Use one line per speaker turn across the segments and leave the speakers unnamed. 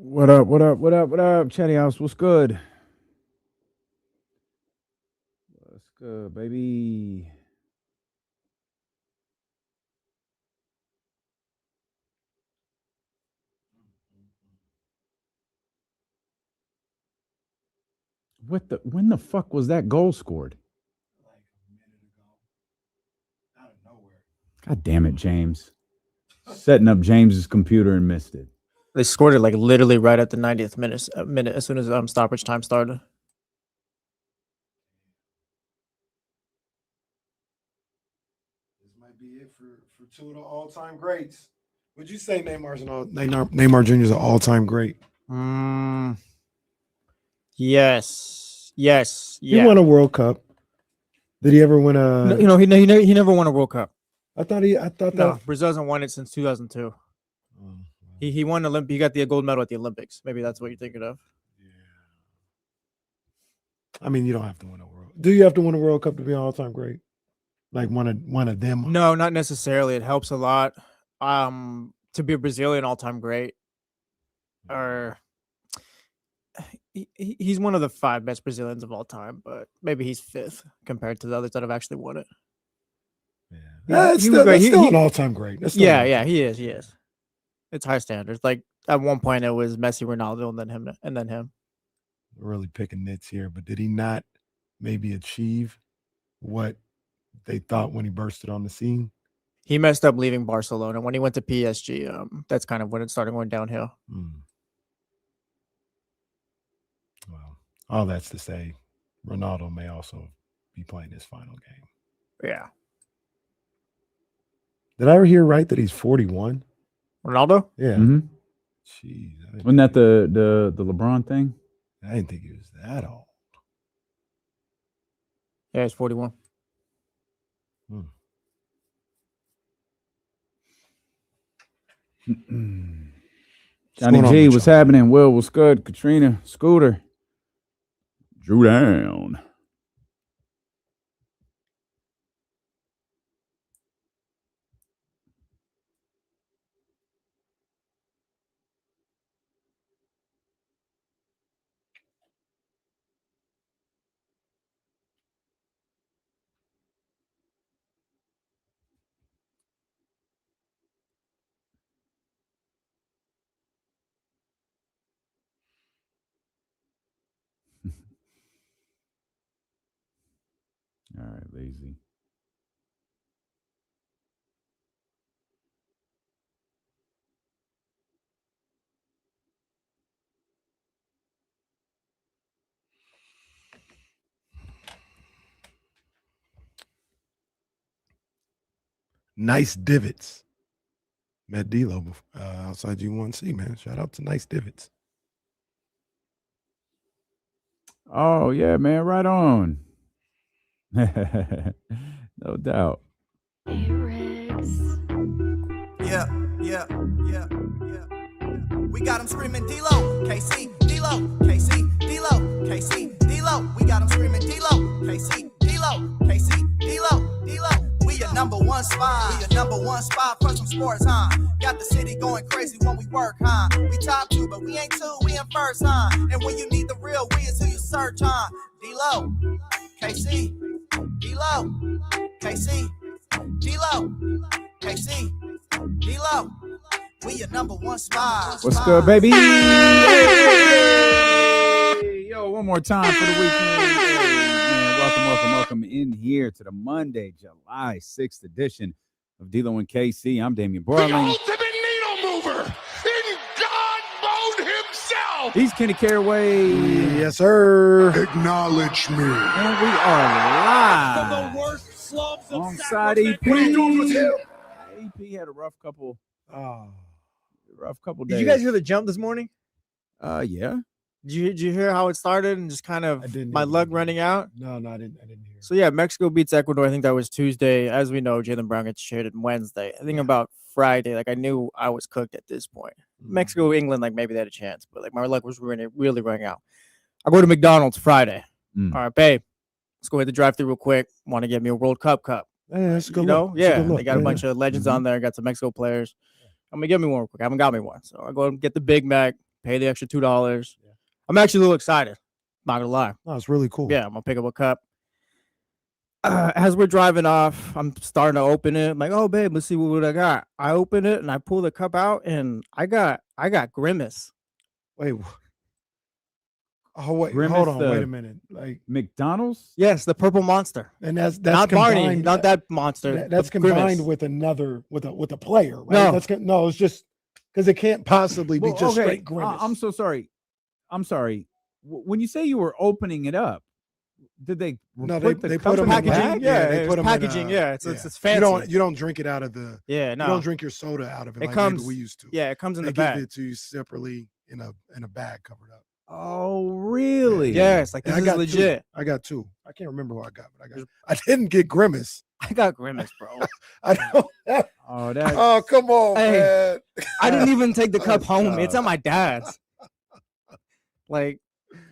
What up? What up? What up? What up? Chatty House, what's good? What's good, baby? When the fuck was that goal scored?
Like a minute ago. Out of nowhere.
God damn it, James. Setting up James's computer and missed it.
They scored it like literally right at the 90th minute as soon as stoppage time started.
This might be it for two of the all-time greats. Would you say Neymar Jr. is an all-time great?
Yes. Yes.
He
Yeah.
won a World Cup. Did he ever win a?
No, he never won a World Cup.
I thought that.
No, Brazil hasn't won it since 2002. He won He got the gold medal at the Olympics. Maybe that's what you're thinking of.
Yeah. I mean, you don't have to win a World. Do you have to win a World Cup to be an all-time great? Like one of them?
No, not necessarily. It helps a lot. To be a Brazilian all-time great, or he's one of the 5 best Brazilians of all time, but maybe he's 5th compared to the others that have actually won it.
Yeah, that's still an all-time great.
Yeah, he is. It's high standards. Like at one point, it was Messi, Ronaldo, and then him.
We're really picking nits here, but did he not maybe achieve what they thought when he bursted on the scene?
He messed up leaving Barcelona. When he went to PSG, that's kind of when it started going downhill.
Well, all that's to say, Ronaldo may also be playing his final game.
Yeah.
Did I ever hear right that he's 41?
Ronaldo?
Yeah.
Mm-hmm.
Jeez.
Wasn't that the LeBron thing?
I didn't think he was that old.
Yeah, he's 41.
Johnny G, what's happening? Will, what's good? Katrina, Scooter, Drew down. All right, lazy.
Nice divots. Met D-Lo outside U1C, man. Shout out to Nice Divots.
Oh, yeah, man. Right on. No doubt.
Hey, Riggs.
Yeah. We got him screaming D-Lo, KC, D-Lo, KC, D-Lo, KC, D-Lo. We got him screaming D-Lo, KC, D-Lo, KC, D-Lo, D-Lo. We your number one spot for some sports, huh? Got the city going crazy when we work, huh? We top 2, but we ain't 2, we in first, huh? And when you need the real, we is who you search, huh? D-Lo, KC, D-Lo, KC, D-Lo, KC, D-Lo. We your number one spot.
What's good, baby? Yo, one more time for the weekend. Man, welcome in here to the Monday, July 6th edition of D-Lo and KC. I'm Damian Borling.
The ultimate needle mover in God mode himself.
He's Kenny Caraway.
Yes, sir.
Acknowledge me.
And we are live.
From the worst slums of
Alongside
Sacramento.
EP.
What are you doing with him?
EP had a rough couple
Did
days.
you guys hear the jump this morning?
Yeah.
Did you hear how it started and just kind of my luck running out?
No, I didn't hear.
So yeah, Mexico beats Ecuador. I think that was Tuesday. As we know, Jaylen Brown gets traded Wednesday. I think about Friday, like I knew I was cooked at this point. Mexico, England, like maybe they had a chance, but like my luck was really running out. I go to McDonald's Friday. All right, babe, let's go hit the drive-thru real quick. Want to get me a World Cup cup?
Yeah, that's a good
You
look.
know,
That's a
yeah,
good look.
they got a bunch of legends on there. Got some Mexico players. I'm gonna get me one real quick. I haven't got me one, so I go and get the Big Mac. pay the extra $2. I'm actually a little excited. Not gonna lie.
No, it's really cool.
Yeah, I'm gonna pick up a cup. As we're driving off, I'm starting to open it. I'm like, oh babe, let's see what I got. I open it and I pull the cup out, and I got Grimace.
Wait. Oh wait,
Grimace,
hold on.
the-
Wait a minute. Like,
McDonald's?
Yes, the purple monster.
and that's
Not
combined,
Barney, not that monster.
That's
the
combined
Grimace.
with another with a player, right?
No.
No, it's just because it can't possibly be
Well,
just
okay,
straight Grimace.
I'm so sorry. I'm sorry. When you say you were opening it up, did they
No,
put
they
the
put
cup
them
in
in
the
packaging.
bag?
Yeah, they
it's
put 'em in,
packaging. It's fancy.
You don't drink it out of the.
Yeah,
You
no.
don't drink your soda out of it.
It
like
comes-
maybe we used to.
Yeah, it comes in
they
the
give
bag.
it to you separately in a bag covered up.
Oh, really?
Yes, like
And
this is
got
legit.
Two. I got two. I can't remember who I got, but I didn't get Grimace.
I got Grimace, bro.
I don't.
Oh, that's
Oh, come on,
Hey.
man.
I didn't even take the cup
Oh,
home. It's at my dad's. Like,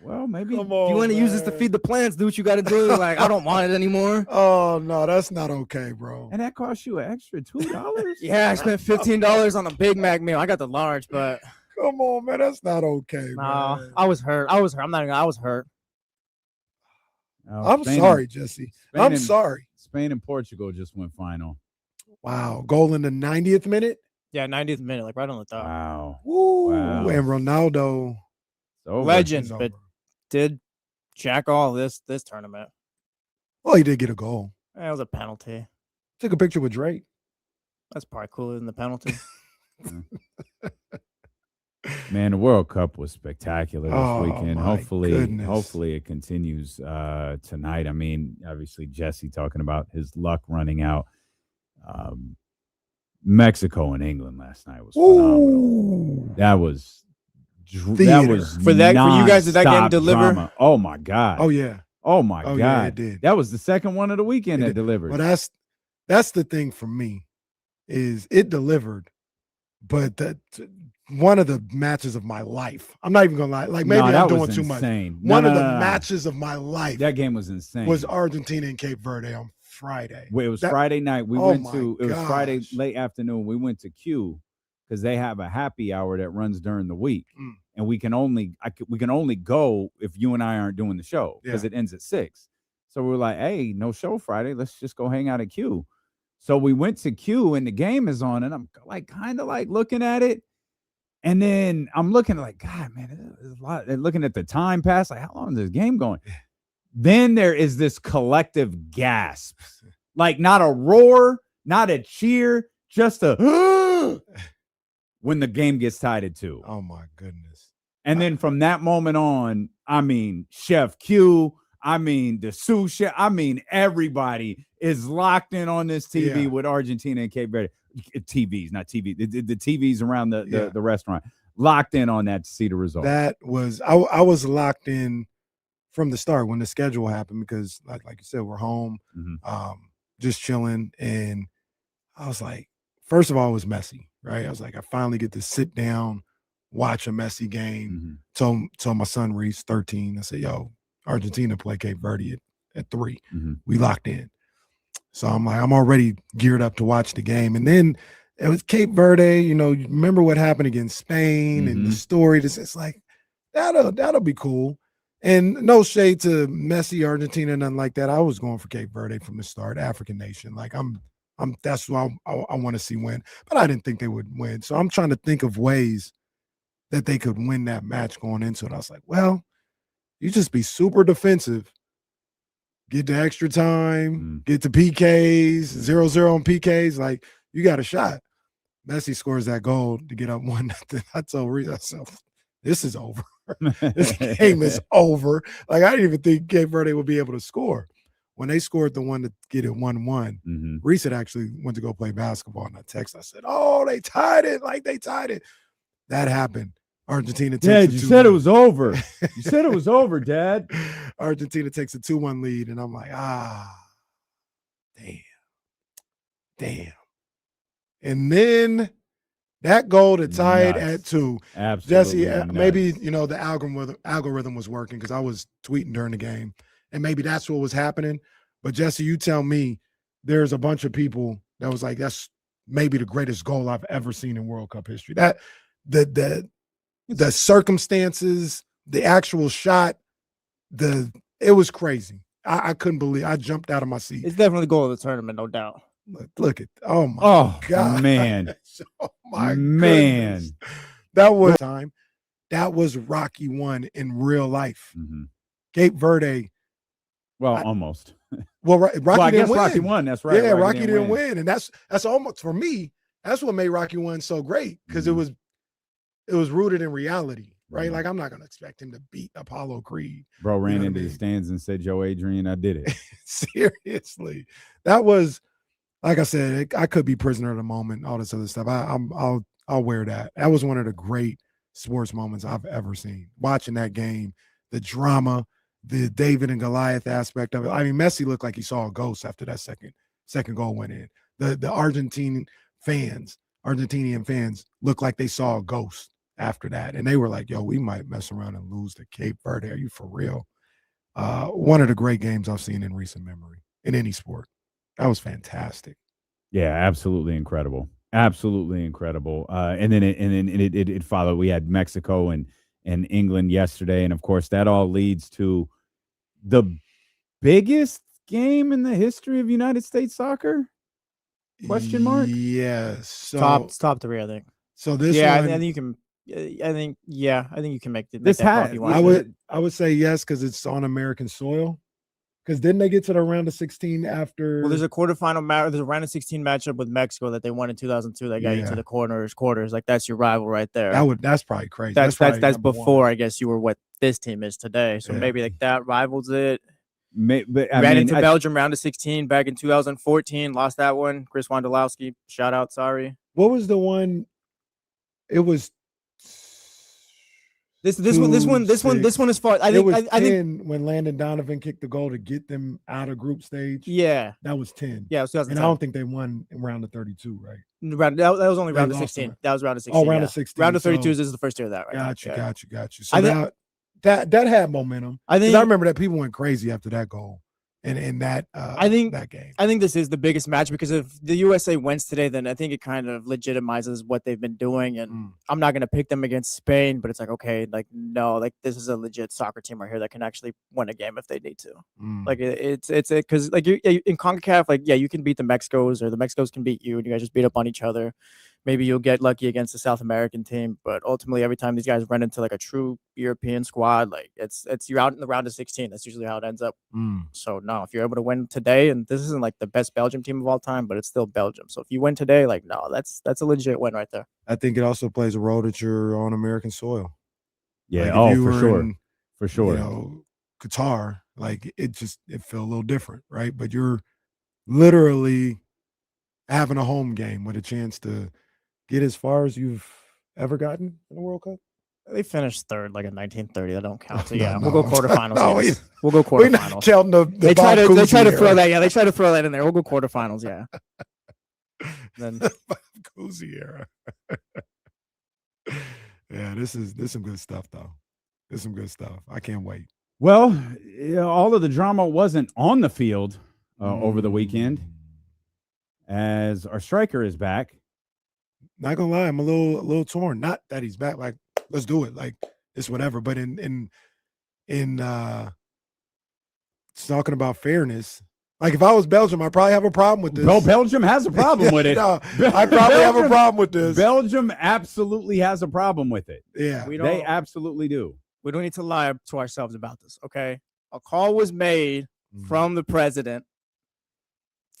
well, maybe.
Come
if
on,
you want to use this to
man.
feed the plants, do what you got to do. Like, I don't want it anymore.
Oh no, that's not okay, bro.
And that cost you an extra $2?
Yeah, I spent $15 on a Big Mac meal. I got the large, but
Come on, man. That's not okay,
nah,
man.
I was hurt. I'm not even gonna. I was hurt.
Oh,
I'm
Spain
sorry,
and-
Jesse.
Spain
I'm
and-
sorry.
Spain and Portugal just went final.
Wow, goal in the 90th minute.
Yeah, 90th minute, like right on the top.
Wow.
Woo!
Wow.
And Ronaldo,
It's over.
Legend,
is
but
over.
did jack all this tournament.
Well, he did get a goal.
That was a penalty.
Took a picture with Drake.
That's probably cooler than the penalty.
Man, the World Cup was spectacular this
Oh,
weekend.
my goodness.
Hopefully it continues tonight. I mean, obviously Jesse talking about his luck running out. Mexico and England last night was phenomenal.
Ooh.
That was
Theater.
For you guys, did that game
nonstop
deliver?
drama. Oh my God.
Oh yeah.
Oh my
Oh
God.
yeah, it did.
That was the second one of the weekend
It
that
did.
delivered.
Well, that's the thing for me, is it delivered, but one of the matches of my life. I'm not even gonna lie. Like maybe
No,
I'm
that
doing
was
too much.
insane.
One
No,
of
no,
the
no, no.
matches of my life
That game was insane.
was Argentina and Cape Verde on Friday.
Well, it was
That-
Friday night. We
Oh
went
my
to it was Friday
gosh.
late afternoon. We went to Q because they have a happy hour that runs during the week,
Mm.
and we can only go if you and I aren't doing the show because
Yeah.
it ends at 6. So we were like, hey, no show Friday. Let's just go hang out at Q. So we went to Q and the game is on, and I'm like kind of like looking at it. And then I'm looking like, God, man, there's a lot. And looking at the time pass, like, how long is this game going? Then there is this collective gasp, like not a roar, not a cheer, just a when the game gets tied at 2.
Oh my goodness.
And then from that moment on, I mean, Chef Q, I mean, the sous chef, I mean, everybody is locked in on this TV
Yeah.
with Argentina and Cape Verde. TVs, not TV. The TVs around
Yeah.
the restaurant, locked in on that to see the result.
That was I was locked in from the start when the schedule happened because like you said, we're home,
Mhm.
just chilling. And I was like, first of all, it was messy, right? I was like, I finally get to sit down, watch a messy game.
Mhm.
Told my son Reese, 13, I said, yo, Argentina play Cape Verde at 3.
Mhm.
We locked in. So I'm like, I'm already geared up to watch the game. And then it was Cape Verde, you remember what happened against Spain and the
Mhm.
story. It's like, that'll be cool. And no shade to Messi, Argentina, nothing like that. I was going for Cape Verde from the start, African nation. Like that's what I want to see win. But I didn't think they would win. So I'm trying to think of ways that they could win that match going into it. I was like, well, you just be super defensive. Get the extra time, get the PKs, 0-0 on PKs. Like, you got a shot. Messi scores that goal to get up 1-0. I told Reese, I said, this is over. This game is over. Like, I didn't even think Cape Verde would be able to score. When they scored the one to get it 1-1,
Mhm.
Reese had actually went to go play basketball. And I text, I said, oh, they tied it. Like, they tied it. That happened. Argentina takes
Dad,
a
you
2-1.
said it was over. You said it was over, Dad.
Argentina takes a 2-1 lead, and I'm like, damn. And then that goal to tie it
Nuts.
at 2.
Absolutely.
Jesse,
nuts.
maybe, the algorithm was working because I was tweeting during the game, and maybe that's what was happening. But Jesse, you tell me, there's a bunch of people that was like, that's maybe the greatest goal I've ever seen in World Cup history. That the the circumstances, the actual shot, it was crazy. I couldn't believe. I jumped out of my seat.
It's definitely the goal of the tournament, no doubt.
Look at oh my
God, man,
oh my
man,
goodness. That was time. That was Rocky 1 in real life.
Mm-hmm.
Cape Verde.
Well, almost.
Well, Rocky
I
didn't
guess
win.
Rocky won. That's right.
Yeah, Rocky didn't win, and that's almost for me. That's what made Rocky 1 so great because it was rooted in reality, right? Like I'm not gonna expect him to beat Apollo Creed.
Bro ran into the stands and said, "Joe Adrian, I did it."
Seriously, that was like I said. I could be prisoner of the moment. All this other stuff. I'll wear that. That was one of the great sports moments I've ever seen. Watching that game, the drama, the David and Goliath aspect of it. I mean, Messi looked like he saw a ghost after that second goal went in. The Argentinian fans looked like they saw a ghost after that. And they were like, yo, we might mess around and lose to Cape Verde. Are you for real? One of the great games I've seen in recent memory in any sport. That was fantastic.
Yeah, absolutely incredible. Absolutely incredible. And then it followed. We had Mexico and England yesterday. And of course, that all leads to the biggest game in the history of United States soccer? Question mark?
Yes. So,
top 3, I think.
So this
one,
one,
I think you can. I think you can make
this.
I
would say yes because it's on American soil. Because didn't they get to the round of 16 after?
Well, there's a quarterfinal match. There's a round of 16 matchup with Mexico that they won in 2002. That got you to the quarters. Like that's your rival right there.
That's probably crazy.
That's before I guess you were what this team is today. So maybe like that rivals it.
But
ran into Belgium round of 16 back in 2014. Lost that one. Chris Wondolowski, shout out. Sorry.
What was the one? It was.
This one is far. I think
when Landon Donovan kicked the goal to get them out of group stage.
Yeah,
that was 10.
Yeah, it was 2010.
And I don't think they won in round of 32, right?
That was only round of 16. That was round of 16.
Oh, round of 16.
Round of 32 is the first year of that, right?
Got you. So that had momentum. I remember that people went crazy after that goal. And that that game.
I think this is the biggest match because if the USA wins today, then I think it kind of legitimizes what they've been doing. And I'm not going to pick them against Spain, but it's like, okay, like, no, like this is a legit soccer team right here that can actually win a game if they need to. Like it's because like you in CONCACAF, like, yeah, you can beat the Mexicos or the Mexicos can beat you and you guys just beat up on each other. Maybe you'll get lucky against a South American team, but ultimately every time these guys run into like a true European squad, like it's you're out in the round of 16. That's usually how it ends up. So no, if you're able to win today, and this isn't like the best Belgium team of all time, but it's still Belgium. So if you win today, like no, that's a legit win right there.
I think it also plays a role that you're on American soil.
Yeah,
like
for sure.
You know, Qatar, like it felt a little different, right? But you're literally having a home game with a chance to get as far as you've ever gotten in the World Cup?
They finished third, like in 1930. That don't count. So yeah, we'll go quarterfinals. We'll go quarterfinals.
We're not counting
they try to throw that. Yeah, they try to throw that in there. We'll go quarterfinals. Yeah. Then
Cozy era. Yeah, this is some good stuff though. This is some good stuff. I can't wait.
Well, all of the drama wasn't on the field over the weekend, as our striker is back.
Not gonna lie, I'm a little torn. Not that he's back, like let's do it, like it's whatever. But in talking about fairness, like if I was Belgium, I probably have a problem with this.
Bro, Belgium has a problem with it.
No, I probably have a problem with this.
Belgium absolutely has a problem with it.
Yeah,
they absolutely do.
We don't need to lie to ourselves about this, okay? A call was made from the president.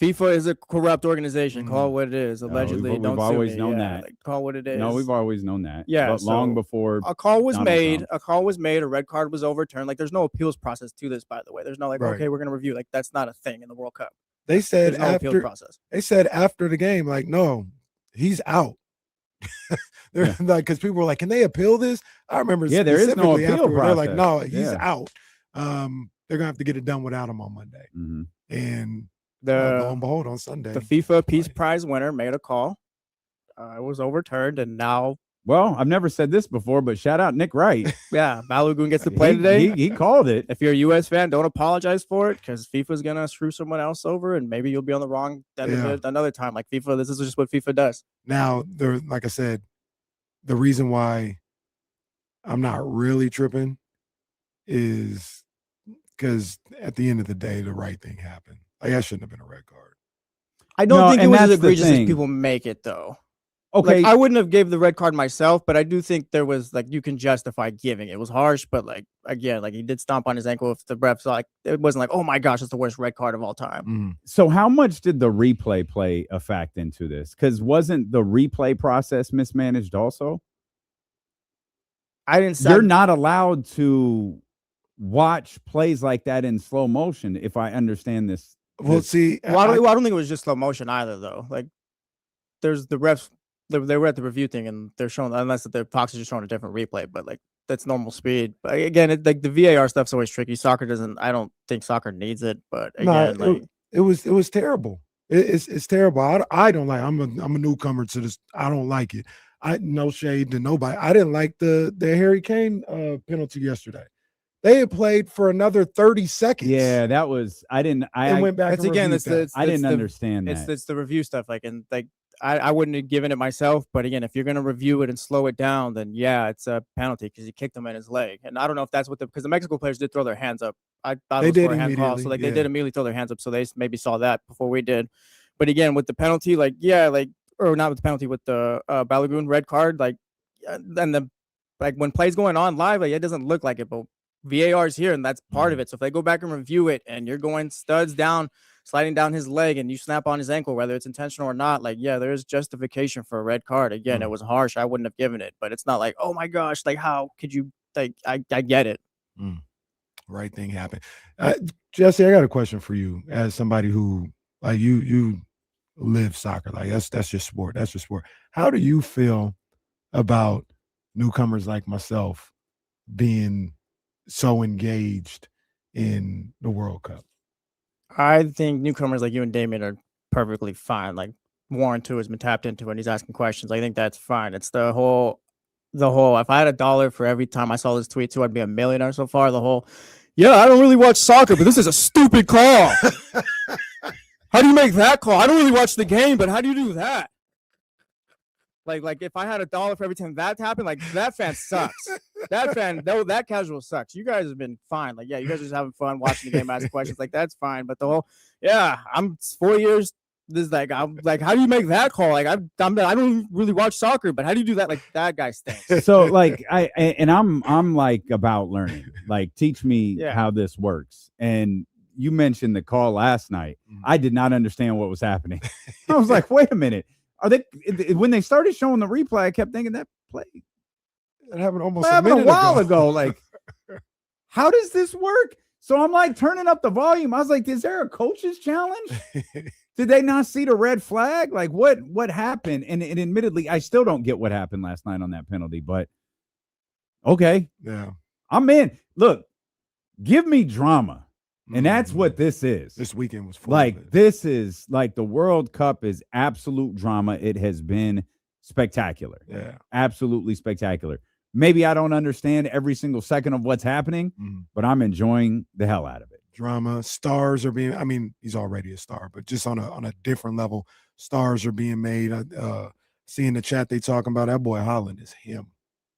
FIFA is a corrupt organization. Call it what it is. Allegedly,
we've always known that.
Like, call what it is.
No, we've always known that.
Yeah,
but long before
a call was
Donald
made.
Trump.
A call was made. A red card was overturned. Like, there's no appeals process to this. By the way, there's no like, okay, we're gonna review. Like, that's not a thing in the World Cup.
They said
no appeals process.
They said after the game, like, no, he's out. They're like, because people were like, can they appeal this? I remember.
Yeah, there is no appeal process.
They're like, no, he's out. They're gonna have to get it done without him on Monday. And lo and behold, on Sunday,
the FIFA Peace Prize winner made a call. It was overturned, and now.
Well, I've never said this before, but shout out Nick Wright.
Yeah, Balogun gets to play today.
He called it.
If you're a U.S. fan, don't apologize for it because FIFA's gonna screw someone else over, and maybe you'll be on the wrong end of it another time. Like FIFA, this is just what FIFA does.
Now, like I said, the reason why I'm not really tripping is because at the end of the day, the right thing happened. Like, that shouldn't have been a red card.
I don't
No,
think it
and
was as
that's the
egregious as
thing.
people make it, though.
Okay,
Like, I wouldn't have gave the red card myself, but I do think there was like you can justify giving it. It was harsh, but like again, like he did stomp on his ankle. If the refs like it wasn't like, oh my gosh, it's the worst red card of all time.
so how much did the replay play a fact into this? Because wasn't the replay process mismanaged also?
I didn't say
You're not allowed to watch plays like that in slow motion, if I understand this.
Well, see,
Well, I don't think it was just slow motion either, though. Like, there's the refs. They were at the review thing, and they're showing unless the Fox is just showing a different replay, but like that's normal speed. But again, like the VAR stuff's always tricky. Soccer doesn't. I don't think soccer needs it, but again, like,
it was terrible. It's terrible. I don't like. I'm a newcomer to this. I don't like it. No shade to nobody. I didn't like the Harry Kane penalty yesterday. They had played for another 30 seconds.
Yeah, that was. I
went back.
that's again.
I didn't understand that.
It's the review stuff. Like, and like I wouldn't have given it myself, but again, if you're gonna review it and slow it down, then yeah, it's a penalty because he kicked him in his leg. And I don't know if that's what because the Mexico players did throw their hands up. I thought it was for a hand call, so like they did immediately throw their hands up. So they maybe saw that before we did. But again, with the penalty, like or not with the penalty, with the Balogun red card, like and the like when plays going on live, like it doesn't look like it, but VAR's here and that's part of it. So if they go back and review it and you're going studs down, sliding down his leg and you snap on his ankle, whether it's intentional or not, like, yeah, there's justification for a red card. Again, it was harsh. I wouldn't have given it, but it's not like, oh my gosh, like how could you, like, I get it.
Right thing happened. Jesse, I got a question for you as somebody who like you live soccer. Like that's your sport. That's your sport. How do you feel about newcomers like myself being so engaged in the World Cup?
I think newcomers like you and Damien are perfectly fine. Like Warren too has been tapped into and he's asking questions. I think that's fine. It's the whole if I had $1 for every time I saw this tweet too, I'd be a millionaire so far. Yeah, I don't really watch soccer, but this is a stupid call. How do you make that call? I don't really watch the game, but how do you do that? Like if I had $1 for every time that happened, like that fan sucks. That casual sucks. You guys have been fine. Like, yeah, you guys are just having fun watching the game, asking questions. Like, that's fine. But I'm 4 years. This I'm like, how do you make that call? Like, I don't really watch soccer, but how do you do that? Like, that guy stinks.
So like I'm like about learning. Like, teach me how this works. And you mentioned the call last night. I did not understand what was happening. I was like, wait a minute. When they started showing the replay, I kept thinking that play
it happened almost
a while ago. Like, how does this work? So I'm like turning up the volume. I was like, is there a coach's challenge? Did they not see the red flag? Like, what happened? And admittedly, I still don't get what happened last night on that penalty, but okay.
Yeah.
I'm in. Look, give me drama. And that's what this is.
This weekend was full
like, this is like the World Cup is absolute drama. It has been spectacular.
Yeah.
Absolutely spectacular. Maybe I don't understand every single second of what's happening, but I'm enjoying the hell out of it.
Drama, stars are being, I mean, he's already a star, but just on a different level, stars are being made. Seeing the chat they talking about, that boy Holland is him.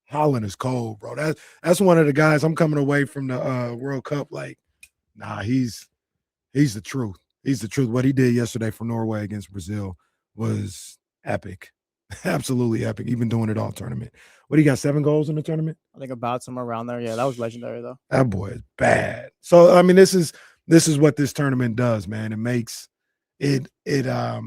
Holland is cold, bro. That's one of the guys I'm coming away from the World Cup like, nah, he's the truth. He's the truth. What he did yesterday for Norway against Brazil was epic. Absolutely epic. Even doing it all tournament. What, he got 7 goals in the tournament?
I think about somewhere around there. Yeah, that was legendary though.
That boy is bad. So I mean, this is what this tournament does, man. It makes it I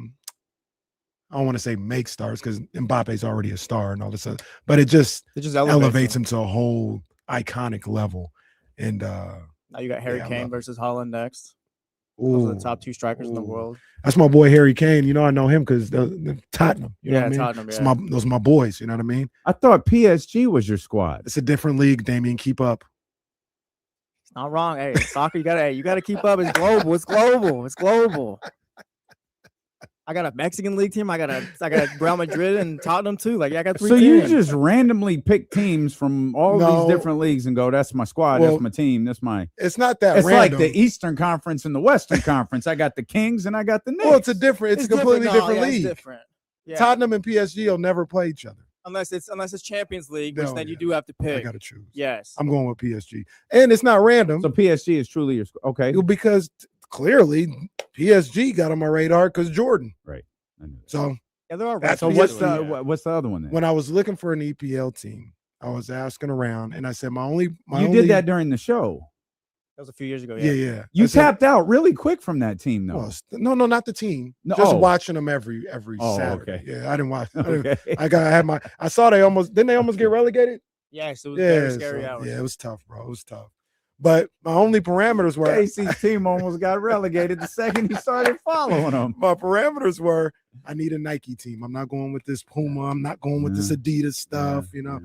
don't want to say make stars because Mbappe's already a star and all this stuff, but it just elevates him to a whole iconic level. And
now you got Harry Kane versus Holland next.
Ooh,
those are the top 2 strikers in the world.
That's my boy Harry Kane. You know, I know him because Tottenham. You know what I mean?
Tottenham. Yeah.
Those are my boys. You know what I mean?
I thought PSG was your squad.
It's a different league, Damien. Keep up.
It's not wrong. Hey, soccer, you gotta keep up. It's global. It's global. It's global. I got a Mexican league team. I got Real Madrid and Tottenham too. Like, I got 3
teams.
You
just randomly pick teams from all these different leagues and go, that's my squad, that's my team, that's my.
It's not that.
It's
random.
like the Eastern Conference and the Western Conference. I got the Kings and I got the Knicks.
Well, it's a completely different league.
It's different. Yeah.
Tottenham and PSG will never play each other.
Unless it's Champions League, which
No,
then you
yeah.
do have to
I
pick.
gotta choose.
Yes.
I'm going with PSG, and it's not random.
So PSG is truly your okay.
Because clearly PSG got on my radar because Jordan.
Right. I knew that.
So
Yeah, there are.
That's
So
PSG.
what's the other one then?
when I was looking for an EPL team, I was asking around, and I said my
you
only
did that during the show.
That was a few years ago.
Yeah.
You
I said,
tapped out really quick from that team, though.
well, no, not the team.
No,
Just
oh.
watching them every
Oh,
Saturday.
okay.
Yeah, I didn't watch.
Okay.
I saw they almost get relegated.
Yes, it was very scary
so,
hours.
yeah, it was tough, bro. It was tough. But my only parameters were
Casey's team almost got relegated the second he started following them.
my parameters were I need a Nike team. I'm not going with this Puma. I'm not going with this Adidas stuff. You know,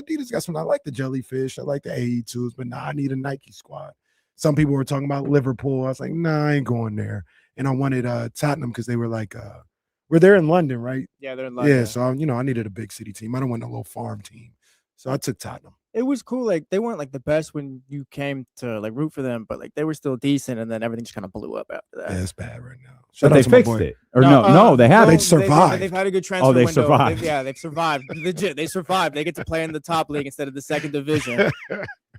Adidas got some. I like the jellyfish. I like the AE2s, but I need a Nike squad. Some people were talking about Liverpool. I was like, I ain't going there. And I wanted Tottenham because they were like, we're there in London, right?
Yeah, they're in London.
Yeah, so I needed a big city team. I don't want a little farm team. So I took Tottenham.
It was cool. Like they weren't like the best when you came to like root for them, but like they were still decent, and then everything just kind of blew up after that.
Yeah, it's bad right now.
But they fixed it. Or no, they haven't.
They survived.
They've had a good transfer
they
window.
survived.
They've survived. Legit, they survived. They get to play in the top league instead of the second division.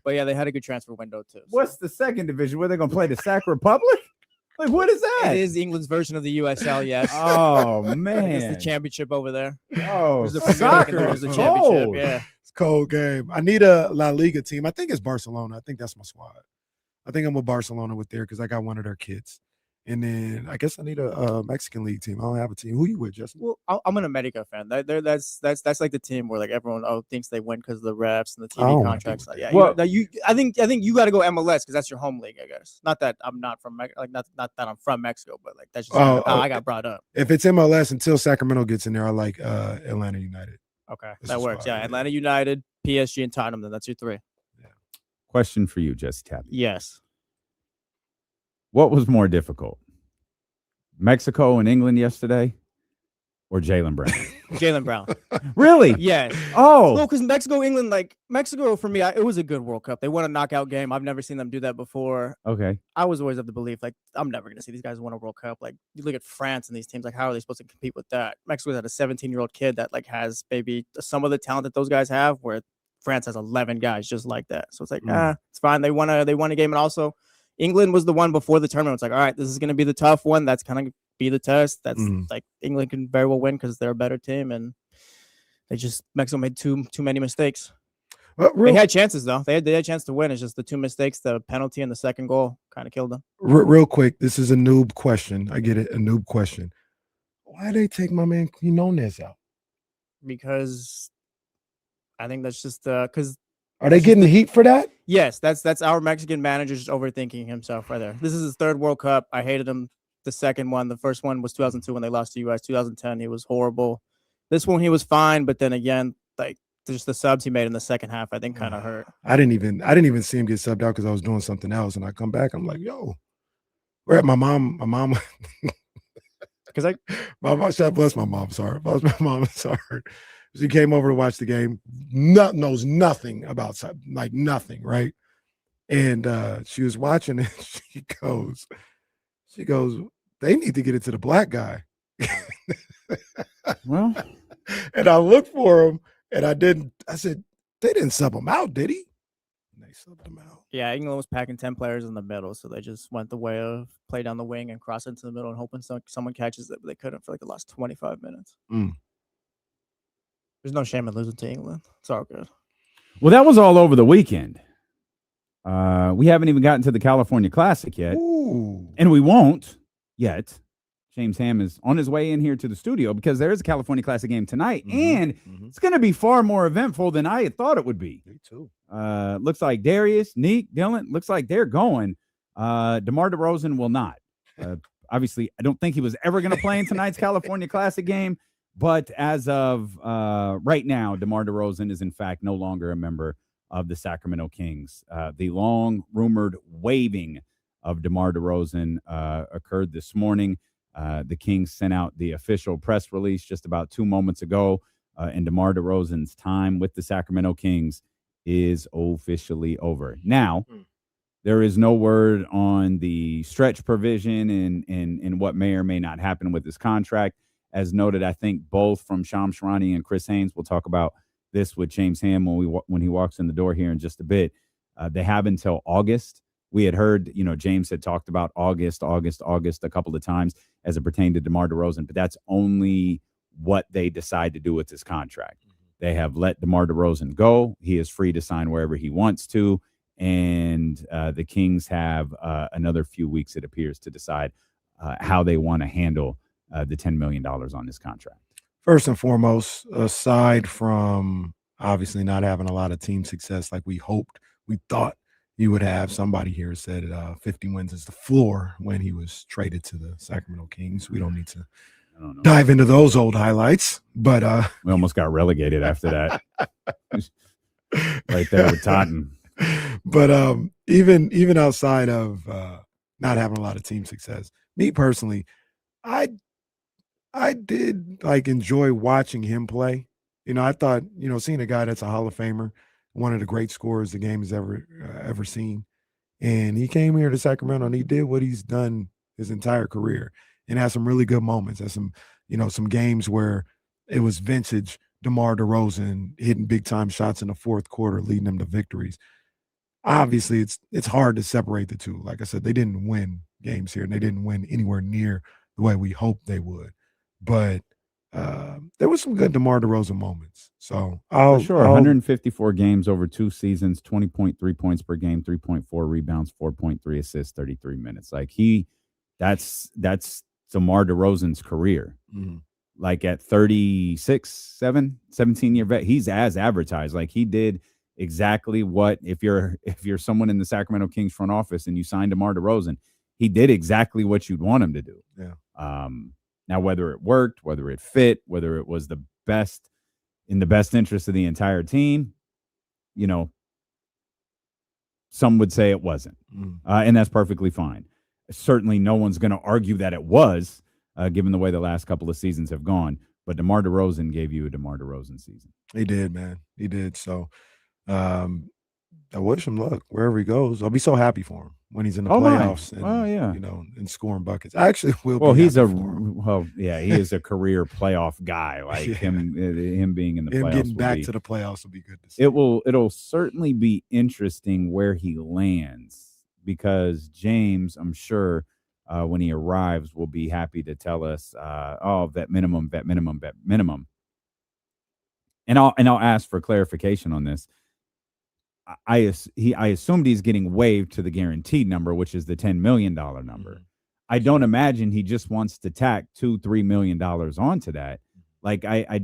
But yeah, they had a good transfer window too. So.
What's the second division? Where they gonna play the Sac Republic? Like, what is that?
It is England's version of the USL. Yes.
Oh
It's
man.
the championship over there.
Oh,
There's the Premier League
soccer
and there's the
is
championship.
cold.
Yeah.
It's a cold game. I need a La Liga team. I think it's Barcelona. I think that's my squad. I think I'm with Barcelona with there because I got one of their kids. And then I guess I need a Mexican league team. I don't have a team. Who you with, Justin?
Well, I'm an America fan. That's like the team where like everyone thinks they win because of the refs and the
I don't
TV
wanna
contracts.
do
Like,
that.
yeah,
Well-
I think you got to go MLS because that's your home league, I guess. Not that I'm not from not that I'm from Mexico, but like that's just how I got brought up.
If it's MLS until Sacramento gets in there, I like Atlanta United.
Okay,
This
that
is
works.
fine,
Yeah,
yeah.
Atlanta United, PSG, and Tottenham. Then that's your three.
Question for you, Jesse Tapia.
Yes.
What was more difficult? Mexico and England yesterday, or Jaylen Brown?
Jaylen Brown.
Really?
Yes.
Oh,
No, because England, like Mexico for me, it was a good World Cup. They won a knockout game. I've never seen them do that before.
okay.
I was always of the belief, like, I'm never going to see these guys win a World Cup. Like, you look at France and these teams, like, how are they supposed to compete with that? Mexico's had a 17-year-old kid that, like, has maybe some of the talent that those guys have, where France has 11 guys just like that. So it's like, it's fine. They won a game. And also, England was the one before the tournament. It's like, all right, this is going to be the tough one. That's kind of be the test. That's like England can very well win because they're a better team. And Mexico made too many mistakes. They had chances though. They had a chance to win. It's just the two mistakes, the penalty and the second goal, kind of killed them.
Real quick, this is a noob question. I get it, a noob question. Why they take my man Quinones out?
Because I think that's just because.
Are they getting heat for that?
Yes, that's our Mexican manager just overthinking himself right there. This is his third World Cup. I hated him the second one. The first one was 2002 when they lost to US. 2010 he was horrible. This one he was fine, but then again, like just the subs he made in the second half, I think kind of hurt.
I didn't even see him get subbed out because I was doing something else, and I come back, I'm like, yo, where at my mom?
Because
My mom, God bless my mom. Sorry, my mom. Sorry, she came over to watch the game. Knows nothing about like nothing, right? And she was watching it. She goes, they need to get it to the black guy.
Well,
and I looked for him, and I didn't. I said, they didn't sub him out, did he? And they subbed him out.
yeah, England was packing 10 players in the middle, so they just went the way of play down the wing and cross into the middle and hoping someone catches it, but they couldn't for like the last 25 minutes. There's no shame in losing to England. It's all good.
well, that was all over the weekend. We haven't even gotten to the California Classic yet,
Ooh.
and we won't yet. James Ham is on his way in here to the studio because there is a California Classic game tonight, and it's going to be far more eventful than I had thought it would be.
Me too.
Looks like Darius, Neek, Dylan, looks like they're going. DeMar DeRozan will not. Obviously, I don't think he was ever going to play in tonight's California Classic game, but as of right now, DeMar DeRozan is in fact no longer a member of the Sacramento Kings. The long-rumored waiving of DeMar DeRozan occurred this morning. The Kings sent out the official press release just about 2 moments ago, and DeMar DeRozan's time with the Sacramento Kings is officially over. Now, there is no word on the stretch provision and what may or may not happen with this contract. as noted, I think both from Shams Charania and Chris Haynes, we'll talk about this with James Ham when he walks in the door here in just a bit. They have until August. We had heard, James had talked about August a couple of times as it pertained to DeMar DeRozan, but that's only what they decide to do with his contract. They have let DeMar DeRozan go. He is free to sign wherever he wants to. And the Kings have another few weeks, it appears, to decide how they want to handle the $10 million on this contract.
First and foremost, aside from obviously not having a lot of team success like we thought he would have, somebody here said 50 wins is the floor when he was traded to the Sacramento Kings. We don't need to dive into those old highlights, but
we almost got relegated after that. Right there with Totten.
But even outside of not having a lot of team success, me personally, I did enjoy watching him play. I thought, seeing a guy that's a Hall of Famer, one of the great scorers the game has ever seen, and he came here to Sacramento and he did what he's done his entire career and had some really good moments. Had some games where it was vintage DeMar DeRozan hitting big time shots in the fourth quarter, leading them to victories. Obviously, it's hard to separate the two. Like I said, they didn't win games here, and they didn't win anywhere near the way we hoped they would. But there was some good DeMar DeRozan moments. So
for sure, 154 games over 2 seasons, 20.3 points per game, 3.4 rebounds, 4.3 assists, 33 minutes. That's DeMar DeRozan's career.
Mm-hmm.
Like at 17-year vet, he's as advertised. Like he did exactly what, if you're someone in the Sacramento Kings front office and you signed DeMar DeRozan, he did exactly what you'd want him to do.
Yeah.
Now, whether it worked, whether it fit, whether it was the best in the best interest of the entire team, some would say it wasn't. And that's perfectly fine. Certainly no one's going to argue that it was, given the way the last couple of seasons have gone. But DeMar DeRozan gave you a DeMar DeRozan season.
He did, man. He did. So I wish him luck wherever he goes. I'll be so happy for him when he's in the playoffs and, and scoring buckets. I actually will.
Well, he is a career playoff guy. Like him being in the playoffs.
Getting back to the playoffs will be good to see.
It'll certainly be interesting where he lands, because James, I'm sure, when he arrives, will be happy to tell us, vet minimum. And I'll ask for clarification on this. I assumed he's getting waived to the guaranteed number, which is the $10 million number. Mm-hmm. I don't imagine he just wants to tack $2-3 million onto that. Like I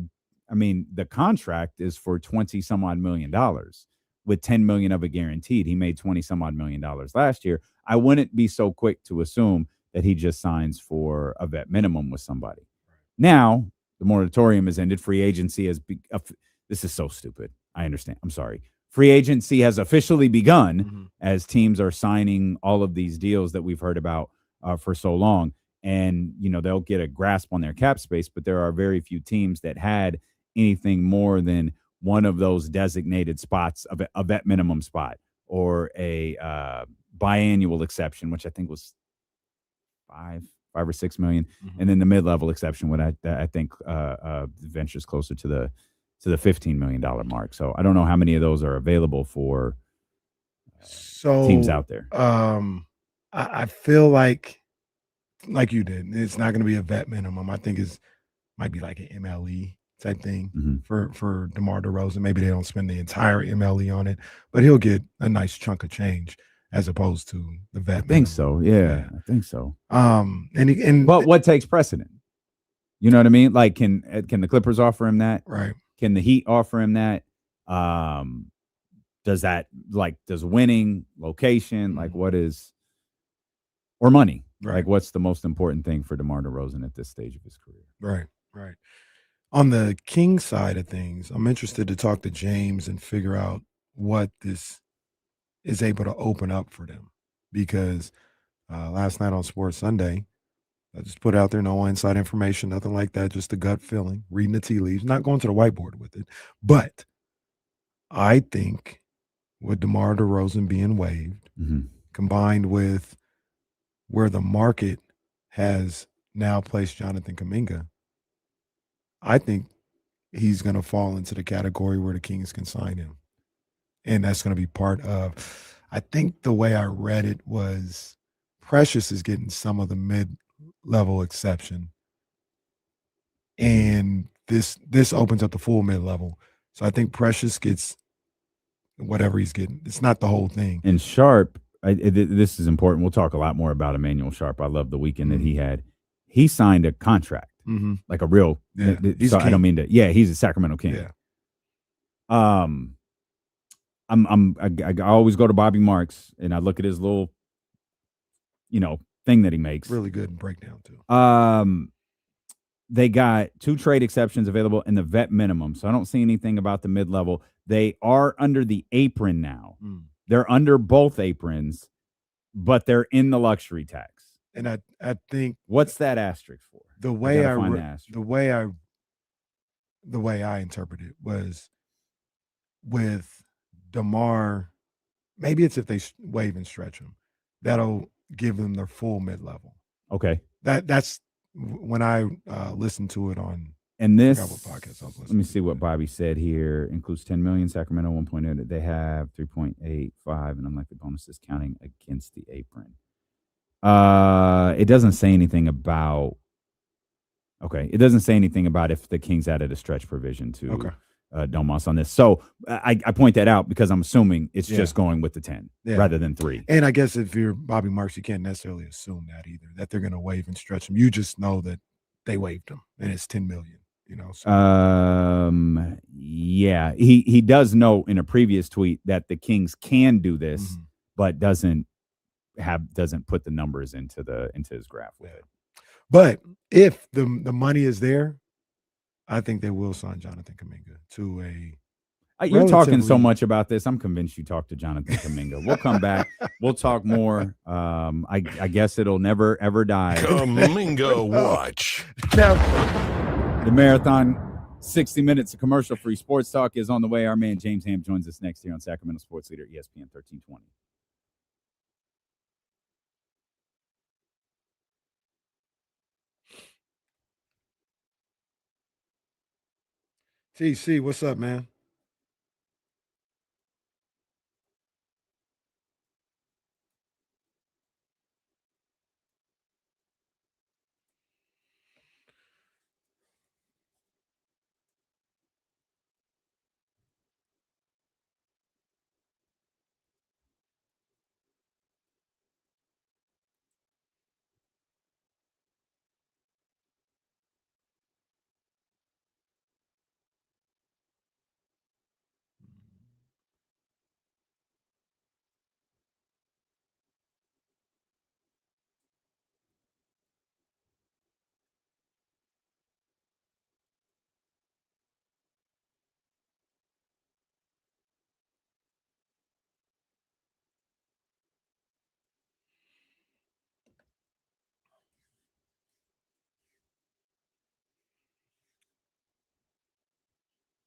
mean, the contract is for $20 some odd million with $10 million of it guaranteed. He made $20 some odd million last year. I wouldn't be so quick to assume that he just signs for a vet minimum with somebody. Right. Now the moratorium has ended. Free agency this is so stupid. I understand. I'm sorry. Free agency has officially begun as teams are signing all of these deals that we've heard about for so long. And, they'll get a grasp on their cap space, but there are very few teams that had anything more than one of those designated spots, a vet minimum spot or a biannual exception, which I think was $5 or $6 million. And then the mid-level exception, what I think ventures closer to the $15 million mark. So I don't know how many of those are available for teams out there.
I feel like you did, it's not going to be a vet minimum. I think might be like an MLE type thing for DeMar DeRozan. Maybe they don't spend the entire MLE on it, but he'll get a nice chunk of change as opposed to the vet.
I think so. Yeah, I think so.
But
what takes precedent? You know what I mean? Like, can the Clippers offer him that?
Right.
Can the Heat offer him that? Does winning, location, or money?
Right.
Like, what's the most important thing for DeMar DeRozan at this stage of his career?
Right. On the King side of things, I'm interested to talk to James and figure out what this is able to open up for them, because last night on Sports Sunday, I just put out there no inside information, nothing like that, just a gut feeling, reading the tea leaves, not going to the whiteboard with it. But I think with DeMar DeRozan being waived, combined with where the market has now placed Jonathan Kuminga, I think he's going to fall into the category where the Kings can sign him. And that's going to be part of, I think the way I read it was Precious is getting some of the mid-level exception. And this opens up the full mid-level. So I think Precious gets whatever he's getting. It's not the whole thing.
And Sharp, this is important. We'll talk a lot more about Emmanuel Sharp. I love the weekend that he had. He signed a contract, like a real.
Yeah, he's
so
a
I don't
king.
mean to. Yeah, he's a Sacramento King.
Yeah.
I always go to Bobby Marks and I look at his little, thing that he makes.
Really good breakdown too.
They got 2 trade exceptions available in the vet minimum. So I don't see anything about the mid-level. They are under the apron now. They're under both aprons, but they're in the luxury tax.
And I think
what's that asterisk for?
The way
the
way I interpret it was with DeMar, maybe it's if they waive and stretch him, that'll give them their full mid-level.
Okay.
That's when I listened to it on.
And this,
podcast I was
let me see what Bobby said here. Includes $10 million, Sacramento 1.8. They have 3.85, and unlikely bonuses counting against the apron. It doesn't say anything about. Okay, it doesn't say anything about if the Kings added a stretch provision to Domas on this. So I point that out because I'm assuming it's just going with the 10 rather than 3.
And I guess if you're Bobby Marks, you can't necessarily assume that either, that they're going to waive and stretch him. You just know that they waived him, and it's $10 million. So.
Yeah, he does know in a previous tweet that the Kings can do this, but doesn't put the numbers into his graph with it.
But if the money is there, I think they will sign Jonathan Kuminga to a.
You're talking so much about this. I'm convinced you talked to Jonathan Kuminga. We'll come back. We'll talk more. I guess it'll never ever die.
Kuminga watch.
Now,
the marathon 60 minutes of commercial-free sports talk is on the way. Our man James Ham joins us next here on Sacramento Sports Leader ESPN 1320.
TC, what's up, man?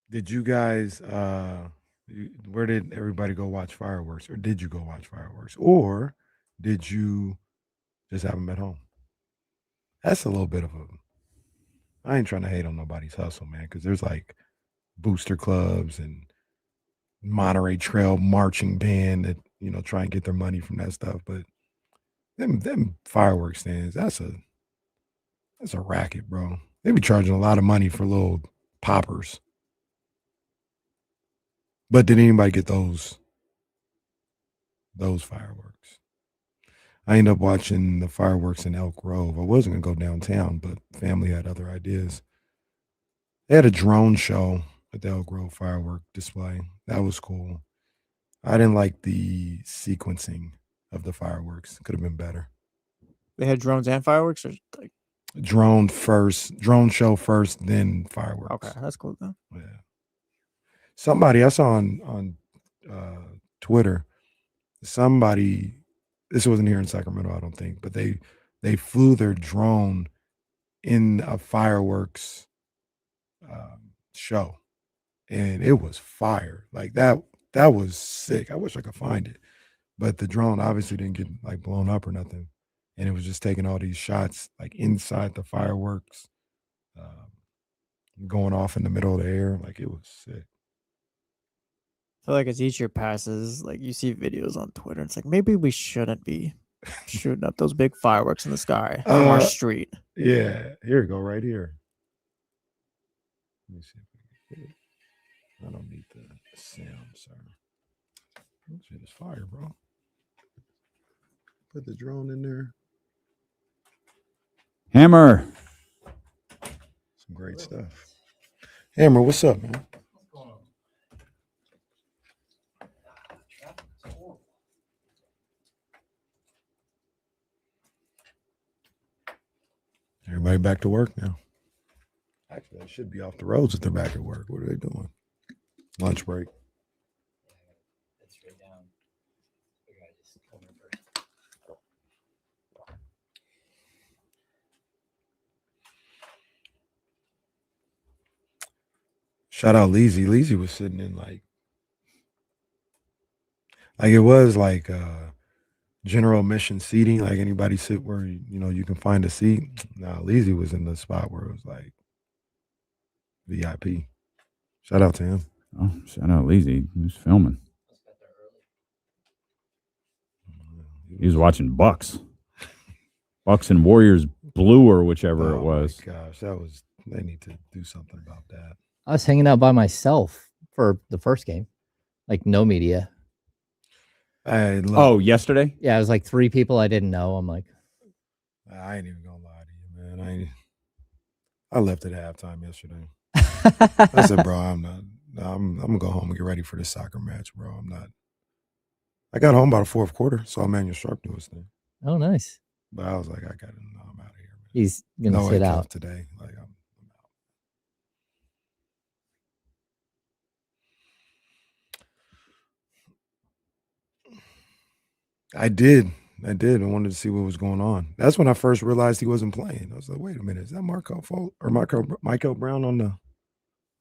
Did you guys where did everybody go watch fireworks, or did you go watch fireworks, or did you just have them at home? That's a little bit of I ain't trying to hate on nobody's hustle, man, because there's like booster clubs and Monterey Trail marching band that try and get their money from that stuff, but them fireworks stands, that's a racket, bro. They be charging a lot of money for little poppers. But did anybody get those fireworks? I ended up watching the fireworks in Elk Grove. I wasn't going to go downtown, but family had other ideas. They had a drone show at the Elk Grove firework display. That was cool. I didn't like the sequencing of the fireworks. Could have been better.
They had drones and fireworks, or like
drone show first, then fireworks.
Okay, that's cool though.
Yeah. Somebody I saw on Twitter, this wasn't here in Sacramento, I don't think, but they flew their drone in a fireworks show, and it was fire. Like that was sick. I wish I could find it, but the drone obviously didn't get like blown up or nothing, and it was just taking all these shots like inside the fireworks going off in the middle of the air. Like, it was sick.
I feel like as each year passes, like you see videos on Twitter, it's like maybe we shouldn't be shooting up those big fireworks in the sky from our street.
Yeah, here we go, right here. Let me see if we can get it. I don't need the sound, sir. That shit is fire, bro. Put the drone in there.
Hammer.
Some great stuff. Hammer, what's up, man? Everybody back to work now. Actually, they should be off the roads if they're back at work. What are they doing? Lunch break. Shout out Leezy. Leezy was sitting in like it was like general admission seating, like anybody sit where you can find a seat. Nah, Leezy was in the spot where it was like VIP. Shout out to him.
Oh, shout out Leezy. He was filming. He was watching Bucks and Warriors blue or whichever it was.
Oh my gosh, they need to do something about that.
I was hanging out by myself for the first game, like no media.
Yesterday?
Yeah, it was like 3 people I didn't know. I'm like,
I ain't even gonna lie to you, man. I left at halftime yesterday. I said, bro, I'm gonna go home and get ready for this soccer match, bro. I'm not. I got home by the fourth quarter, saw Emmanuel Sharp do his thing.
oh, nice.
But I was like, I'm out of here, man.
He's gonna sit out
today. Like I'm out. I did. I wanted to see what was going on. That's when I first realized he wasn't playing. I was like, wait a minute, is that Michael Brown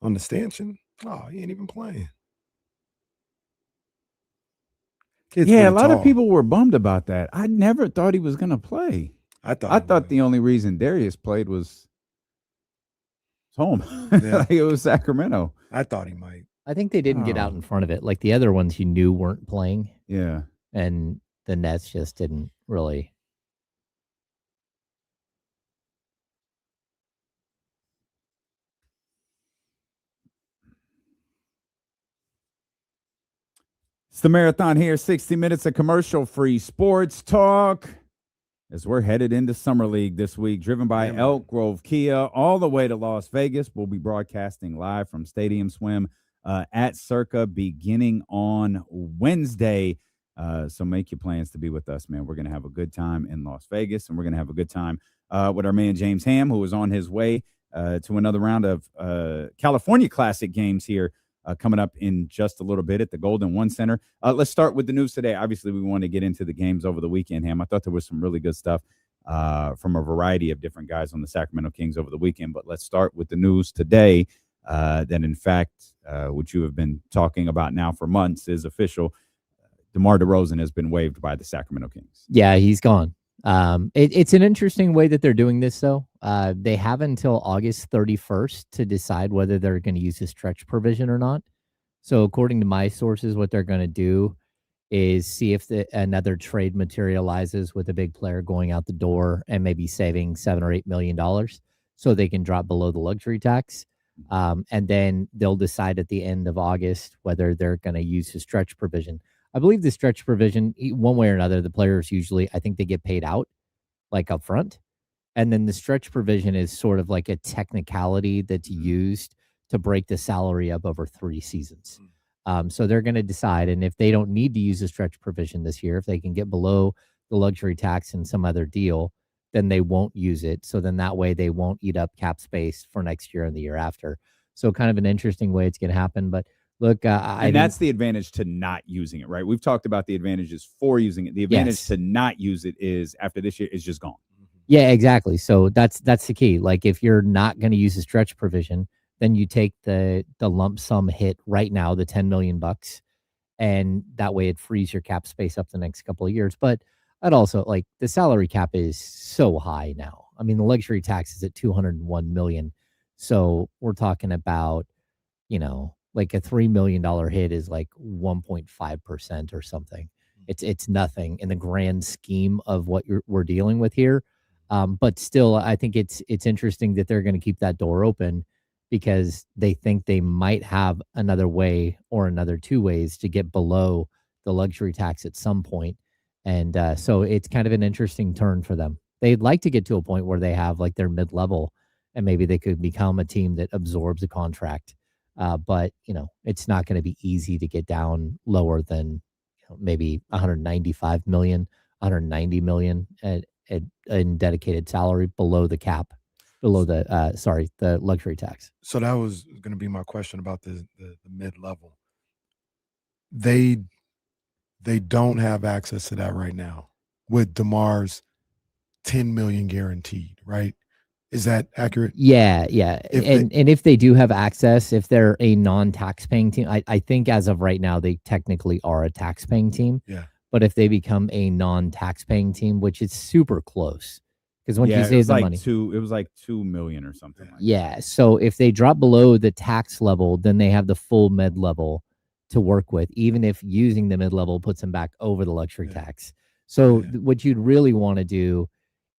on the stanchion? Oh, he ain't even playing. Kid's
Yeah, a
pretty
lot of
tall.
people were bummed about that. I never thought he was gonna play.
I thought
I thought the only reason Darius played was home.
Yeah.
Like it was Sacramento.
I thought he might.
I think they didn't get out
Oh.
in front of it. Like the other ones you knew weren't playing,
Yeah.
and the Nets just didn't really.
It's the marathon here, 60 minutes of commercial-free sports talk as we're headed into Summer League this week, driven by Elk Grove Kia all the way to Las Vegas. We'll be broadcasting live from Stadium Swim at Circa beginning on Wednesday. So make your plans to be with us, man. We're going to have a good time in Las Vegas, and we're going to have a good time with our man James Ham, who is on his way to another round of California Classic games here coming up in just a little bit at the Golden One Center. Let's start with the news today. Obviously, we want to get into the games over the weekend, Ham. I thought there was some really good stuff from a variety of different guys on the Sacramento Kings over the weekend. But let's start with the news today that, in fact, what you have been talking about now for months is official. DeMar DeRozan has been waived by the Sacramento Kings.
Yeah, he's gone. It's an interesting way that they're doing this, though. They have until August 31st to decide whether they're going to use a stretch provision or not. So according to my sources, what they're going to do is see if another trade materializes with a big player going out the door and maybe saving $7 or $8 million so they can drop below the luxury tax. And then they'll decide at the end of August whether they're going to use a stretch provision. I believe the stretch provision, one way or another, the players usually, I think they get paid out like up front. And then the stretch provision is sort of like a technicality that's used to break the salary up over 3 seasons. So they're going to decide. And if they don't need to use a stretch provision this year, if they can get below the luxury tax in some other deal, then they won't use it. So then that way they won't eat up cap space for next year and the year after. So kind of an interesting way it's going to happen. But look,
and that's the advantage to not using it, right? We've talked about the advantages for using it. The advantage to not use it is after this year is just gone.
Yeah, exactly. So that's the key. Like if you're not going to use a stretch provision, then you take the lump sum hit right now, the $10 million, and that way it frees your cap space up the next couple of years. But I'd also like the salary cap is so high now. I mean, the luxury tax is at $201 million. So we're talking about, like a $3 million hit is like 1.5% or something. It's nothing in the grand scheme of what we're dealing with here. But still, I think it's interesting that they're going to keep that door open because they think they might have another way or another two ways to get below the luxury tax at some point. And so it's kind of an interesting turn for them. They'd like to get to a point where they have like their mid-level and maybe they could become a team that absorbs a contract. But, it's not going to be easy to get down lower than maybe 195 million, 190 million in dedicated salary below the cap, below the luxury tax.
So that was going to be my question about the mid-level. They don't have access to that right now with DeMar's 10 million guaranteed, right? Is that accurate?
Yeah. And if they do have access, if they're a non-tax paying team, I think as of right now, they technically are a tax paying team.
Yeah.
But if they become a non-tax paying team, which is super close, because once you save the money,
it was like 2 million or something.
Yeah. So if they drop below the tax level, then they have the full mid level to work with, even if using the mid level puts them back over the luxury tax. So what you'd really want to do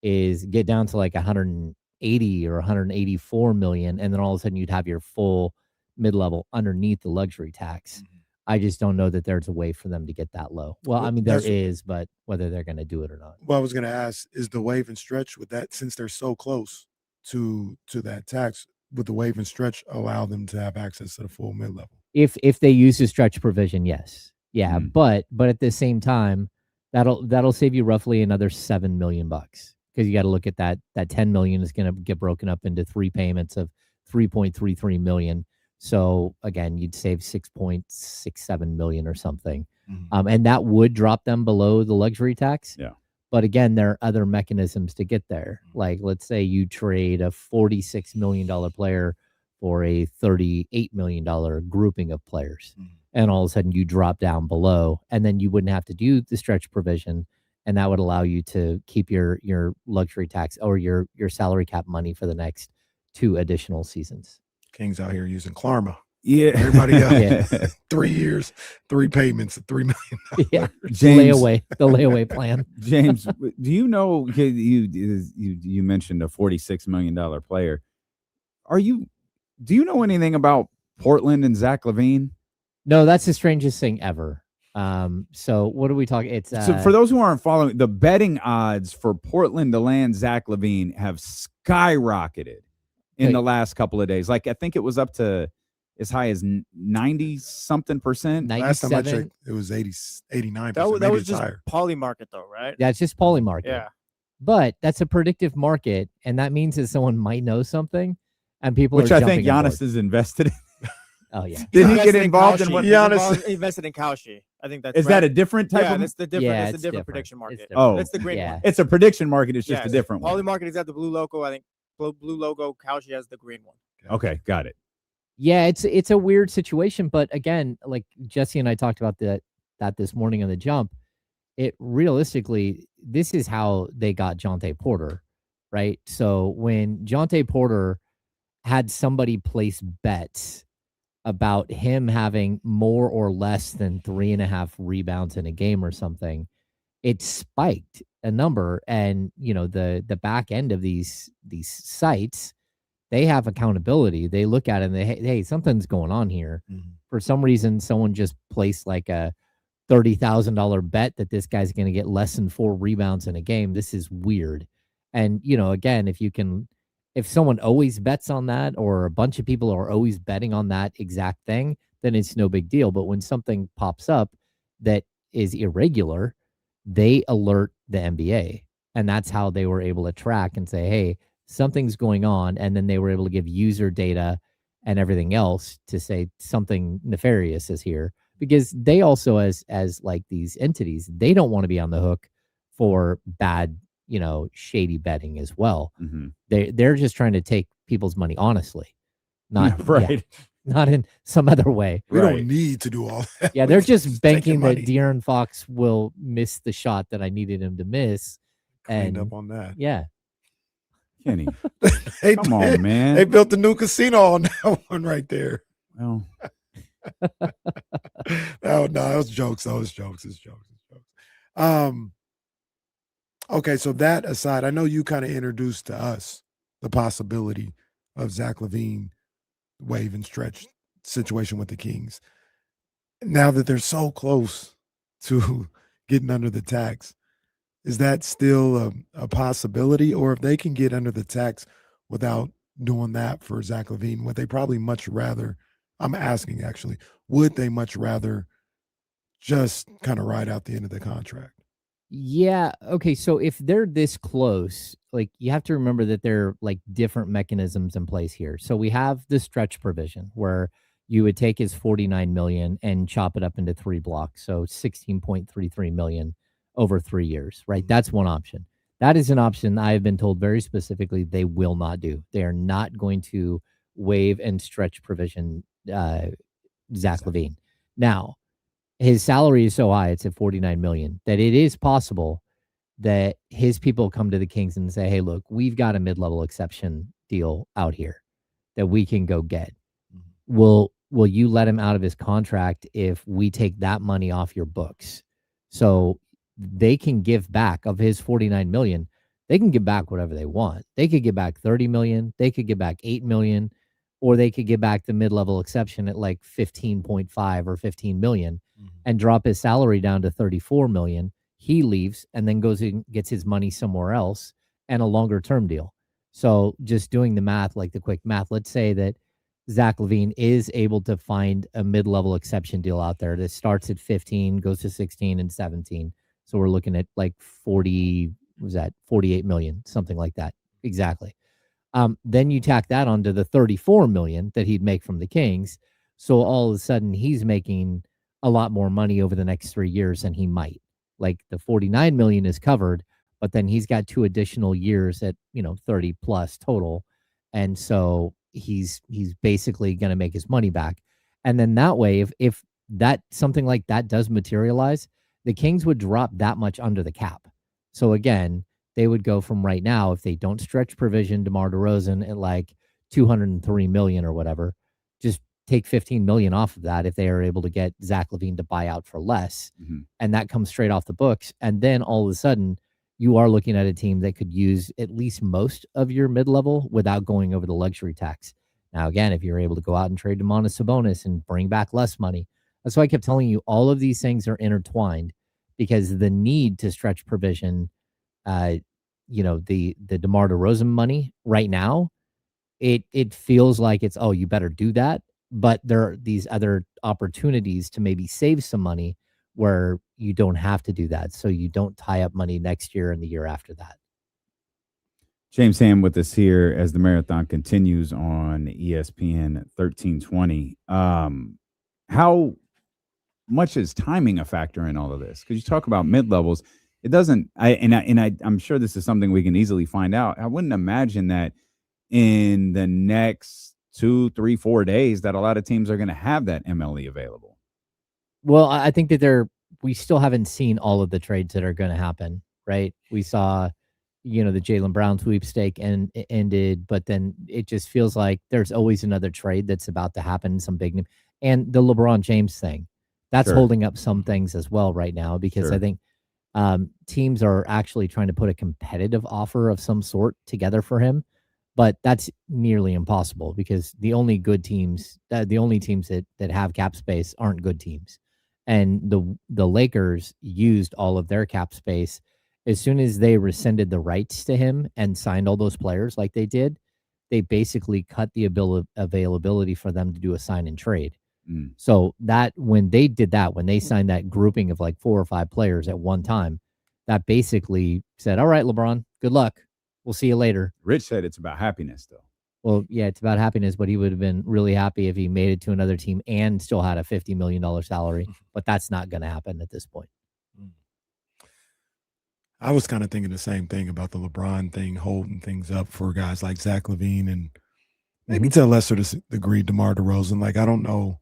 is get down to like 180 or 184 million, and then all of a sudden you'd have your full mid level underneath the luxury tax. I just don't know that there's a way for them to get that low. Well, I mean, there is, but whether they're going to do it or not.
Well, I was going to ask, is the waive and stretch with that, since they're so close to that tax, would the waive and stretch allow them to have access to the full mid level?
If they use the stretch provision, yes. Yeah. But at the same time, that'll save you roughly another $7 million because you got to look at that 10 million is going to get broken up into 3 payments of 3.33 million. So again, you'd save 6.67 million or something. And that would drop them below the luxury tax.
Yeah.
But again, there are other mechanisms to get there. Like, let's say you trade a $46 million player for a $38 million grouping of players. And all of a sudden you drop down below, and then you wouldn't have to do the stretch provision. And that would allow you to keep your luxury tax or your salary cap money for the next 2 additional seasons.
Kings out here using Klarma.
Yeah.
Everybody else. 3 years, 3 payments of $3 million.
Yeah.
James,
the layaway plan.
James, do you know you mentioned a $46 million player? Do you know anything about Portland and Zach LaVine?
No, that's the strangest thing ever. So what are we talking? It's
so for those who aren't following, the betting odds for Portland to land Zach LaVine have skyrocketed in the last couple of days. Like, I think it was up to as high as 90-something%.
Last time I checked, it was 89%.
That was just poly market though, right?
Yeah, it's just poly market.
Yeah.
But that's a predictive market, and that means that someone might know something, and people
which
are
I think
jumping on
Giannis
board.
is invested in.
Oh yeah.
Did he get involved in what?
Giannis
invested in Kaushi. I think that's
Is that a different type
yeah,
of?
that's the different.
Yeah,
it's
it's
the different
different.
prediction market.
It's different.
That's the green
Yeah.
one.
It's a prediction market. It's just
Yeah,
a different
poly
one.
market is at the blue logo. I think blue logo. Kaushi has the green one.
Okay, got it.
Yeah, it's a weird situation, but again, like Jesse and I talked about that this morning on the jump. It realistically, this is how they got Jonte Porter, right? So when Jonte Porter had somebody place bets about him having more or less than 3.5 rebounds in a game or something, it spiked a number. And the back end of these sites, they have accountability. They look at it and they, hey, something's going on here. For some reason, someone just placed like a $30,000 bet that this guy's going to get less than 4 rebounds in a game. This is weird. And, again, if someone always bets on that, or a bunch of people are always betting on that exact thing, then it's no big deal. But when something pops up that is irregular, they alert the NBA. And that's how they were able to track and say, hey, something's going on. And then they were able to give user data and everything else to say something nefarious is here, because they also, as like these entities, they don't want to be on the hook for bad, shady betting as well. They're just trying to take people's money honestly, not
right.
Not in some other way.
We don't need to do all that.
Yeah, they're just banking that
money.
De'Aaron Fox will miss the shot that I needed him to miss.
Cleaned
And
up on that.
yeah.
Kenny,
They
come on,
did.
man.
They built a new casino on that one right there.
Well,
No, it was jokes. It's jokes. Okay, so that aside, I know you kind of introduced to us the possibility of Zach LaVine waive and stretch situation with the Kings. Now that they're so close to getting under the tax, is that still a possibility? Or if they can get under the tax without doing that for Zach LaVine, would they probably much rather, I'm asking actually, would they much rather just kind of ride out the end of the contract?
Yeah. Okay. So if they're this close, like you have to remember that there are like different mechanisms in place here. So we have the stretch provision where you would take his 49 million and chop it up into 3 blocks. So 16.33 million over 3 years, right? That's one option. That is an option I have been told very specifically they will not do. They are not going to waive and stretch provision Zach LaVine. Now, his salary is so high, it's at 49 million, that it is possible that his people come to the Kings and say, hey, look, we've got a mid-level exception deal out here that we can go get. Will you let him out of his contract if we take that money off your books? So they can give back of his 49 million. They can give back whatever they want. They could give back 30 million. They could give back 8 million, or they could give back the mid-level exception at like 15.5 or 15 million and drop his salary down to 34 million. He leaves and then goes and gets his money somewhere else and a longer term deal. So just doing the math, like the quick math, let's say that Zach LaVine is able to find a mid-level exception deal out there that starts at 15, goes to 16 and 17. So we're looking at like 48 million, something like that. Exactly. Then you tack that onto the 34 million that he'd make from the Kings. So all of a sudden he's making a lot more money over the next 3 years than he might. Like the 49 million is covered, but then he's got 2 additional years at, 30 plus total. And so he's basically going to make his money back. And then that way, if that something like that does materialize, the Kings would drop that much under the cap. So again, they would go from right now, if they don't stretch provision DeMar DeRozan at like 203 million or whatever, just take 15 million off of that if they are able to get Zach LaVine to buy out for less. And that comes straight off the books. And then all of a sudden you are looking at a team that could use at least most of your mid-level without going over the luxury tax. Now, again, if you're able to go out and trade Domantas Sabonis and bring back less money, that's why I kept telling you all of these things are intertwined, because the need to stretch provision, the DeMar DeRozan money right now, it feels like it's, oh, you better do that. But there are these other opportunities to maybe save some money where you don't have to do that. So you don't tie up money next year and the year after that.
James Ham with us here as the marathon continues on ESPN 1320. How much is timing a factor in all of this? Because you talk about mid-levels. It doesn't, I'm sure this is something we can easily find out. I wouldn't imagine that in the next 2, 3, 4 days that a lot of teams are going to have that MLE available.
Well, I think that we still haven't seen all of the trades that are going to happen, right? We saw, the Jaylen Brown sweepstake ended, but then it just feels like there's always another trade that's about to happen, some big name. And the LeBron James thing, that's holding up some things as well right now, because I think teams are actually trying to put a competitive offer of some sort together for him. But that's nearly impossible, because the only teams that have cap space aren't good teams. And the Lakers used all of their cap space as soon as they rescinded the rights to him and signed all those players like they did. They basically cut the availability for them to do a sign and trade. So that when they did that, when they signed that grouping of like 4 or 5 players at one time, that basically said, all right, LeBron, good luck. We'll see you later.
Rich said it's about happiness, though.
Well, yeah, it's about happiness, but he would have been really happy if he made it to another team and still had a $50 million salary. But that's not going to happen at this point.
I was kind of thinking the same thing about the LeBron thing, holding things up for guys like Zach LaVine and maybe to a lesser degree DeMar DeRozan. Like, I don't know.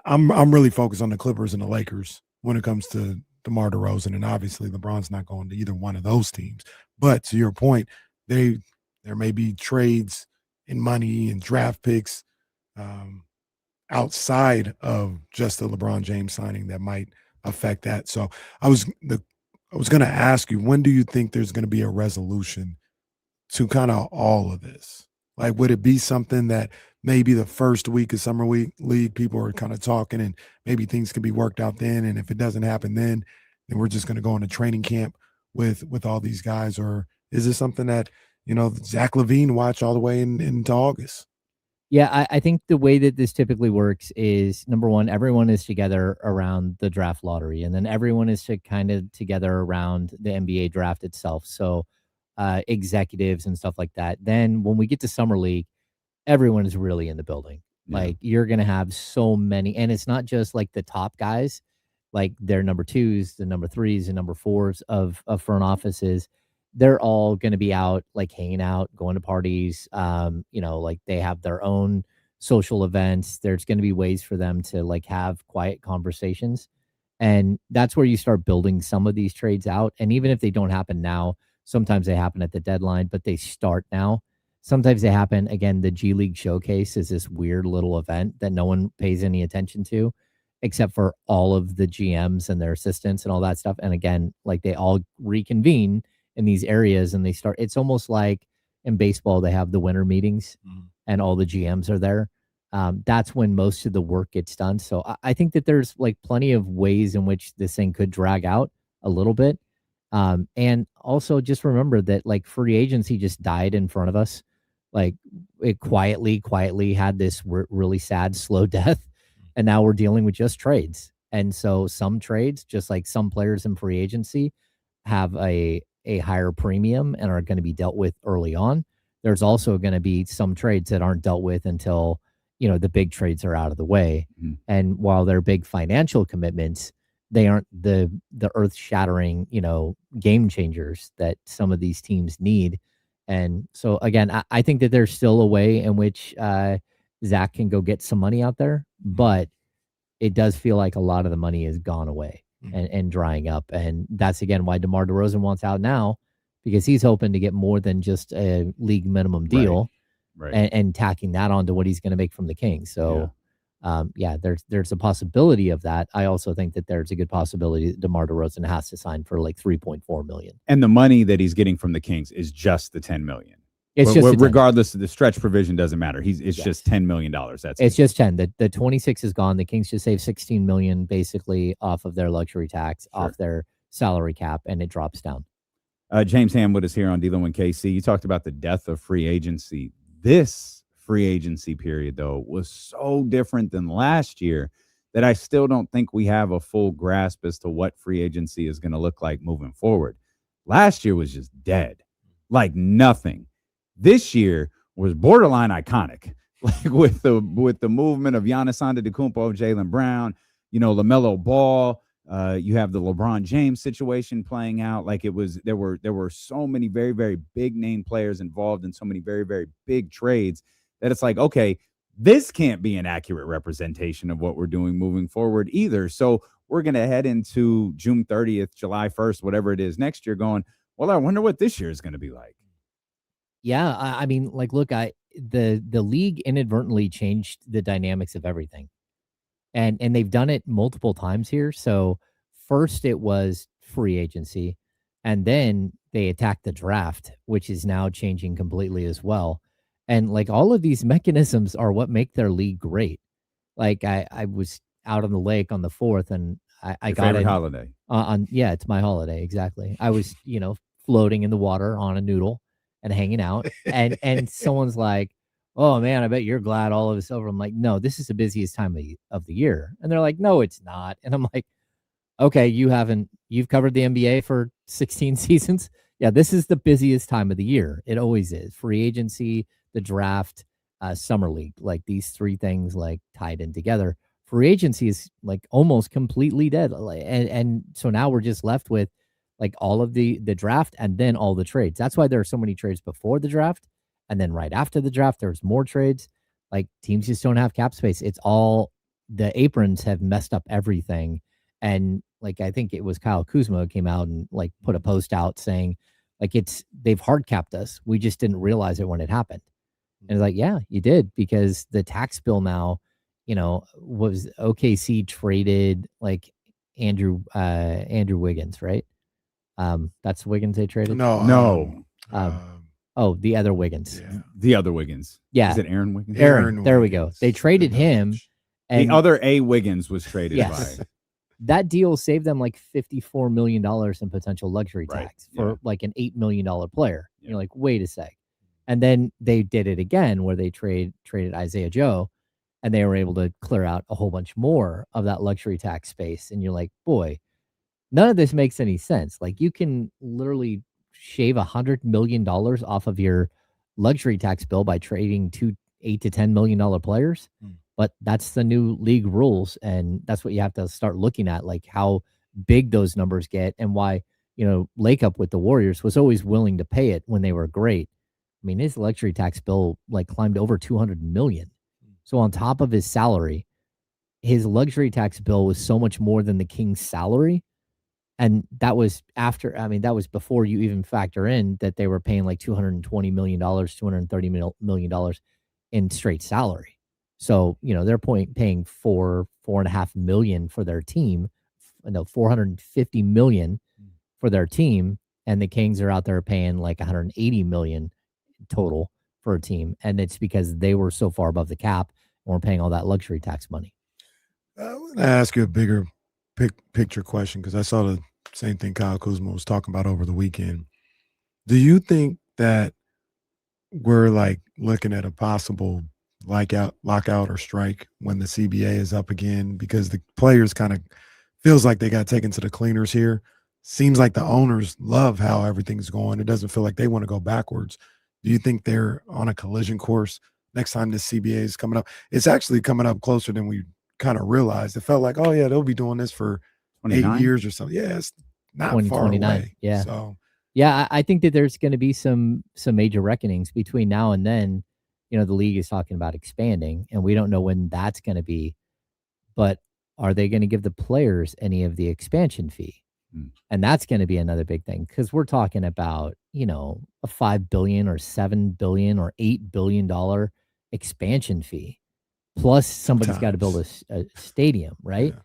I'm really focused on the Clippers and the Lakers when it comes to DeMar DeRozan, and obviously LeBron's not going to either one of those teams. But to your point, they There may be trades and money and draft picks outside of just the LeBron James signing that might affect that. So I was going to ask you, when do you think there's going to be a resolution to kind of all of this? Like, would it be something that maybe the first week of summer league people are kind of talking and maybe things can be worked out then? And if it doesn't happen then we're just going to go into training camp with all these guys? Or is this something that, Zach LaVine watch all the way into August?
Yeah, I think the way that this typically works is, number one, everyone is together around the draft lottery, and then everyone is kind of together around the NBA draft itself. So executives and stuff like that. Then when we get to summer league, everyone is really in the building.
Yeah.
Like, you're going to have so many, and it's not just like the top guys, like their number twos, the number threes, and number fours of front offices. They're all going to be out, like hanging out, going to parties. Like they have their own social events. There's going to be ways for them to like have quiet conversations. And that's where you start building some of these trades out. And even if they don't happen now, sometimes they happen at the deadline, but they start now. Sometimes they happen, again, the G League Showcase is this weird little event that no one pays any attention to, except for all of the GMs and their assistants and all that stuff. And again, like they all reconvene in these areas and they start, it's almost like in baseball, they have the winter meetings and all the GMs are there. That's when most of the work gets done. So I think that there's like plenty of ways in which this thing could drag out a little bit. And also just remember that like free agency just died in front of us. Like it quietly had this really sad, slow death. And now we're dealing with just trades. And so some trades, just like some players in free agency, have a higher premium and are going to be dealt with early on. There's also going to be some trades that aren't dealt with until, the big trades are out of the way. Mm-hmm. And while they're big financial commitments, they aren't the earth-shattering, game changers that some of these teams need. And so, again, I think that there's still a way in which Zach can go get some money out there, but it does feel like a lot of the money has gone away and drying up. And that's, again, why DeMar DeRozan wants out now, because he's hoping to get more than just a league minimum deal and tacking that onto what he's going to make from the Kings. So, there's a possibility of that. I also think that there's a good possibility that DeMar DeRozan has to sign for like $3.4 million.
And the money that he's getting from the Kings is just the $10 million.
It's just
regardless of the stretch provision doesn't matter. It's just $10 million. It's
just 10. The 26 is gone. The Kings just save $16 million basically off of their luxury tax, off their salary cap, and it drops down.
James Hamwood is here on D-Lo and KC. You talked about the death of free agency. This free agency period, though, was so different than last year that I still don't think we have a full grasp as to what free agency is going to look like moving forward. Last year was just dead, like nothing. This year was borderline iconic, like with the movement of Giannis Antetokounmpo, Jaylen Brown, LaMelo Ball. You have the LeBron James situation playing out. Like there were so many very, very big name players involved in so many very, very big trades that it's like, okay, this can't be an accurate representation of what we're doing moving forward either. So we're going to head into June 30th, July 1st, whatever it is next year going, well, I wonder what this year is going to be like.
Yeah, I mean, like, look, the league inadvertently changed the dynamics of everything. And they've done it multiple times here. So first it was free agency, and then they attacked the draft, which is now changing completely as well. And like all of these mechanisms are what make their league great. Like I was out on the lake on the 4th, and I got
favorite holiday.
It's my holiday. Exactly. I was, floating in the water on a noodle and hanging out, and someone's like, "Oh man, I bet you're glad all of it's over." I'm like, "No, this is the busiest time of the year." And they're like, "No, it's not." And I'm like, "Okay, you've covered the NBA for 16 seasons. Yeah, this is the busiest time of the year. It always is. Free agency, the draft, summer league, like these three things like tied in together. Free agency is like almost completely dead. And so now we're just left with like all of the draft and then all the trades. That's why there are so many trades before the draft. And then right after the draft, there's more trades. Like teams just don't have cap space. It's all the aprons have messed up everything. And like, I think it was Kyle Kuzma came out and like put a post out saying Like they've hard capped us. We just didn't realize it when it happened. And it's like, yeah, you did, because the tax bill now, was OKC traded like Andrew Wiggins, right? That's Wiggins they traded.
No.
The other Wiggins.
Yeah.
The other Wiggins.
Yeah.
Is it Aaron Wiggins?
Aaron, there we go. They traded him, and
the other A Wiggins was traded
Yes.
by.
that deal saved them like $54 million in potential luxury
Right,
tax for like an $8 million player.
Yeah.
You're like, wait a sec. And then they did it again where they traded Isaiah Joe, and they were able to clear out a whole bunch more of that luxury tax space. And you're like, boy, none of this makes any sense. Like, you can literally shave $100 million off of your luxury tax bill by trading two $8 to $10 million players. But that's the new league rules, and that's what you have to start looking at, like how big those numbers get, and why, Lake Up with the Warriors was always willing to pay it when they were great. I mean, his luxury tax bill like climbed over 200 million. So on top of his salary, his luxury tax bill was so much more than the King's salary. And that was that was before you even factor in that they were paying like $220 million, $230 million in straight salary. So, they're paying $4.5 million for their team. No, $450 million for their team. And the Kings are out there paying like $180 million total for a team. And it's because they were so far above the cap and we're paying all that luxury tax money.
I want to ask you a bigger picture question, because I saw the same thing Kyle Kuzma was talking about over the weekend. Do you think that we're like looking at a possible lockout or strike when the CBA is up again, because the players kind of feels like they got taken to the cleaners here? Seems like the owners love how everything's going. It doesn't feel like they want to go backwards. Do you think they're on a collision course next time this CBA is coming up? It's actually coming up closer than we kind of realized. It felt like, oh yeah, they'll be doing this for 29? 8 years or something. Yeah, it's not far away.
Yeah.
So
yeah, I think that there's going to be some major reckonings between now and then. The league is talking about expanding, and we don't know when that's going to be. But are they going to give the players any of the expansion fee? And that's going to be another big thing, because we're talking about, a $5 billion or $7 billion or $8 billion expansion fee. Plus somebody's got to build a stadium, right? Yeah.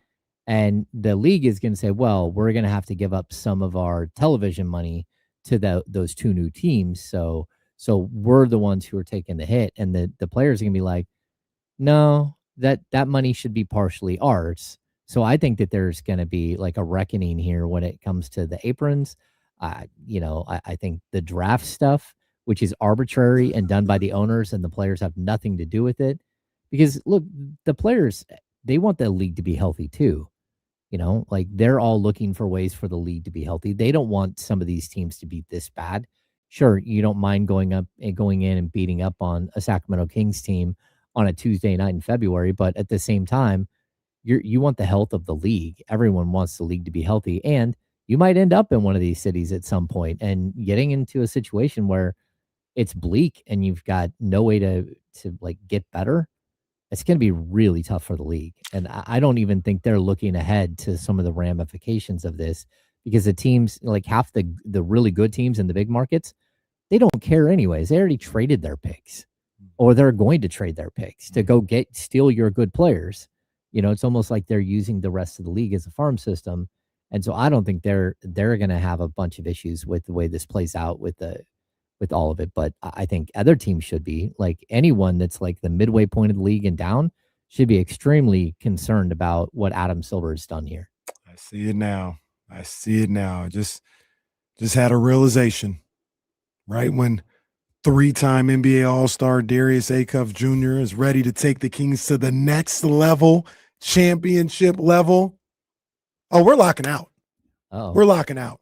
And the league is going to say, well, we're going to have to give up some of our television money to those two new teams. So we're the ones who are taking the hit, and the players are going to be like, no, that money should be partially ours. So I think that there's going to be like a reckoning here when it comes to the aprons. I think the draft stuff, which is arbitrary and done by the owners, and the players have nothing to do with it. Because look, the players, they want the league to be healthy too. Like they're all looking for ways for the league to be healthy. They don't want some of these teams to be this bad. Sure, you don't mind going in and beating up on a Sacramento Kings team on a Tuesday night in February, but at the same time, you want the health of the league. Everyone wants the league to be healthy, and you might end up in one of these cities at some point and getting into a situation where it's bleak and you've got no way to like get better. It's going to be really tough for the league, and I don't even think they're looking ahead to some of the ramifications of this, because the teams, like half the really good teams in the big markets, they don't care anyways. They already traded their picks, or they're going to trade their picks to go steal your good players. It's almost like they're using the rest of the league as a farm system. And so I don't think they're going to have a bunch of issues with the way this plays out with all of it. But I think other teams should be, like anyone that's like the midway point of the league and down should be extremely concerned about what Adam Silver has done here.
I see it now. Just had a realization right when 3-time NBA All-Star Darius Acuff Jr. is ready to take the Kings to the next level, championship level. Oh, we're locking out. We're locking out.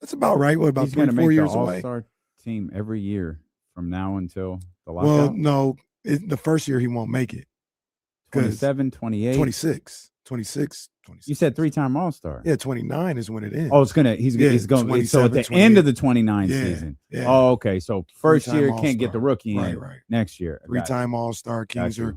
That's about right. What, about 3-4 years away?
All-Star team every year from now until the lockout?
Well, no, the first year he won't make it.
27, 28,
26.
You said 3-time All-Star.
Yeah, 29 is when it ends.
Oh, he's going. So at the end of the 29 season.
Yeah.
Oh, okay. So first year
All-Star.
can't get the rookie in.
Right.
Next year.
3-time All-Star. Kings are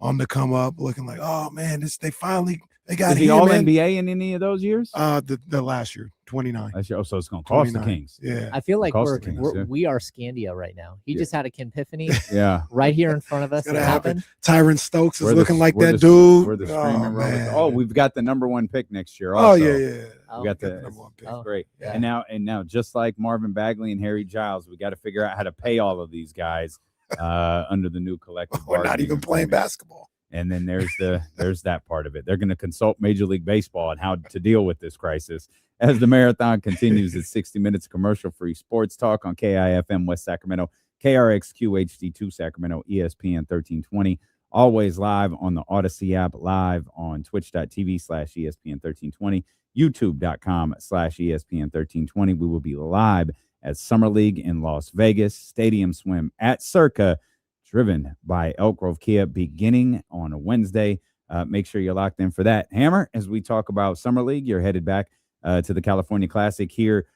on the come up, looking like, oh man, they finally They got
Is he
him
all
in,
NBA in any of those years?
the last year, 29.
Last year? Oh, so it's going to cost the
29.
Kings.
Yeah.
I feel like
Cost
we're,
the Kings,
we're
yeah.
we are Scandia right now. He
Yeah.
just had a epiphany
Yeah.
right here in front of us.
gonna
It
happen.
happened.
Tyron Stokes is
We're the-
looking like
we're
that
the-
dude.
We're the
Oh,
streaming rollers.
man.
Oh, we've got the number 1 pick next year.
Oh,
Also.
yeah.
Oh,
We got
the
the
number 1 pick.
Oh.
great.
Yeah.
And now, just like Marvin Bagley and Harry Giles, we got to figure out how to pay all of these guys under the new collective.
We're not
bargaining
even playing
agreement.
basketball.
And then there's that part of it. They're going to consult Major League Baseball on how to deal with this crisis as the marathon continues. It's 60 minutes of commercial-free sports talk on KIFM West Sacramento, KRXQ HD2 Sacramento, ESPN 1320. Always live on the Odyssey app, live on twitch.tv/ESPN 1320, youtube.com/ESPN 1320. We will be live at Summer League in Las Vegas, Stadium Swim at Circa, driven by Elk Grove Kia, beginning on a Wednesday. Make sure you're locked in for that. Hammer, as we talk about Summer League, you're headed back to the California Classic here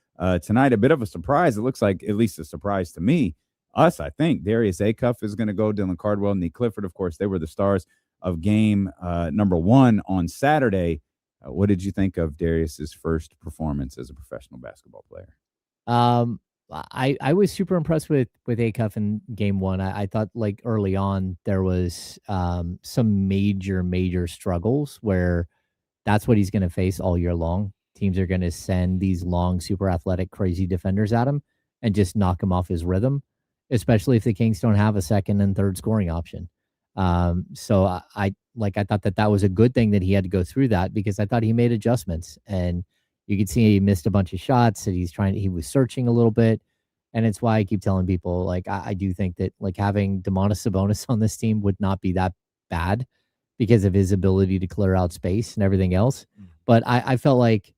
tonight. A bit of a surprise. It looks like at least a surprise to me. Us, I think. Darius Acuff is going to go. Dylan Cardwell, Nick Clifford, of course, they were the stars of game number 1 on Saturday. What did you think of Darius's first performance as a professional basketball player?
I was super impressed with Acuff in game 1. I thought like early on there was some major struggles where that's what he's going to face all year long. Teams are going to send these long, super athletic, crazy defenders at him and just knock him off his rhythm, especially if the Kings don't have a second and third scoring option. So I thought that was a good thing that he had to go through that, because I thought he made adjustments, and you could see he missed a bunch of shots that he was searching a little bit. And it's why I keep telling people, like, I do think that like having Domantas Sabonis on this team would not be that bad because of his ability to clear out space and everything else. But I felt like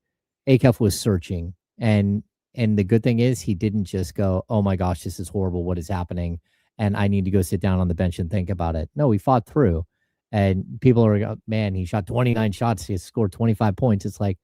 Acuff was searching, and the good thing is he didn't just go, oh my gosh, this is horrible, what is happening, and I need to go sit down on the bench and think about it. No, he fought through, and people are, man, he shot 29 shots, he scored 25 points. It's like,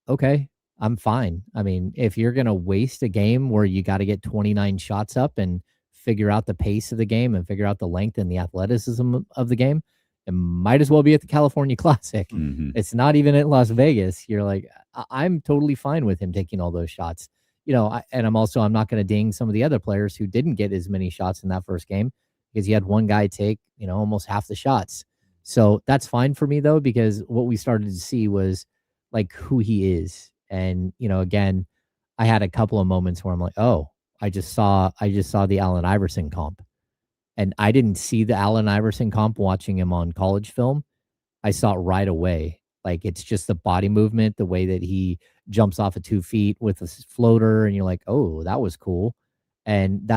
okay, I'm fine. I mean, if you're going to waste a game where you got to get 29 shots up and figure out the pace of the game and figure out the length and the athleticism of the game, it might as well be at the California Classic.
Mm-hmm.
It's not even at Las Vegas. You're like, I'm totally fine with him taking all those shots. You know, I'm not going to ding some of the other players who didn't get as many shots in that first game, because you had one guy take, almost half the shots. So that's fine for me, though, because what we started to see was like who he is. And, again, I had a couple of moments where I'm like, oh, I just saw the Allen Iverson comp. And I didn't see the Allen Iverson comp watching him on college film. I saw it right away. Like, it's just the body movement, the way that he jumps off of 2 feet with a floater, and you're like, oh, that was cool. And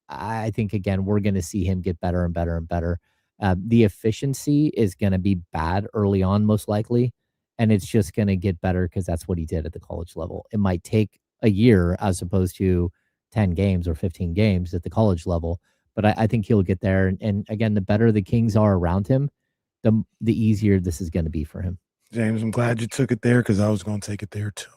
I think, again, we're going to see him get better and better and better. The efficiency is going to be bad early on, most likely. And it's just going to get better because that's what he did at the college level. It might take a year as opposed to 10 games or 15 games at the college level. But I think he'll get there. And again, the better the Kings are around him, the easier this is going to be for him.
James, I'm glad you took it there, because I was going to take it there too.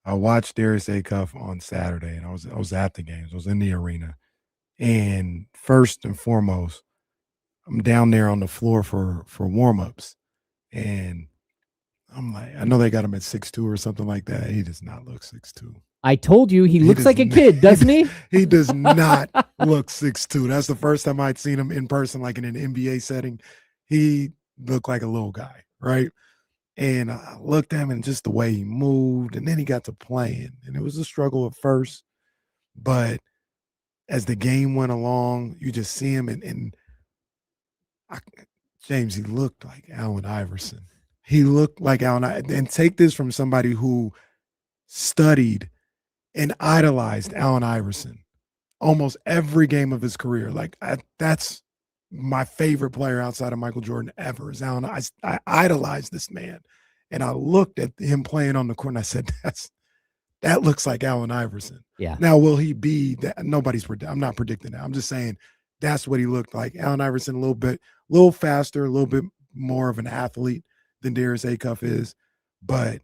I watched Darius Acuff on Saturday, and I was at the games. I was in the arena. And first and foremost, I'm down there on the floor for warm-ups. And I'm like, I know they got him at 6'2" or something like that. He does not look 6'2".
I told you he looks like a kid, doesn't he?
He does not look 6'2". That's the first time I'd seen him in person, like in an NBA setting. He looked like a little guy, right? And I looked at him and just the way he moved, and then he got to playing. And it was a struggle at first, but as the game went along, you just see him, James, he looked like Allen Iverson. He looked like Allen. And take this from somebody who studied and idolized Allen Iverson almost every game of his career. Like, that's my favorite player outside of Michael Jordan ever is Allen. I idolized this man. And I looked at him playing on the court, and I said, that looks like Allen Iverson.
Yeah.
Now, will he be that? I'm not predicting that. I'm just saying that's what he looked like. Allen Iverson, a little faster, a little bit more of an athlete than Darius Acuff is. But,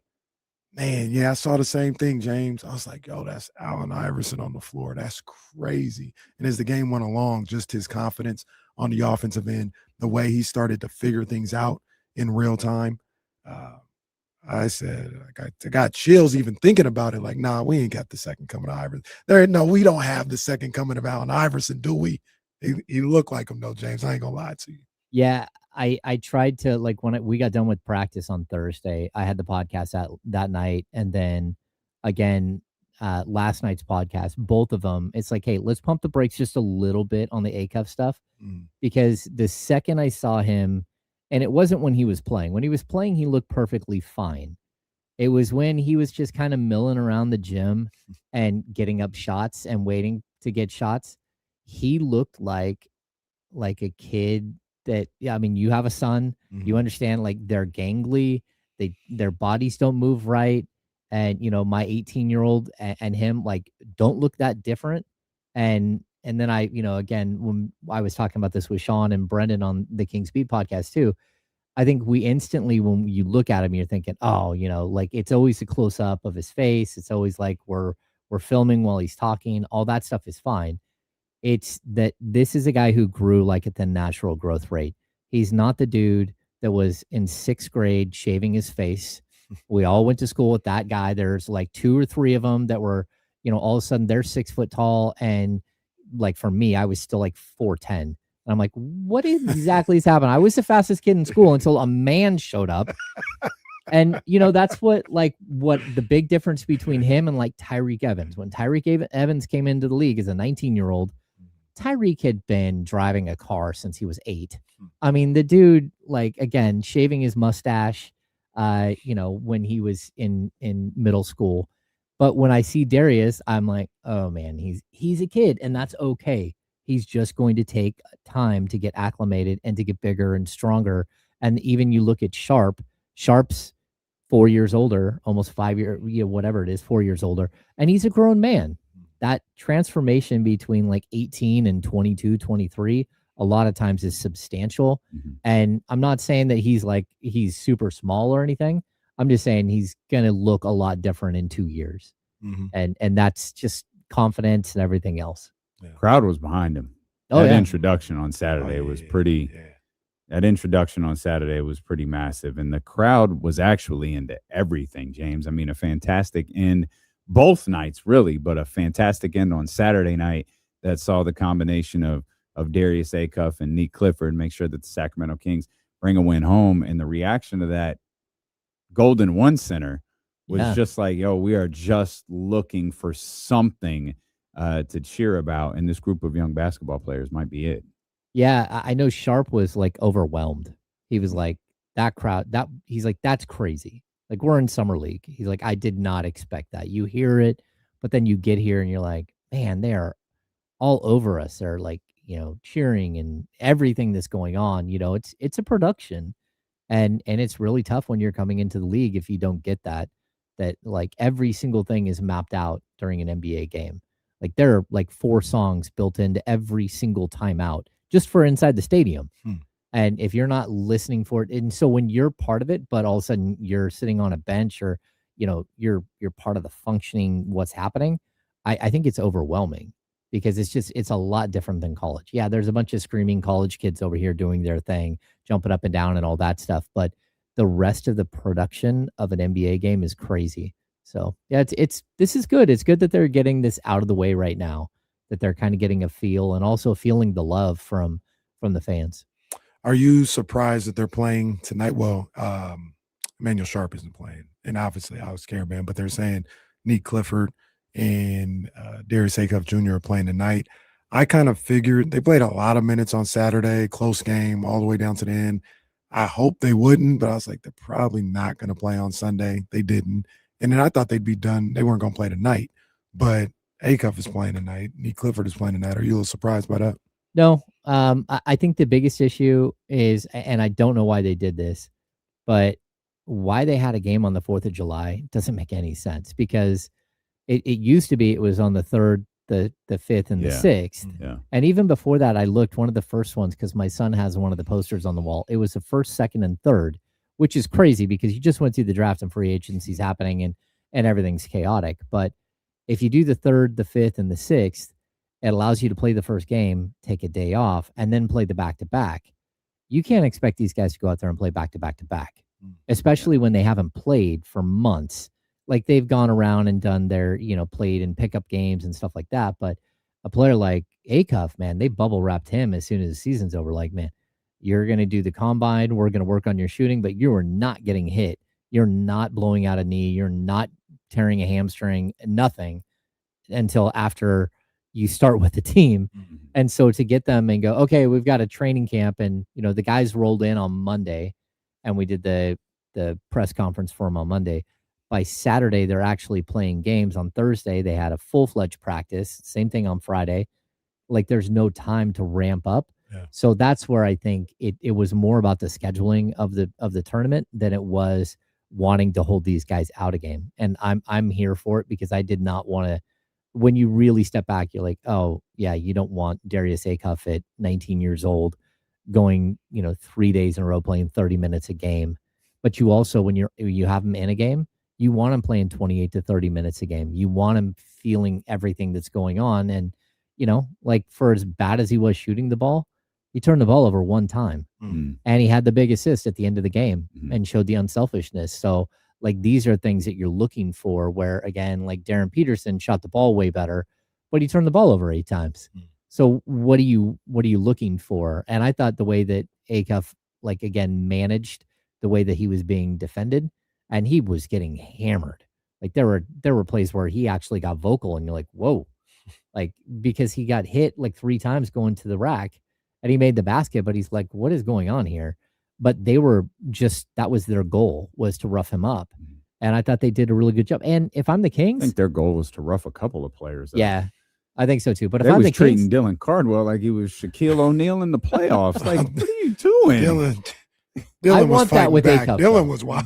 man, yeah, I saw the same thing, James. I was like, yo, that's Allen Iverson on the floor. That's crazy. And as the game went along, just his confidence on the offensive end, the way he started to figure things out in real time. I said, I got chills even thinking about it. Like, nah, we ain't got the second coming of Iverson. We don't have the second coming of Allen Iverson, do we? He looked like him though, James. I ain't gonna lie to you.
Yeah, I tried to, like, when we got done with practice on Thursday, I had the podcast that night, and then again last night's podcast, both of them. It's like, hey, let's pump the brakes just a little bit on the Acuff stuff, because the second I saw him, and it wasn't when he was playing. When he was playing, he looked perfectly fine. It was when he was just kind of milling around the gym and getting up shots and waiting to get shots. He looked like a kid that, yeah, I mean, you have a son, you understand, like, they're gangly, their bodies don't move right. And, my 18-year-old and him, like, don't look that different. And then I, again, when I was talking about this with Sean and Brendan on the King Speed podcast too, I think we instantly, when you look at him, you're thinking, oh, like, it's always a close up of his face. It's always like we're filming while he's talking. All that stuff is fine. It's that this is a guy who grew like at the natural growth rate. He's not the dude that was in 6th grade shaving his face. We all went to school with that guy. There's like 2 or 3 of them that were, all of a sudden they're 6 foot tall. And like, for me, I was still like 4'10". And I'm like, what exactly is happening? I was the fastest kid in school until a man showed up. And, that's what the big difference between him and like Tyreek Evans. When Tyreek Evans came into the league as a 19-year-old, Tyreek had been driving a car since he was 8. I mean, the dude, like, again, shaving his mustache, when he was in middle school. But when I see Darius, I'm like, oh man, he's a kid, and that's okay. He's just going to take time to get acclimated and to get bigger and stronger. And even you look at Sharp's 4 years older, almost 5 years, whatever it is, 4 years older, and he's a grown man. That transformation between like 18 and 22, 23, a lot of times is substantial. And I'm not saying that he's super small or anything. I'm just saying he's going to look a lot different in 2 years. And that's just confidence and everything else.
Yeah. Crowd was behind him. That introduction on Saturday was pretty. That introduction on Saturday was pretty massive, and the crowd was actually into everything, James. I mean, a fantastic end both nights, really, but a fantastic end on Saturday night that saw the combination of Darius Acuff and Nick Clifford make sure that the Sacramento Kings bring a win home. And the reaction to that Golden One Center was just like, yo, we are just looking for something to cheer about, and this group of young basketball players might be it.
Yeah, I know Sharp was like overwhelmed. He was like, that crowd, he's like, that's crazy. Like, we're in summer league. He's like, I did not expect that. You hear it, but then you get here and you're like, man, they are all over us. They're like, cheering and everything that's going on. It's a production, and it's really tough when you're coming into the league if you don't get that like every single thing is mapped out during an NBA game. Like, there are like 4 songs built into every single timeout just for inside the stadium. And if you're not listening for it, and so when you're part of it, but all of a sudden you're sitting on a bench or, you're part of the functioning, what's happening, I think it's overwhelming because it's a lot different than college. Yeah, there's a bunch of screaming college kids over here doing their thing, jumping up and down and all that stuff. But the rest of the production of an NBA game is crazy. So yeah, this is good. It's good that they're getting this out of the way right now, that they're kind of getting a feel and also feeling the love from the fans.
Are you surprised that they're playing tonight? Well, Emmanuel Sharp isn't playing, and obviously I was scared, man. But they're saying Nick Clifford and Darius Acuff Jr. are playing tonight. I kind of figured they played a lot of minutes on Saturday, close game all the way down to the end. I hope they wouldn't, but I was like, they're probably not going to play on Sunday. They didn't, and then I thought they'd be done. They weren't going to play tonight, but Acuff is playing tonight. Nick Clifford is playing tonight. Are you a little surprised by that?
No, I think the biggest issue is, and I don't know why they did this, but why they had a game on the 4th of July doesn't make any sense, because it used to be it was on the 3rd, the 5th, and the 6th.
Yeah.
And even before that, I looked, one of the first ones, because my son has one of the posters on the wall. It was the 1st, 2nd, and 3rd, which is crazy because you just went through the draft and free agency's happening and everything's chaotic. But if you do the 3rd, the 5th, and the 6th, it allows you to play the first game, take a day off, and then play the back-to-back. You can't expect these guys to go out there and play back to back to back, especially when they haven't played for months. Like they've gone around and done their, played in pickup games and stuff like that. But a player like Acuff, man, they bubble wrapped him as soon as the season's over. Like, man, you're going to do the combine. We're going to work on your shooting, but you are not getting hit. You're not blowing out a knee. You're not tearing a hamstring, nothing until after you start with the team. And so to get them and go, okay, we've got a training camp, and the guys rolled in on Monday and we did the press conference for them on Monday. By Saturday, they're actually playing games. On Thursday, they had a full-fledged practice. Same thing on Friday. Like there's no time to ramp up.
Yeah.
So that's where I think it was more about the scheduling of the tournament than it was wanting to hold these guys out a game. And I'm here for it because I did not want to. When you really step back, you're like, oh yeah, you don't want Darius Acuff at 19 years old going, 3 days in a row playing 30 minutes a game. But you also, when you have him in a game, you want him playing 28 to 30 minutes a game. You want him feeling everything that's going on. And, like for as bad as he was shooting the ball, he turned the ball over one time and he had the big assist at the end of the game and showed the unselfishness. So like these are things that you're looking for where, again, like Darren Peterson shot the ball way better, but he turned the ball over 8 times. So what are you looking for? And I thought the way that Acuff, like, again, managed the way that he was being defended, and he was getting hammered. Like there were plays where he actually got vocal and you're like, whoa, like, because he got hit like 3 times going to the rack and he made the basket, but he's like, what is going on here? But they were just, that was their goal, was to rough him up. And I thought they did a really good job. And if I'm the Kings,
I think their goal was to rough a couple of players up.
Yeah, I think so too. But if
they
I'm
was
the
treating
Kings,
Dylan Cardwell like he was Shaquille O'Neal in the playoffs. Like, what are you doing?
Dylan
I
was
want that
fighting
with
back.
Acuff,
Dylan
though.
was wild.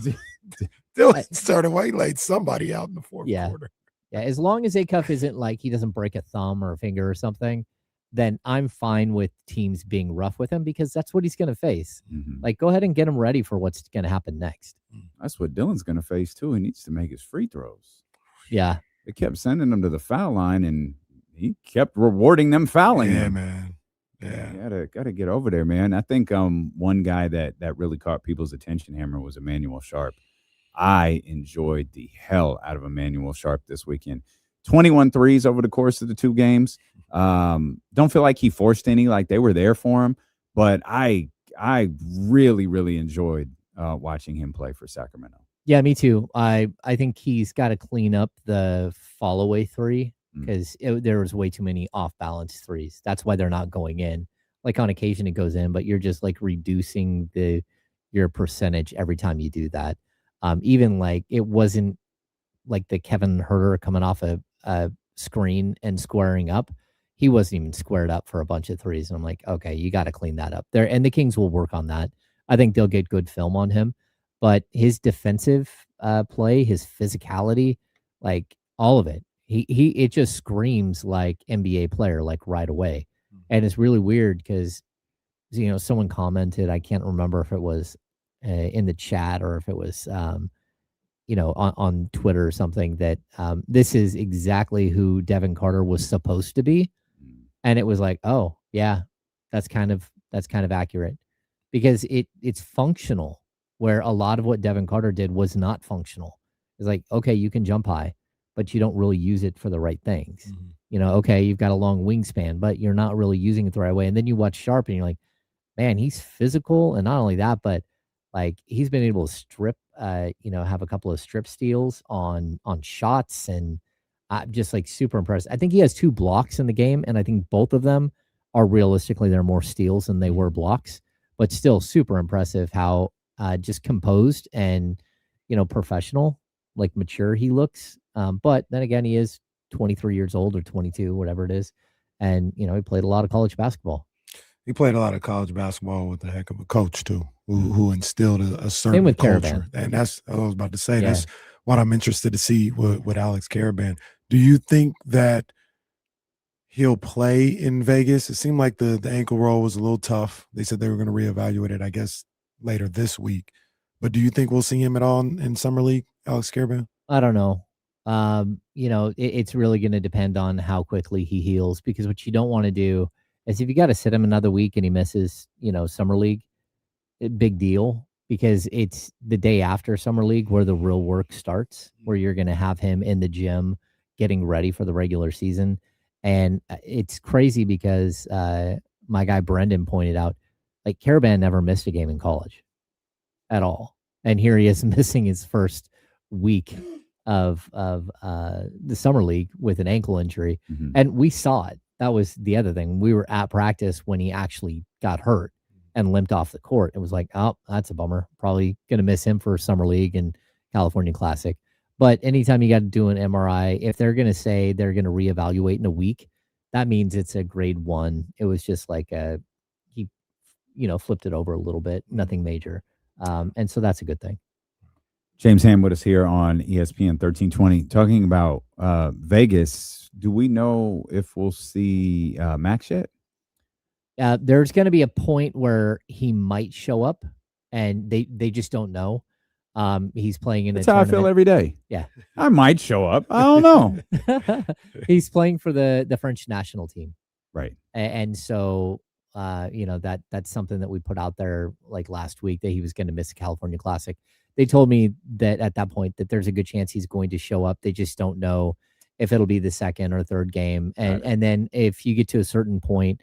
Dylan started while he laid somebody out in the fourth
Yeah.
quarter.
Yeah, as long as Acuff isn't like he doesn't break a thumb or a finger or something, then I'm fine with teams being rough with him because that's what he's going to face. Like, go ahead and get him ready for what's going to happen next.
That's what Dylan's going to face too. He needs to make his free throws.
Yeah.
They kept sending him to the foul line, and he kept rewarding them fouling him.
Man. Yeah.
Got to get over there, man. I think one guy that really caught people's attention, Hammer, was Emmanuel Sharp. I enjoyed the hell out of Emmanuel Sharp this weekend. 21 threes over the course of the 2 games. Don't feel like he forced any, like they were there for him, but I really, really enjoyed watching him play for Sacramento.
Yeah, me too. I think he's got to clean up the fall away 3 because there was way too many off balance 3s. That's why they're not going in. Like on occasion it goes in, but you're just like reducing your percentage every time you do that. Even like it wasn't like the Kevin Huerter coming off a screen and squaring up. He wasn't even squared up for a bunch of 3s. And I'm like, okay, you got to clean that up there. And the Kings will work on that. I think they'll get good film on him, but his defensive play, his physicality, like all of it, it just screams like NBA player, like right away. And it's really weird because, someone commented, I can't remember if it was in the chat or if it was, on Twitter or something, that this is exactly who Devin Carter was supposed to be. And it was like, oh yeah, that's kind of accurate because it's functional, where a lot of what Devin Carter did was not functional. It's like, okay, you can jump high, but you don't really use it for the right things. Okay, you've got a long wingspan, but you're not really using it the right way. And then you watch Sharp and you're like, man, he's physical. And not only that, but like he's been able to strip, have a couple of strip steals on shots, and just like super impressed. I think he has 2 blocks in the game, and I think both of them are realistically, they're more steals than they were blocks, but still super impressive how just composed and, professional, like mature he looks. But then again, he is 23 years old or 22, whatever it is. And, he played a lot of college basketball.
He played a lot of college basketball with a heck of a coach too, who instilled a certain
with
culture.
Caravan.
And that's I was about to say.
Yeah.
That's what I'm interested to see with Alex Caravan. Do you think that he'll play in Vegas? It seemed like the ankle roll was a little tough. They said they were going to reevaluate it, I guess, later this week. But do you think we'll see him at all in Summer League, Alex Caravan?
I don't know. It's really going to depend on how quickly he heals, because what you don't want to do is if you got to sit him another week and he misses, Summer League, a big deal because it's the day after Summer League where the real work starts, where you're going to have him in the gym getting ready for the regular season. And it's crazy because my guy Brendan pointed out, like, Caravan never missed a game in college at all. And here he is missing his first week of the Summer League with an ankle injury.
Mhm.
And we saw it. That was the other thing. We were at practice when he actually got hurt and limped off the court. It was like, oh, that's a bummer. Probably going to miss him for Summer League and California Classic. But anytime you got to do an MRI, if they're going to say they're going to reevaluate in a week, that means it's a grade 1. It was just like he, flipped it over a little bit, nothing major. And so that's a good thing.
James Ham with us here on ESPN 1320, talking about Vegas. Do we know if we'll see Max yet?
There's going to be a point where he might show up, and they just don't know. He's playing in
That's
a
how I
tournament.
feel every day.
Yeah.
I might show up. I don't know.
He's playing for the French national team.
Right.
And so, that's something that we put out there like last week, that he was going to miss the California Classic. They told me that at that point that there's a good chance he's going to show up. They just don't know if it'll be the second or third game. And then if you get to a certain point,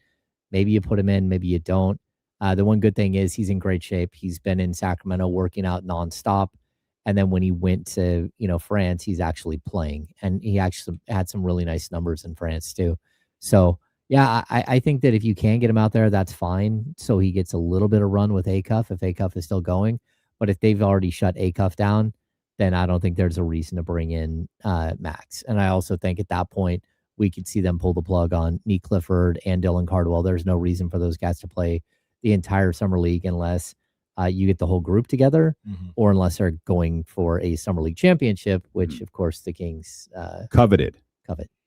maybe you put him in, maybe you don't. The one good thing is he's in great shape. He's been in Sacramento working out nonstop. And then when he went to, France, he's actually playing. And he actually had some really nice numbers in France too. So, yeah, I think that if you can get him out there, that's fine. So he gets a little bit of run with Acuff if Acuff is still going. But if they've already shut Acuff down, then I don't think there's a reason to bring in Max. And I also think at that point, we could see them pull the plug on Nick Clifford and Dylan Cardwell. There's no reason for those guys to play the entire Summer League unless you get the whole group together, or unless they're going for a Summer League championship, which, of course, the Kings
covet.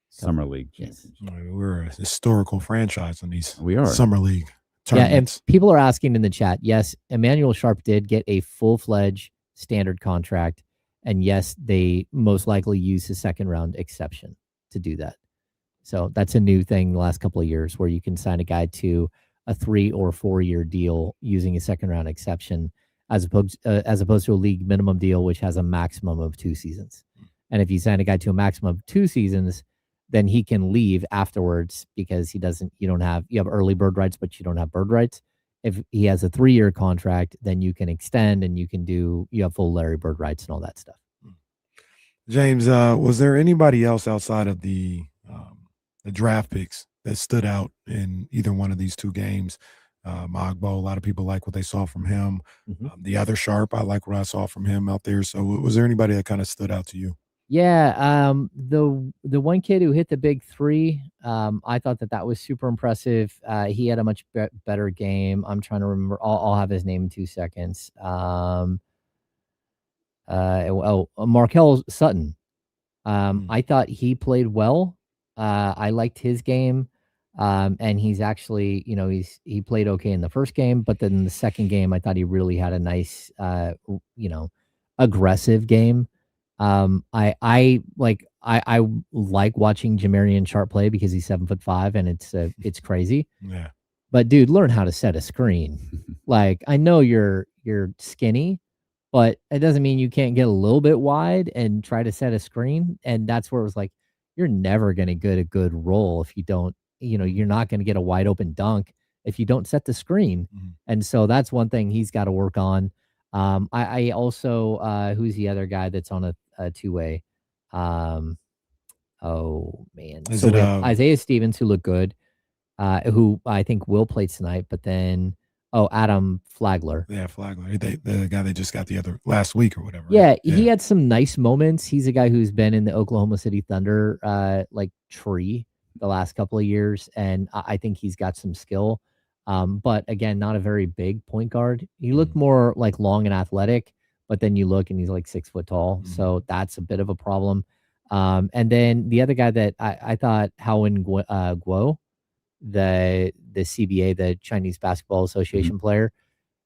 Summer
League.
Yes.
We're a historical franchise on these
We are.
Summer League
Yeah, and
tournaments.
people are asking in the chat, yes, Emmanuel Sharp did get a full-fledged standard contract, and yes, they most likely use his second round exception to do that. So that's a new thing the last couple of years, where you can sign a guy to a 3 or 4 year deal using a second round exception, as opposed to a league minimum deal, which has a maximum of 2 seasons. And if you sign a guy to a maximum of 2 seasons, then he can leave afterwards because you have early bird rights, but you don't have bird rights. If he has a 3-year contract, then you can extend and you have full Larry Bird rights and all that stuff.
James, was there anybody else outside of the draft picks that stood out in either one of these 2 games? Magbo, a lot of people like what they saw from him. The other Sharp, I like what I saw from him out there. So was there anybody that kind of stood out to you?
Yeah, the one kid who hit the big 3, I thought that was super impressive. He had a much better game. I'm trying to remember. I'll have his name in 2 seconds. Markel Sutton. I thought he played well. I liked his game. And he's actually, he played okay in the first game, but then in the second game, I thought he really had a nice, aggressive game. I like watching Jamarian Sharp play because he's 7'5" and it's crazy.
Yeah.
But dude, learn how to set a screen. Like, I know you're skinny, but it doesn't mean you can't get a little bit wide and try to set a screen. And that's where it was like, you're never going to get a good roll if you don't, you're not going to get a wide open dunk if you don't set the screen. And so that's one thing he's got to work on. I also, who's the other guy that's on a 2-way? Oh man.
Is
So
it,
we have Isaiah Stevens, who looked good, who I think will play tonight, but then, Adam Flagler.
Yeah, Flagler. The guy they just got the other last week or whatever.
Yeah,
right?
he had some nice moments. He's a guy who's been in the Oklahoma City Thunder tree the last couple of years, and I think he's got some skill. But again, not a very big point guard. He looked more like long and athletic, but then you look and he's like 6 foot tall. So that's a bit of a problem. And then the other guy that I thought, Howen Guo, the CBA, the Chinese Basketball Association player,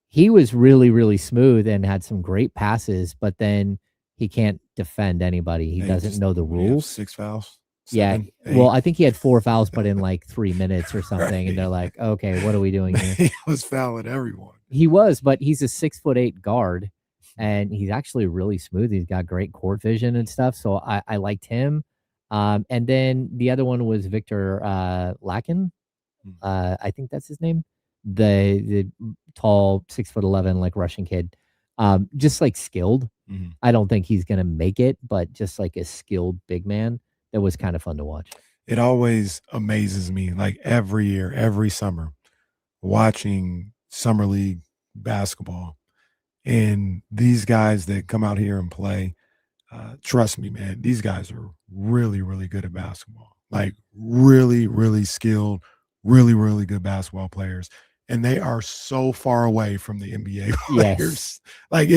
he was really, really smooth and had some great passes, but then he can't defend anybody. He doesn't know the rules.
6 fouls.
Yeah.
7,
Well,
8.
I think he had 4 fouls, but in like 3 minutes or something. And they're like, okay, what are we doing here?
He was fouling everyone.
He was, but he's a 6'8" guard, and he's actually really smooth. He's got great court vision and stuff. So I liked him. And then the other one was Victor Lakin. I think that's his name. The tall 6'11" like Russian kid. Just like skilled. I don't think he's gonna make it, but just like a skilled big man, that was kind of fun to watch.
It always amazes me, like every year, every summer, watching summer league basketball, and these guys that come out here and play. Trust me, man, these guys are really, really good at basketball. Like really, really skilled, really, really good basketball players, and they are so far away from the NBA players.
Yes.
Like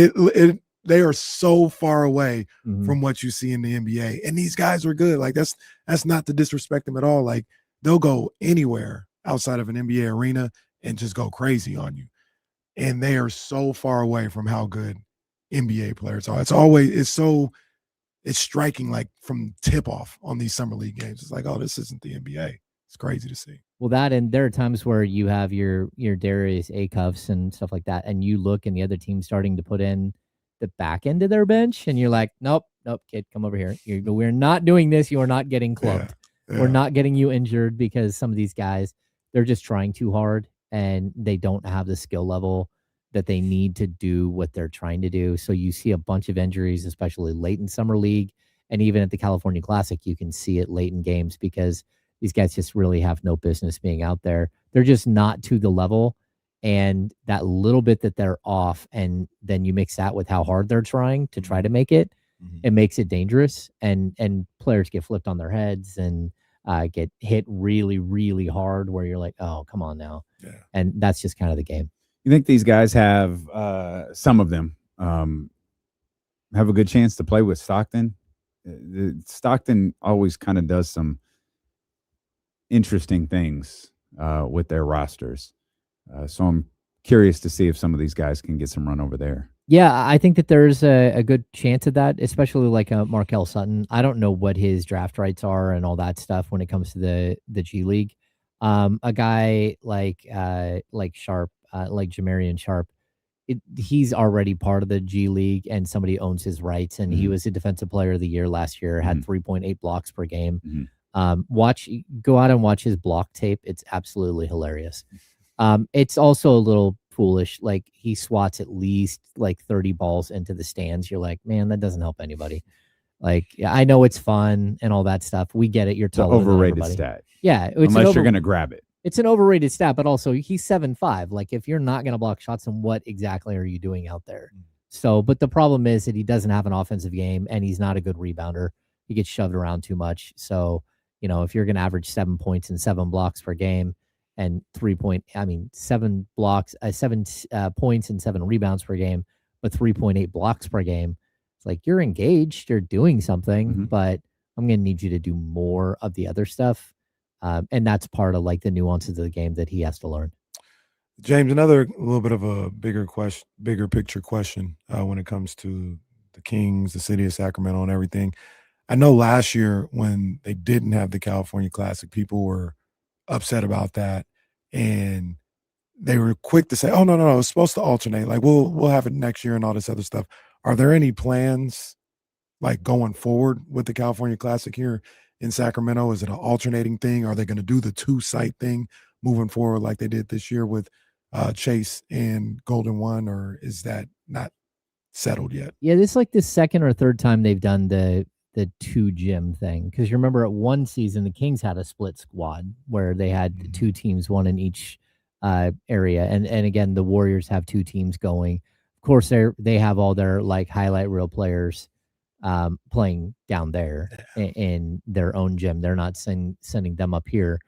they are so far away from what you see in the NBA, and these guys are good. Like that's not to disrespect them at all. Like they'll go anywhere outside of an NBA arena and just go crazy on you, and they are so far away from how good NBA players are. It's striking, like from tip off on these summer league games. It's like, oh, this isn't the NBA. It's crazy to see.
Well, that, and there are times where you have your Darius Acuffs and stuff like that, and you look and the other team's starting to put in the back end of their bench, and you're like, nope, kid, come over here. We're not doing this. You are not getting clubbed.
Yeah.
We're not getting you injured, because some of these guys, they're just trying too hard and they don't have the skill level that they need to do what they're trying to do. So you see a bunch of injuries, especially late in summer league, and even at the California Classic, you can see it late in games because these guys just really have no business being out there. They're just not to the level. And that little bit that they're off, and then you mix that with how hard they're trying to try to make it, it makes it dangerous. And players get flipped on their heads and get hit really, really hard, where you're like, oh, come on now.
Yeah.
And that's just kind of the game.
You think these guys have, some of them, have a good chance to play with Stockton? Stockton always kind of does some interesting things with their rosters. So I'm curious to see if some of these guys can get some run over there.
Yeah, I think that there's a good chance of that, especially like Markel Sutton. I don't know what his draft rights are and all that stuff when it comes to the G League. A guy like Sharp, like Jamarian Sharp, he's already part of the G League, and somebody owns his rights, and he was a defensive player of the year last year, had 3.8 blocks per game. Go out and watch his block tape. It's absolutely hilarious. It's also a little foolish. Like, he swats at least like 30 balls into the stands. You're like, man, that doesn't help anybody. Like, I know it's fun and all that stuff. We get it. You're taller than
overrated
everybody.
stat.
Yeah.
Unless you're going to grab it.
It's an overrated stat, but also he's 7'5". Like, if you're not going to block shots, then what exactly are you doing out there? So, but the problem is that he doesn't have an offensive game, and he's not a good rebounder. He gets shoved around too much. So, if you're going to average 7 points and 7 blocks per game, and 7 points and 7 rebounds per game, but 3.8 blocks per game, it's like, you're engaged, you're doing something, but I'm going to need you to do more of the other stuff. And that's part of like the nuances of the game that he has to learn.
James, another little bit of a bigger picture question when it comes to the Kings, the city of Sacramento, and everything. I know last year when they didn't have the California Classic, people were upset about that, and they were quick to say, "Oh no, it's supposed to alternate. Like we'll have it next year and all this other stuff." Are there any plans like going forward with the California Classic here in Sacramento? Is it an alternating thing? Are they going to do the 2-site thing moving forward like they did this year with Chase and Golden One, or is that not settled yet?
Yeah, this is like the second or third time they've done the 2 gym thing. Because you remember at one season, the Kings had a split squad where they had 2 teams, one in each area. And again, the Warriors have 2 teams going. Of course, they have all their like highlight reel players playing down there in their own gym. They're not sending them up here.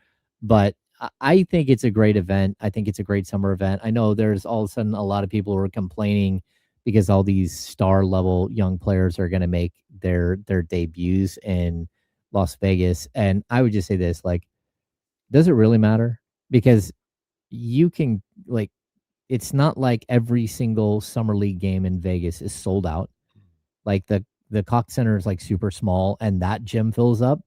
But I think it's a great event. I think it's a great summer event. I know there's all of a sudden a lot of people who are complaining because all these star level young players are going to make their debuts in Las Vegas. And I would just say this, like, does it really matter? Because you can, like, it's not like every single summer league game in Vegas is sold out. Like the Cox Center is like super small and that gym fills up.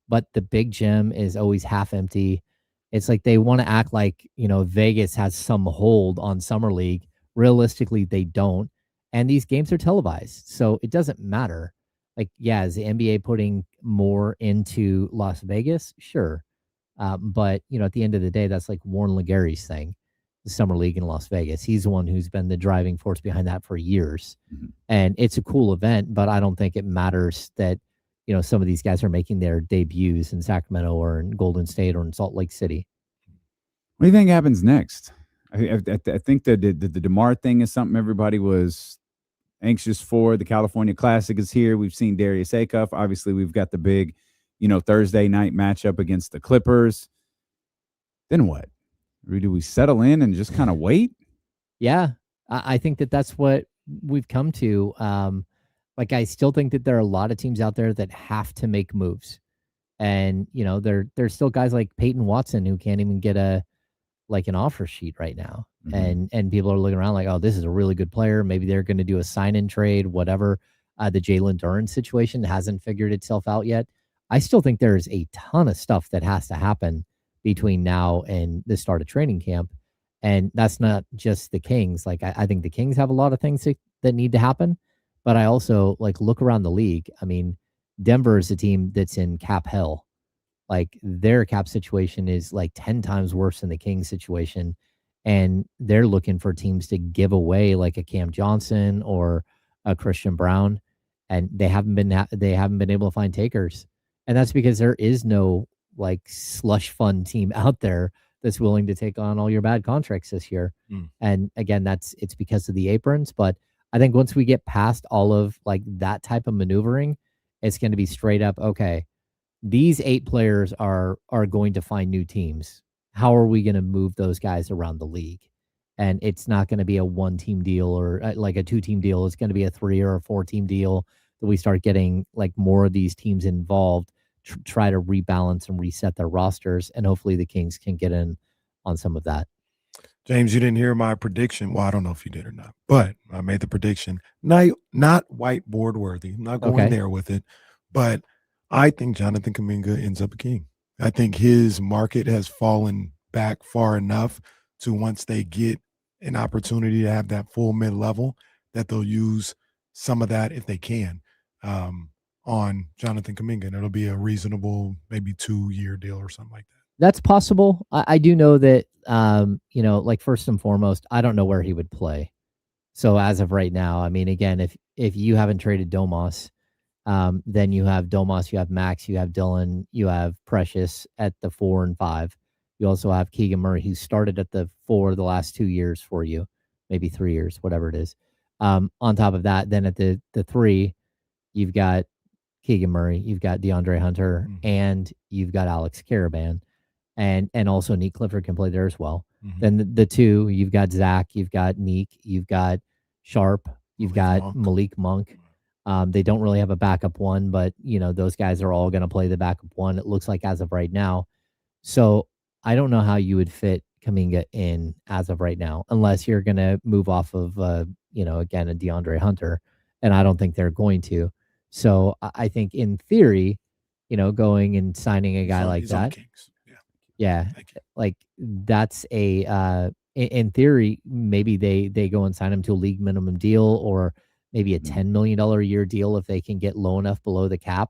but the big gym is always half empty. It's like they want to act like, Vegas has some hold on Summer League. Realistically, they don't. And these games are televised, so it doesn't matter. Like, yeah, is the NBA putting more into Las Vegas? Sure. But, at the end of the day, that's like Warren Legary's thing, the Summer League in Las Vegas. He's the one who's been the driving force behind that for years. And it's a cool event, but I don't think it matters that, some of these guys are making their debuts in Sacramento or in Golden State or in Salt Lake City.
What do you think happens next? I think that the DeMar thing is something everybody was anxious for. The California Classic is here. We've seen Darius Acuff. Obviously, we've got the big, Thursday night matchup against the Clippers. Then what? Do we settle in and just kind of wait?
Yeah, I think that's what we've come to. I still think that there are a lot of teams out there that have to make moves. And, there's still guys like Peyton Watson who can't even get an offer sheet right now. And people are looking around like, oh, this is a really good player. Maybe they're going to do a sign-in trade, whatever. The Jalen Duren situation hasn't figured itself out yet. I still think there's a ton of stuff that has to happen between now and the start of training camp. And that's not just the Kings. I think the Kings have a lot of things that need to happen. But I also look around the league. I mean, Denver is a team that's in cap hell. Their cap situation is 10 times worse than the Kings situation. And they're looking for teams to give away a Cam Johnson or a Christian Brown. And they haven't been able to find takers. And that's because there is no slush fund team out there that's willing to take on all your bad contracts this year. And again, it's because of the aprons. But I think once we get past all of that type of maneuvering, it's going to be straight up, okay, these 8 players are going to find new teams. How are we going to move those guys around the league? And it's not going to be a 1-team deal or a 2-team deal. It's going to be a 3 or a 4-team deal that we start getting more of these teams involved, try to rebalance and reset their rosters. And hopefully the Kings can get in on some of that.
James, you didn't hear my prediction. Well, I don't know if you did or not, but I made the prediction. Not whiteboard worthy. I'm not going there with it, but I think Jonathan Kuminga ends up a King. I think his market has fallen back far enough to once they get an opportunity to have that full mid-level, that they'll use some of that if they can on Jonathan Kuminga. And it'll be a reasonable, maybe 2-year deal or something like that.
That's possible. I do know that, first and foremost, I don't know where he would play. So as of right now, I mean, again, if you haven't traded Domas, then you have Domas, you have Max, you have Dylan, you have Precious at the 4 and 5. You also have Keegan Murray, who started at the 4 the last 2 years for you, maybe 3 years, whatever it is. On top of that, then at the 3, you've got Keegan Murray, you've got DeAndre Hunter, and you've got Alex Caravan. And also Neek Clifford can play there as well. Then the 2, you've got Zach, you've got Neek, you've got Sharp, you've got Malik Monk. They don't really have a backup 1, but those guys are all going to play the backup 1. It looks like as of right now. So I don't know how you would fit Kuminga in as of right now, unless you're going to move off of, again, a DeAndre Hunter. And I don't think they're going to. So I think in theory, going and signing a guy like that. Yeah, that's in theory, maybe they go and sign him to a league minimum deal, or maybe a $10 million a year deal if they can get low enough below the cap.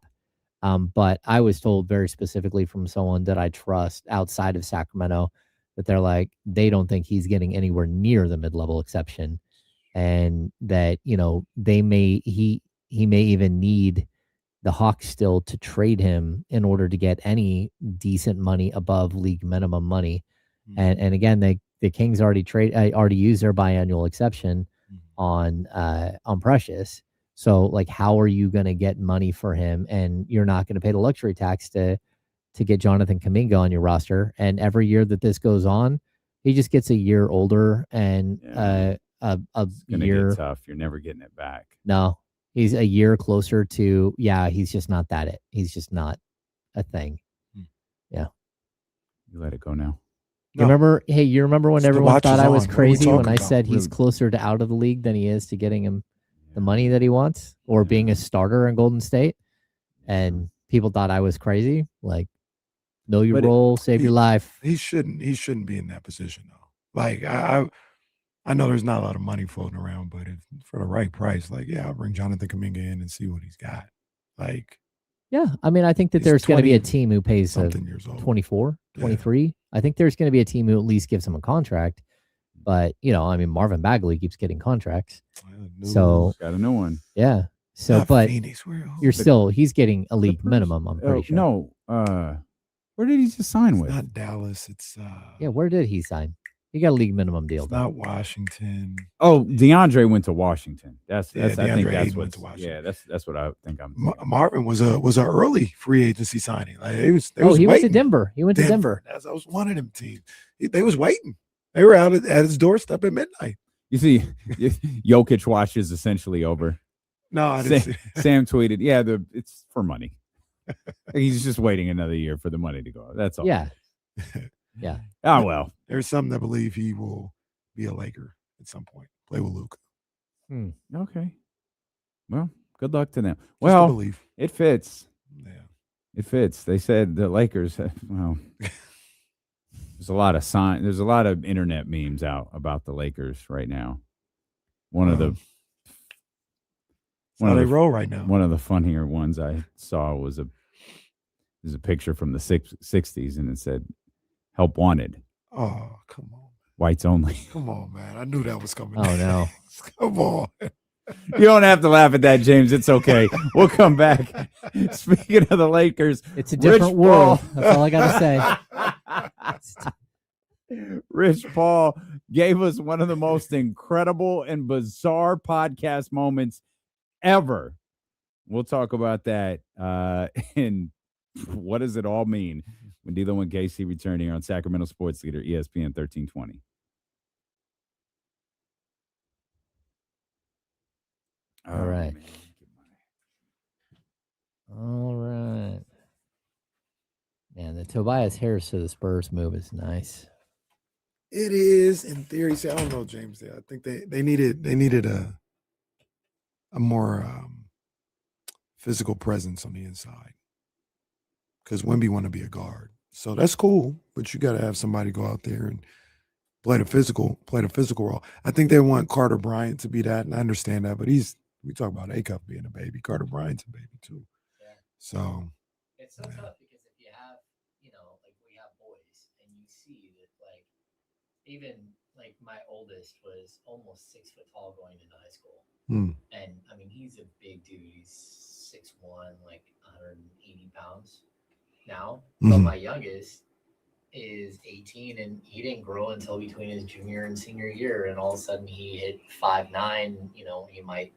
But I was told very specifically from someone that I trust outside of Sacramento that they don't think he's getting anywhere near the mid-level exception, and that he may even need the Hawks still to trade him in order to get any decent money above league minimum money. And again, the Kings already used their biannual exception on Precious. So how are you going to get money for him? And you're not going to pay the luxury tax to get Jonathan Kuminga on your roster. And every year that this goes on, he just gets a year older, and a year
get tough. You're never getting it back.
No. He's a year closer to, he's just not that. He's just not a thing. Yeah.
You let it go now.
You remember when everyone thought I was crazy when I said he's
Really?
closer to out of the league than he is to getting him the money that he wants, or being a starter in Golden State? And people thought I was crazy. Like, know your
But
role, save your life.
He shouldn't be in that position though. Like I know there's not a lot of money floating around, but if for the right price, like I'll bring Jonathan Kuminga in and see what he's got. Like,
Yeah, I mean, I think that
He's
there's going to be a
20
team who pays
something years old.
24,
Yeah.
23. I think there's going to be a team who at least gives him a contract. But, I mean, Marvin Bagley keeps getting contracts. So,
got a new one.
yeah. So,
Not
but
Phoenix,
he's getting a league minimum, I'm pretty sure.
No, where did he just sign with?
Not Dallas. It's
Yeah, where did he sign? He got a league minimum deal.
it's not Washington.
Oh, DeAndre went to Washington. That's
Yeah,
I think
DeAndre
that's
Ayton went
what.
to Washington.
Yeah, that's what I think I'm.
Marvin was a early free agency signing. Like they was
He went to
waiting.
Denver. He went to Denver.
That was one of them teams. They was waiting. They were out at his doorstep at midnight.
You see, Jokic watch is essentially over.
No, I didn't see.
Sam tweeted, "Yeah, it's for money. He's just waiting another year for the money to go. That's all."
Yeah. Yeah.
Oh well.
There's some that believe he will be a Laker at some point. Play with Luke.
Okay. Well, good luck to them.
Just a
Well,
belief.
it fits.
Yeah.
It fits. They said the Lakers. Well, there's a lot of There's a lot of internet memes out about the Lakers right now. One of the
How they roll right now.
One of the funnier ones I saw was a picture from the 60s, and it said, "Help wanted,
Oh, come on.
whites only."
Come on, man. I knew that was coming.
Oh, no.
Come on.
You don't have to laugh at that, James. It's okay. We'll come back. Speaking of the Lakers,
It's a different world.
Paul-
That's all I got to say.
Rich Paul gave us one of the most incredible and bizarre podcast moments ever. We'll talk about that. And what does it all mean when D'Lo and Casey return here on Sacramento Sports Leader, ESPN 1320.
All right. All right. Man, the Tobias Harris to the Spurs move is nice.
It is in theory. See, I don't know, James. I think they needed a more physical presence on the inside because Wemby want to be a guard, so that's cool. But you got to have somebody go out there and play the physical role. I think they want Carter Bryant to be that, and I understand that. But we talk about Acuff being a baby. Carter Bryant's a baby too.
Yeah.
So
it's so tough because if you have, like we have boys, and you see that, like, even like my oldest was almost 6 foot tall going into high school. And I mean, he's a big dude. He's 6'1", like 180 pounds now. But my youngest is 18, and he didn't grow until between his junior and senior year. And all of a sudden, he hit 5'9".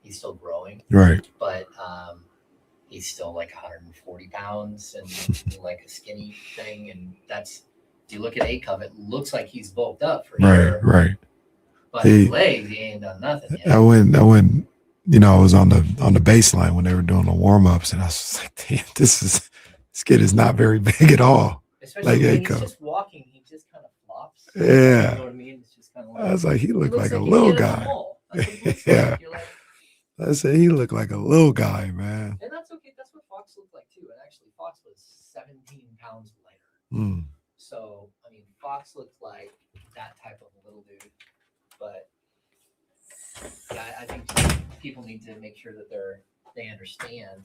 He's still growing,
right.
but he's still like 140 pounds and like a skinny thing. And you look at Acuff, it looks like he's bulked up for sure.
Right.
But his legs, he ain't done nothing yet.
I went. I was on the baseline when they were doing the warm ups, and I was just like, "Damn, this kid is not very big at all."
Especially
like
when
Acuff.
he's just walking, he just kind of flops.
Yeah.
You know what I mean? It's just kind of
I was like, he looked like a
he's
little
hit a
guy.
wall. That's what he looks
Yeah.
like. You're like,
I said he looked like a little guy, man.
and that's okay. That's what Fox looked like too. And actually, Fox was 17 pounds lighter.
Mm.
So I mean, Fox looked like that type of little dude. But yeah, I think people need to make sure that they understand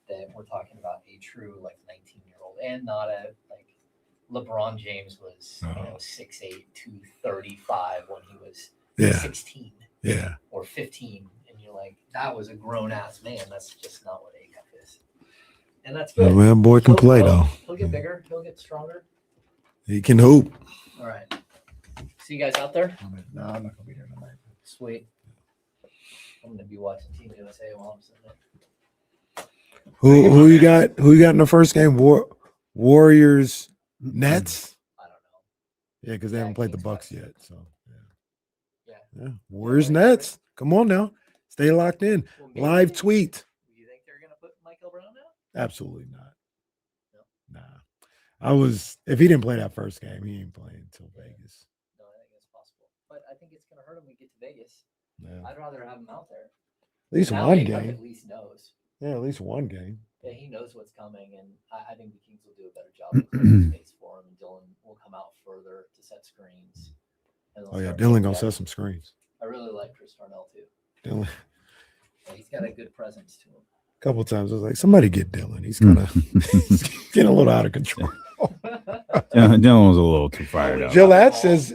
that we're talking about a true 19-year-old and not a LeBron James was 6'8", 235 when he was 16 or 15, and you're like, that was a grown ass man. That's just not what Acuff is, and that's good.
Man, boy can play though.
He'll get bigger. He'll get stronger.
He can hoop.
All right. See you guys out there.
No, I'm not gonna be there tonight.
Sweet. I'm gonna be watching Team USA while I'm sitting there.
Who you got? Who you got in the first game? Warriors, Nets.
I don't know.
Yeah, because they haven't played the Bucks yet. So
Yeah.
Warriors, Nets. Come on now, stay locked in.
Well, maybe
Live tweet.
You think they're gonna put Michael Brown out?
Absolutely not. Nah. If he didn't play that first game, he ain't playing until Vegas.
No, I think it's possible, but I think it's gonna hurt him when we get to Vegas.
Yeah.
I'd rather have him out there.
At least
Now
one
Acuff
game.
At least knows.
Yeah, at least one game.
Yeah, he knows what's coming, and I think the Kings will do a better job of clearing space for him, and Dylan will come out further to set screens. And they'll
Oh, yeah.
start
Dylan
getting
going to
guys.
set some screens.
I really like Chris Darnell, too.
Dylan.
Yeah, he's got a good presence to him.
A couple of times I was like, somebody get Dylan. He's kind of getting a little out of control.
Dylan was a little too fired up.
Gillette says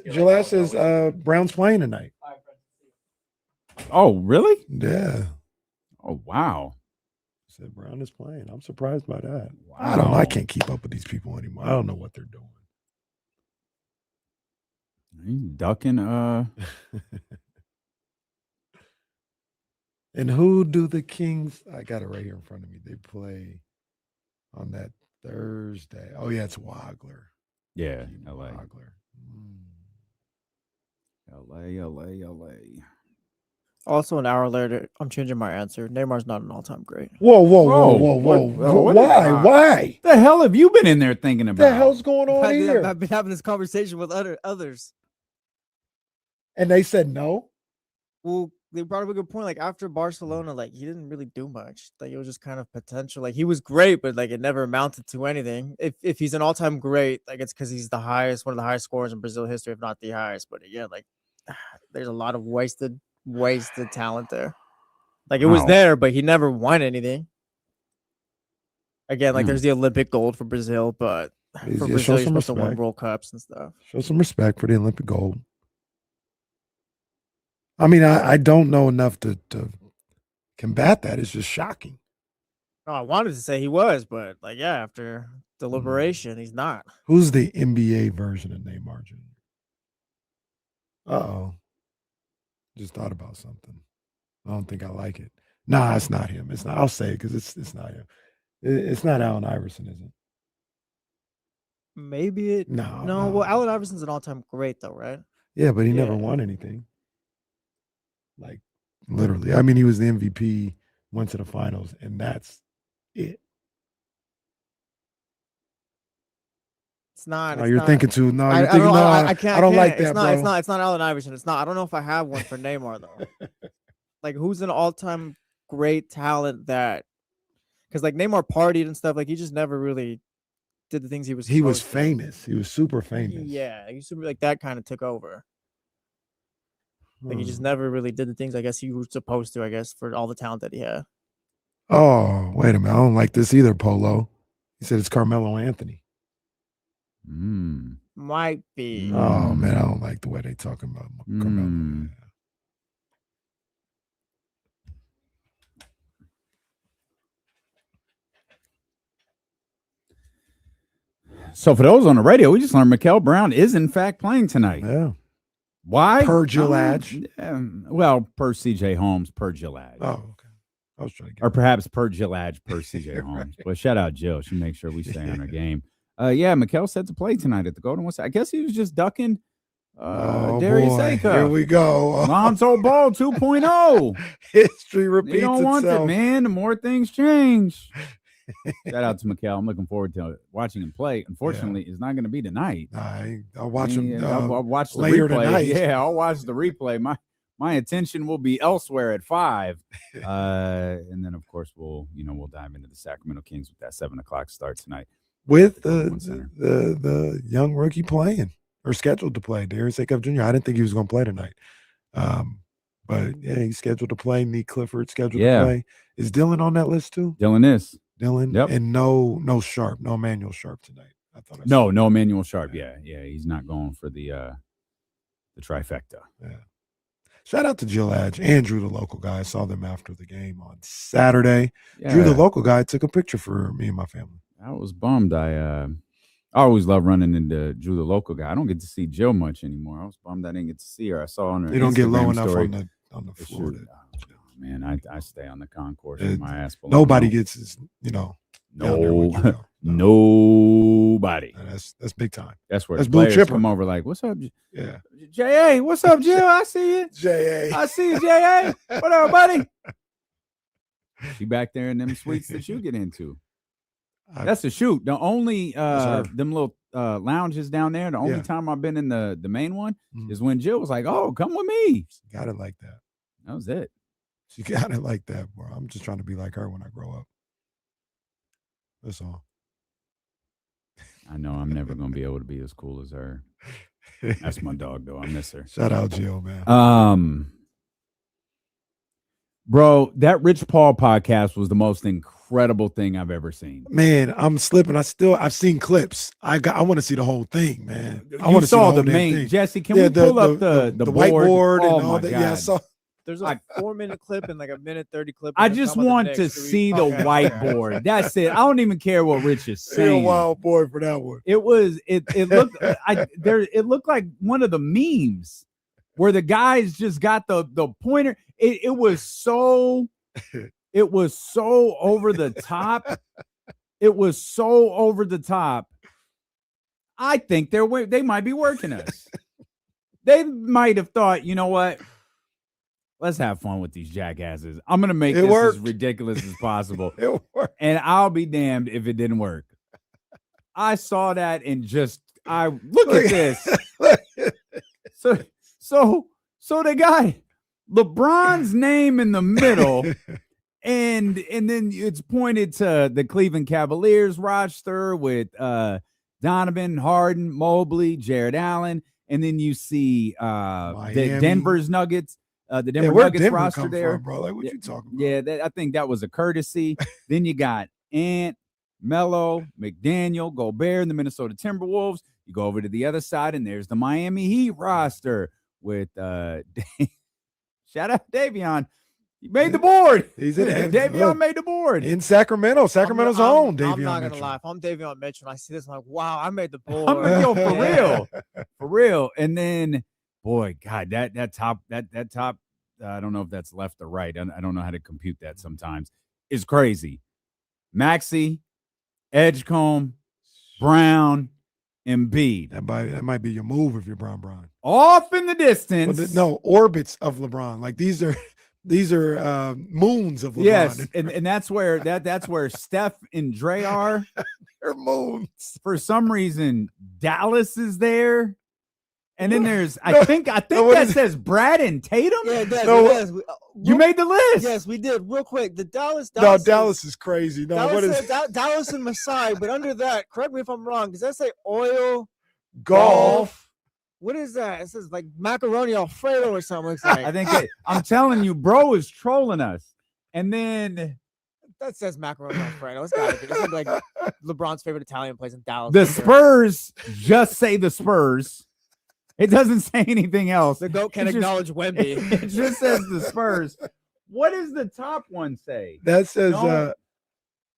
Brown's playing tonight.
Oh, really?
Yeah.
Oh, wow.
Said Brown is playing. I'm surprised by that.
Wow.
I don't know. I can't keep up with these people anymore. I don't know what they're doing.
He's ducking.
And who do the Kings? I got it right here in front of me. They play on that Thursday. Oh yeah, it's Wagler.
Yeah, LA.
Wagler.
LA.
Also, an hour later, I'm changing my answer. Neymar's not an all-time great.
Whoa.
What
Why?
The hell have you been in there thinking about?
What the hell's going on here?
I've been having this conversation with others.
And they said no.
Well, they brought up a good point. Like after Barcelona, like he didn't really do much. Like it was just kind of potential. Like he was great, but like it never amounted to anything. If he's an all-time great, like it's because he's one of the highest scorers in Brazil history, if not the highest. But again, like there's a lot of wasted talent there. Like it was
Wow.
there, but he never won anything. Again, like there's the Olympic gold for Brazil, but for
Yeah,
Brazil,
show
you're
some
supposed to win
respect.
World Cups and stuff.
Show some respect for the Olympic gold. I mean, I don't know enough to combat that. It's just shocking.
No, I wanted to say he was, but like, yeah, after deliberation, he's not.
Who's the NBA version of Neymar Jr.? Uh-oh. Just thought about something. I don't think I like it. Nah, it's not him. It's not. I'll say it because it's not him. It's not Allen Iverson, is it?
Maybe it.
No.
Well, Allen Iverson's an all-time great, though, right?
Yeah, but he
Yeah.
never won anything. Like, literally. I mean, he was the MVP, went to the finals, and that's it.
It's not.
No,
it's
you're
not.
thinking too. No,
I
you're thinking,
don't,
no,
I can't.
I don't like
It's
that,
not.
bro.
It's not Allen Iverson. It's not. I don't know if I have one for Neymar though. Like, who's an all-time great talent that? Because like Neymar partied and stuff. Like he just never really did the things he was.
He was
supposed to.
famous. He was super famous.
Yeah, he super like that kind of took over. Like he just
Hmm.
never really did the things I guess he was supposed to. I guess for all the talent that he had.
Oh, wait a minute. I don't like this either, Polo. He said it's Carmelo Anthony.
Might be.
Oh, man. I don't like the way they talking about Carmelo.
So for those on the radio, we just learned Mikael Brown is in fact playing tonight.
Yeah.
Why?
Per Gillette.
Well, per CJ Holmes, per Gillette.
Oh, okay. I was trying to get
Or perhaps per Gillette, per CJ Holmes. But shout out Jill. She makes sure we stay on our game. Yeah, Mikael set to play tonight at the Golden West. I guess he was just ducking Darius
boy.
Acuff.
Here we go.
Lonzo Ball 2.0.
History repeats
You don't want
itself.
it, man. The more things change. Shout out to Mikael. I'm looking forward to watching him play. Unfortunately, it's not going to be tonight.
I'll watch him
I'll watch the
later
replay.
tonight.
Yeah, I'll watch the replay. My attention will be elsewhere at 5. And then of course we'll dive into the Sacramento Kings with that 7:00 start tonight.
With the young rookie playing or scheduled to play, Darius Acuff Jr. I didn't think he was going to play tonight. But yeah, he's scheduled to play. Nick Clifford scheduled to play. Is Dylan on that list too?
Dylan is.
Yep. And no Sharp, no Emmanuel Sharp tonight. I thought
no Emmanuel Sharp. Yeah, he's not going for the trifecta.
Yeah. Shout out to Jill Adge and Drew, the local guy. I saw them after the game on Saturday.
Yeah.
Drew, the local guy, took a picture for me and my family.
I was bummed. I always love running into Drew, the local guy. I don't get to see Jill much anymore. I was bummed I didn't get to see her. I saw on her.
They don't get low
Instagram
enough
story.
on the floor.
Man, I stay on the concourse with my ass below.
Nobody gets his, down there with you,
nobody.
That's big time.
That's where
that's
the
blue
players
chipper.
come over like, what's up?
Yeah.
J.A., what's up, Jill? I see you.
J.A.
I see you, J.A. What up, buddy? She back there in them suites that you get into. That's the shoot. The only them little lounges down there. The only time I've been in the main one is when Jill was like, "Oh, come with me."
Got it like that.
That was it.
She got it like that, bro. I'm just trying to be like her when I grow up. That's all.
I know I'm never gonna be able to be as cool as her. That's my dog, though. I miss her.
Shout out, Jill, man.
Bro, that Rich Paul podcast was the most incredible thing I've ever seen.
Man, I'm slipping. I've seen clips. I want to see the whole thing, man. I
You
want to see
saw
the
the
whole
main
thing.
Jesse. Can we pull up the
whiteboard
Oh
and all
my
that?
God.
Yeah, I saw.
There's like 4-minute clip and like a minute 30 clip.
I
and they're
just
talking about
want
the
to
Knicks. Do we-
see the
Okay.
whiteboard. That's it. I don't even care what Rich is
You're a
saying.
wild boy for that one.
It was it looked it looked like one of the memes where the guys just got the pointer. It was so over the top. It was so over the top. I think they might be working us. They might have thought, you know what? Let's have fun with these jackasses. I'm gonna make this as ridiculous as possible.
It worked.
And I'll be damned if it didn't work. I saw that and just look at this. So they got LeBron's name in the middle, and then it's pointed to the Cleveland Cavaliers roster with Donovan, Harden, Mobley, Jared Allen, and then you see the Denver's Nuggets. The Denver Nuggets
Denver
roster
come
there,
from, bro. Like, what you talking about?
Yeah, I think that was a courtesy. Then you got Ant, Melo, McDaniel, Gobert, and the Minnesota Timberwolves. You go over to the other side, and there's the Miami Heat roster with shout out Davion. He made the board.
He's in it.
Davion made the board
In Sacramento. Sacramento's own. Davion
I'm not gonna
Mitchell.
lie. If I'm Davion Mitchell, and I see this, I'm like, wow, I made the board.
I'm like, yo, for
Yeah.
real, for real. And then, boy, God, that top. I don't know if that's left or right. I don't know how to compute that sometimes. It's crazy. Maxey, Edgecombe, Brown, Embiid.
That might be your move if you're Bron.
Off in the distance.
No, orbits of LeBron. Like these are moons of LeBron.
Yes, and that's where Steph and Dre are.
They're moons.
For some reason, Dallas is there. And then there's I think that says Brad and Tatum.
Yeah, it does.
No,
It does.
You made the list.
Yes, we did. Real quick, the Dallas.
No, Dallas is crazy. No, what is
Dallas and Masai? But under that, correct me if I'm wrong. Does that say oil?
golf?
What is that? It says like macaroni Alfredo or something. Looks like.
I think I'm telling you, bro is trolling us. And then
that says macaroni Alfredo. It's gotta be. This is like LeBron's favorite Italian place in Dallas.
the
right there.
Spurs just say the Spurs. It doesn't say anything else.
The GOAT can
It just-
acknowledge Wemby.
It just says the Spurs. What does the top one say?
That says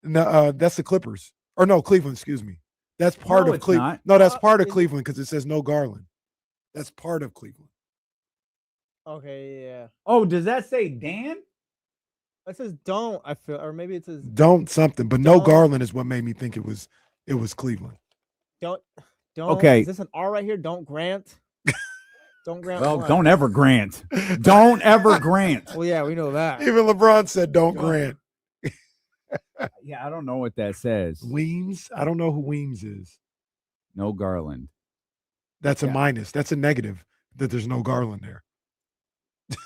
No.
that's the Clippers. Or no, Cleveland, excuse me. That's part
No,
of
it's
Cleveland.
not.
No, that's part of
it-
Cleveland because it says no Garland. That's part of Cleveland.
Okay, yeah.
Oh, does that say Dan?
It says don't. I feel, or maybe it says
Don't something, but no
Don't.
Garland is what made me think it was Cleveland.
don't.
Okay.
Is this an R right here? Don't grant. Don't grant.
Well,
what?
don't ever grant. Don't ever grant.
Well, yeah, we know that.
Even LeBron said don't grant.
Yeah, I don't know what that says.
Weems, I don't know who Weems is.
No Garland.
That's a
Yeah.
minus. That's a negative that there's no Garland there.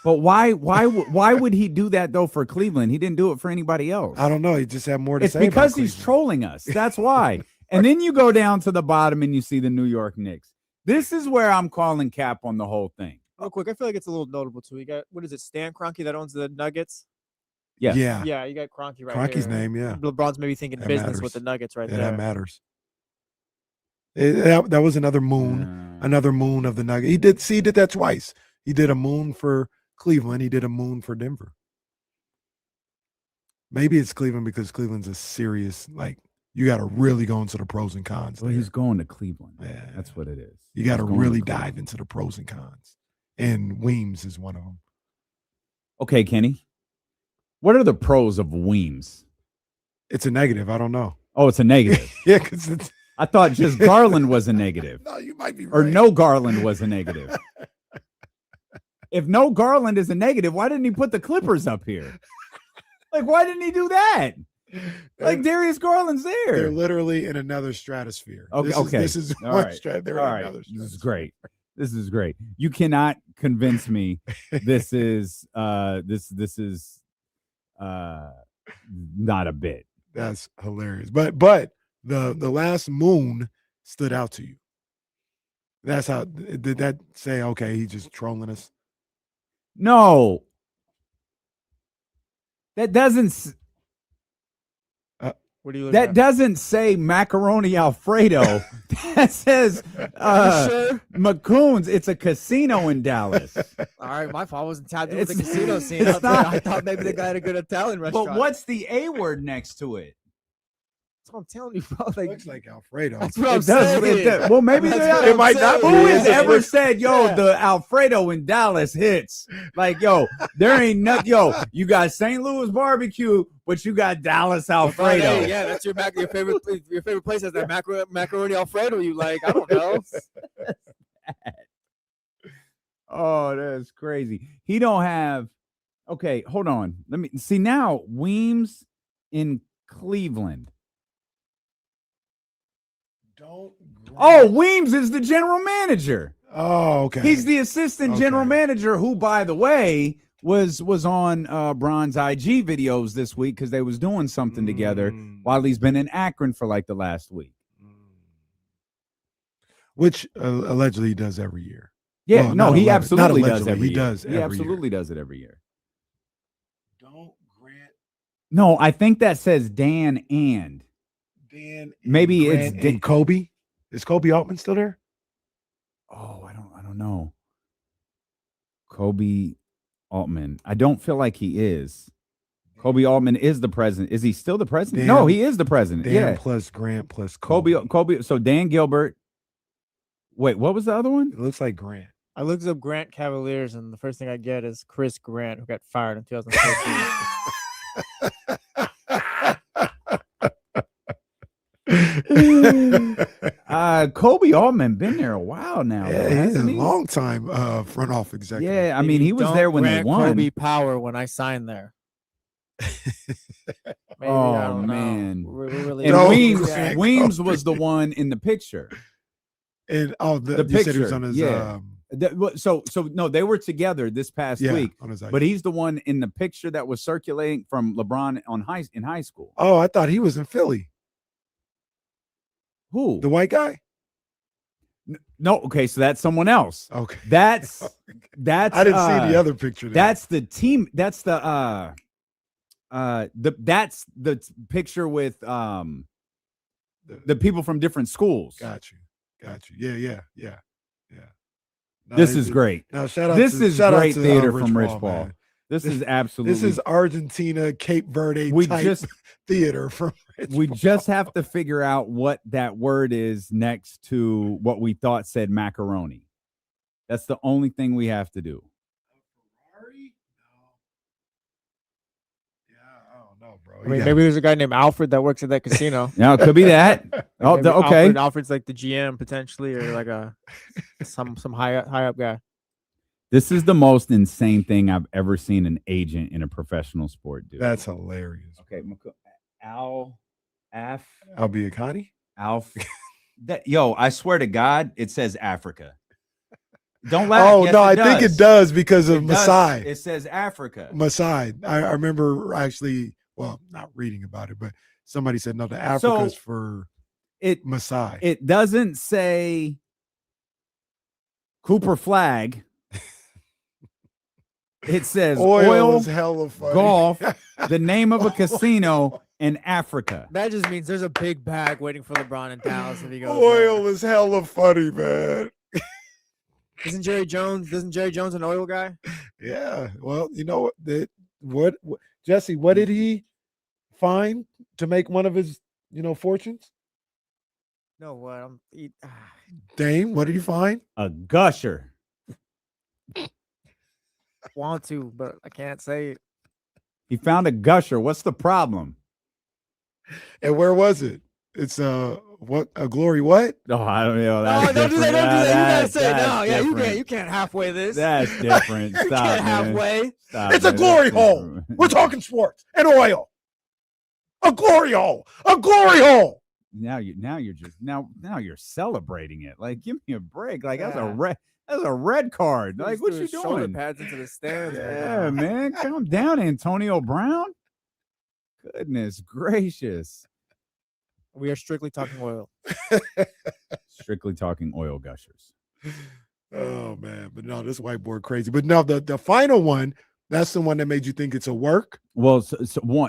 But why would he do that though for Cleveland? He didn't do it for anybody else.
I don't know. He just had more to
It's
say.
because
about
he's
Cleveland.
trolling us. That's why. And then you go down to the bottom and you see the New York Knicks. This is where I'm calling cap on the whole thing.
Real quick, I feel like it's a little notable too. You got what is it? Stan Kroenke that owns the Nuggets.
Yes.
Yeah.
Yeah, you got Kroenke right
Kroenke's
here.
name, yeah.
LeBron's maybe thinking
That
business
matters.
with the Nuggets right
Yeah,
there.
that matters. That was another moon. Another moon of the Nuggets. He did that twice. He did a moon for Cleveland. He did a moon for Denver. Maybe it's Cleveland because Cleveland's a serious, like, you got to really go into the pros and cons.
Well,
there.
he's going to Cleveland.
Yeah.
That's what it is.
You got to
He's going
really
Cleveland.
dive into the pros and cons. And Weems is one of them.
Okay, Kenny. What are the pros of Weems?
It's a negative. I don't know.
Oh, it's a negative.
Yeah, because it's
I thought just Garland was a negative.
no, you might be right.
Or no Garland was a negative. If no Garland is a negative, why didn't he put the Clippers up here? Like, why didn't he do that? Like, Darius Garland's
They're
there.
literally in another stratosphere.
Okay,
This is
All
one
right.
they're
All
in
right.
another
This is
stratosphere.
great. This is great. You cannot convince me this is not a bit.
That's hilarious. But the last moon stood out to you. That's how did that say, okay, he's just trolling us?
No. That doesn't
What are you looking
that
at?
doesn't say macaroni Alfredo. That says McCoon's. It's a casino in Dallas.
All right, my fault. I wasn't tapped into the
It's-
casino scene.
it's
I
not-
thought maybe the guy had a good Italian restaurant.
But what's the A word next to it?
That's what I'm telling you, bro. Like,
Looks like Alfredo.
that's what I'm
It does.
saying.
Well, maybe
That's
they
what
are.
I'm
might not
saying.
be.
Who has
Yeah.
ever said, yo,
Yeah.
the Alfredo in Dallas hits? Like, yo, there ain't nothing. Yo, you got St. Louis barbecue, but you got Dallas Alfredo.
Hey, yeah, that's your favorite place. Your favorite place has that macaroni Alfredo. You like? I don't know.
Oh, that's crazy. He don't have. Okay, hold on. Let me see now. Weems in Cleveland.
Don't.
Oh, Weems is the general manager.
Oh, okay.
He's the assistant general
Okay.
manager who, by the way, was on Bron's IG videos this week because they was doing something together while he's been in Akron for like the last week.
Which allegedly he does every year.
Yeah,
Well,
no,
not
he
not
absolutely does
allegedly,
every
he
year.
does
He
every
absolutely
year.
does it every year.
Don't grant
No, I think that says Dan and.
Dan.
Maybe
and
it's
Grant
Dan-
and Kobe. Is Kobe Altman still there?
Oh, I don't know. Kobe Altman. I don't feel like he is. Kobe Altman is the president. Is he still the president? No,
Dan-
he is the president.
Dan
yeah.
plus Grant plus
Kobe. So Dan Gilbert. Wait, what was the other one?
It looks like Grant.
I looked up Grant Cavaliers, and the first thing I get is Chris Grant, who got fired in 2014.
Kobe Altman been there a while now. though,
Yeah, he's a
hasn't he?
long time front office executive.
Yeah, I mean, he was
Don't
there when they
grant
won.
Kobe power when I signed there. Maybe,
Oh,
I don't know.
man.
We're really
And
Don't
Weems,
grant
Weems
Kobe.
was the one in the picture.
And
The
you said he was
picture,
on his
yeah. So no, they were together this past
yeah,
week,
on his
but he's the one in the picture that was circulating from LeBron in high school.
Oh, I thought he was in Philly.
Who?
The white guy?
No, okay, so that's someone else.
Okay.
That's
I didn't see the other picture there.
That's the team. That's the that's the picture with the people from different schools.
Got you. Yeah. No,
This is great.
Now shout out
This
to,
is
shout out
great
to,
theater
Rich
from Rich
Paul,
Paul.
man.
This is absolutely.
This is Argentina, Cape Verde
we
type
just
theater from Rich
we
Paul.
just have to figure out what that word is next to what we thought said macaroni. That's the only thing we have to do.
Ferrari? No. Yeah, I don't know, bro.
I mean, maybe there's a guy named Alfred that works at that casino.
Now it could be that. Oh,
Maybe
okay.
Alfred's like the GM potentially, or like some high up guy.
This is the most insane thing I've ever seen an agent in a professional sport do.
That's hilarious.
Okay. Alf.
Albiacani?
Alf. I swear to God, it says Africa. Don't laugh.
Oh
Yes,
no,
it
I think
does.
it does because of
It does.
Masai.
It says Africa.
Masai. I remember actually, well, not reading about it, but somebody said no, the Africa's for
It
Masai.
it doesn't say Cooper Flag. It says oil,
is hella funny.
golf, the name of a casino in Africa.
That just means there's a big bag waiting for LeBron in Dallas if he goes.
Oil is hella funny, man.
Isn't Jerry Jones? Isn't Jerry Jones an oil guy?
Yeah. Well, you know what Jesse, what did he find to make one of his, fortunes?
No, what?
Dame, what did he find?
A gusher.
Want to, but I can't say it.
He found a gusher. What's the problem?
And where was it? It's what a glory what?
Oh, I don't know.
No,
That's
don't do that. Don't do that. You gotta say
that's
no. Yeah,
different.
you can't halfway this.
That's different.
you
Stop,
can't
man.
halfway.
Stop,
It's a
man.
glory
That's
hole.
different.
We're talking sports and oil. A glory hole. A glory hole.
Now you're celebrating it. Like, give me a break. Like that's
Yeah.
a red card. Like,
Just
what
threw
you
his shoulder
doing?
pads into the stands.
Yeah, man. Calm down, Antonio Brown. Goodness gracious.
We are strictly talking oil.
Strictly talking oil gushers.
Oh man, but no, this whiteboard crazy. But no, the final one, that's the one that made you think it's a work.
Well,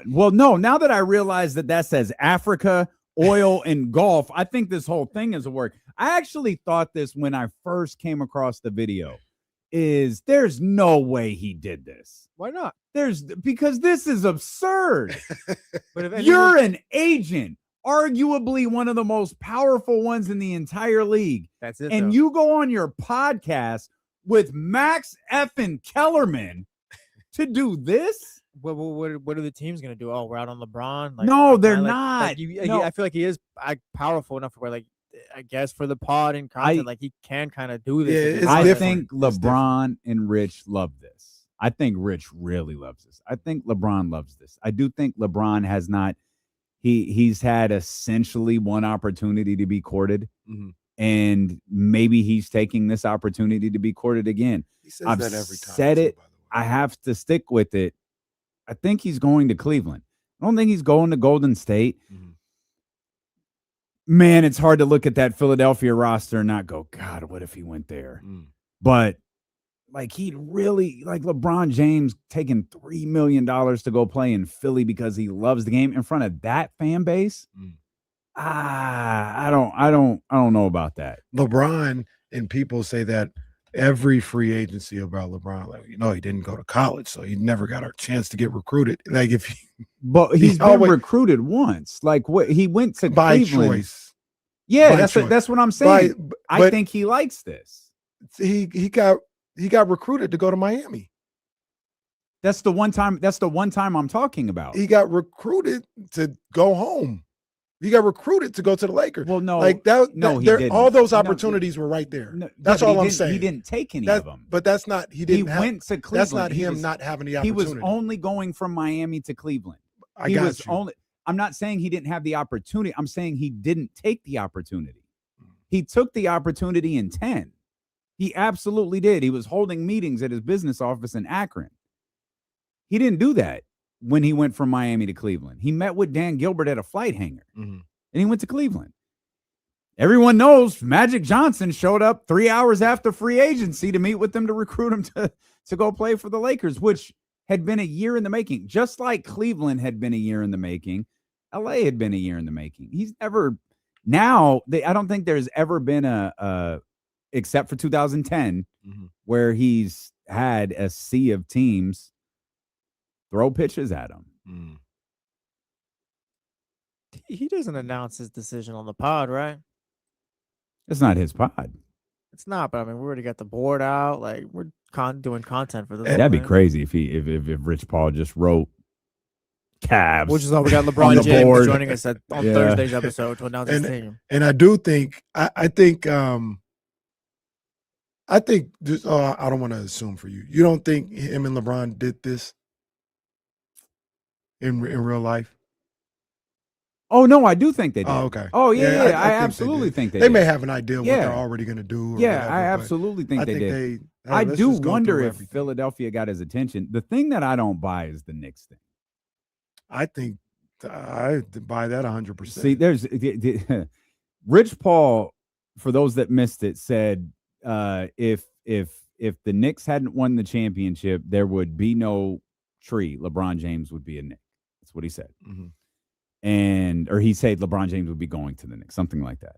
no. Now that I realize that says Africa, oil, and golf, I think this whole thing is a work. I actually thought this when I first came across the video. There's no way he did this.
Why not?
Because this is absurd.
But if
You're an agent, arguably one of the most powerful ones in the entire league.
That's it.
And you go on your podcast with Max effing Kellerman to do this?
What are the teams gonna do? Oh, we're out on LeBron.
No, they're
like,
not. No.
I feel like he is powerful enough where, like, I guess for the pod and content, like he can kind of do this.
Yeah,
I think LeBron and Rich love this. I think Rich really loves this. I think LeBron loves this. I do think LeBron has not. He's had essentially one opportunity to be courted, and maybe he's taking this opportunity to be courted again.
He says
I've
that every time.
said
too,
it.
by the way.
I have to stick with it. I think he's going to Cleveland. I don't think he's going to Golden State. Man, it's hard to look at that Philadelphia roster and not go, God, what if he went there? But like he'd really, like LeBron James taking $3 million to go play in Philly because he loves the game in front of that fan base. I don't know about that.
LeBron, and people say that every free agency about LeBron, like, he didn't go to college, so he never got a chance to get recruited. Like
but he's been recruited once. Like what he went to
by
Cleveland.
Choice.
Yeah,
By
that's what I'm saying. I think he likes this.
He got recruited to go to Miami.
That's the one time I'm talking about.
He got recruited to go home. He got recruited to go to the Lakers.
Well, no,
like that.
No, he
there,
didn't.
all those opportunities were right there.
No,
that's all I'm saying.
He didn't take any of them.
But that's not. He didn't.
He went to Cleveland.
That's not him not having the opportunity.
He was only going from Miami to Cleveland. I'm not saying he didn't have the opportunity. I'm saying he didn't take the opportunity. He took the opportunity in 10. He absolutely did. He was holding meetings at his business office in Akron. He didn't do that when he went from Miami to Cleveland. He met with Dan Gilbert at a flight hangar, and he went to Cleveland. Everyone knows Magic Johnson showed up 3 hours after free agency to meet with them to recruit him to go play for the Lakers, which had been a year in the making. Just like Cleveland had been a year in the making, LA had been a year in the making. He's never I don't think there's ever been a except for 2010 where he's had a sea of teams throw pitches at him.
He doesn't announce his decision on the pod, right?
It's not his pod.
It's not, but I mean, we already got the board out. Like, we're doing content for this.
That'd be crazy if Rich Paul just wrote Cavs.
Which is how we got LeBron James joining us on Thursday's episode to announce his team.
And I do think I think this, I don't want to assume for you. You don't think him and LeBron did this in real life?
Oh no, I do think they did.
Oh, okay.
Oh yeah, I absolutely think they
did.
did.
They may have an idea what they're already going to do.
I absolutely think they did. I do wonder if Philadelphia got his attention. The thing that I don't buy is the Knicks thing.
I think I buy that 100%.
See, there's Rich Paul, for those that missed it, said if the Knicks hadn't won the championship, there would be no tree. LeBron James would be a Knick. That's what he said. Or he said LeBron James would be going to the Knicks, something like that.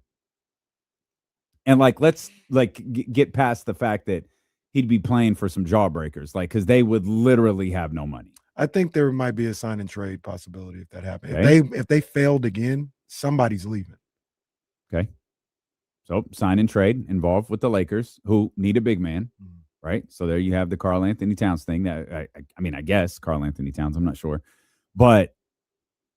And let's get past the fact that he'd be playing for some jawbreakers, because they would literally have no money.
I think there might be a sign and trade possibility if that happened.
Okay.
If they failed again, somebody's leaving.
Okay. So sign and trade involved with the Lakers, who need a big man, right? So there you have the Karl Anthony Towns thing. That I guess Karl Anthony Towns, I'm not sure. But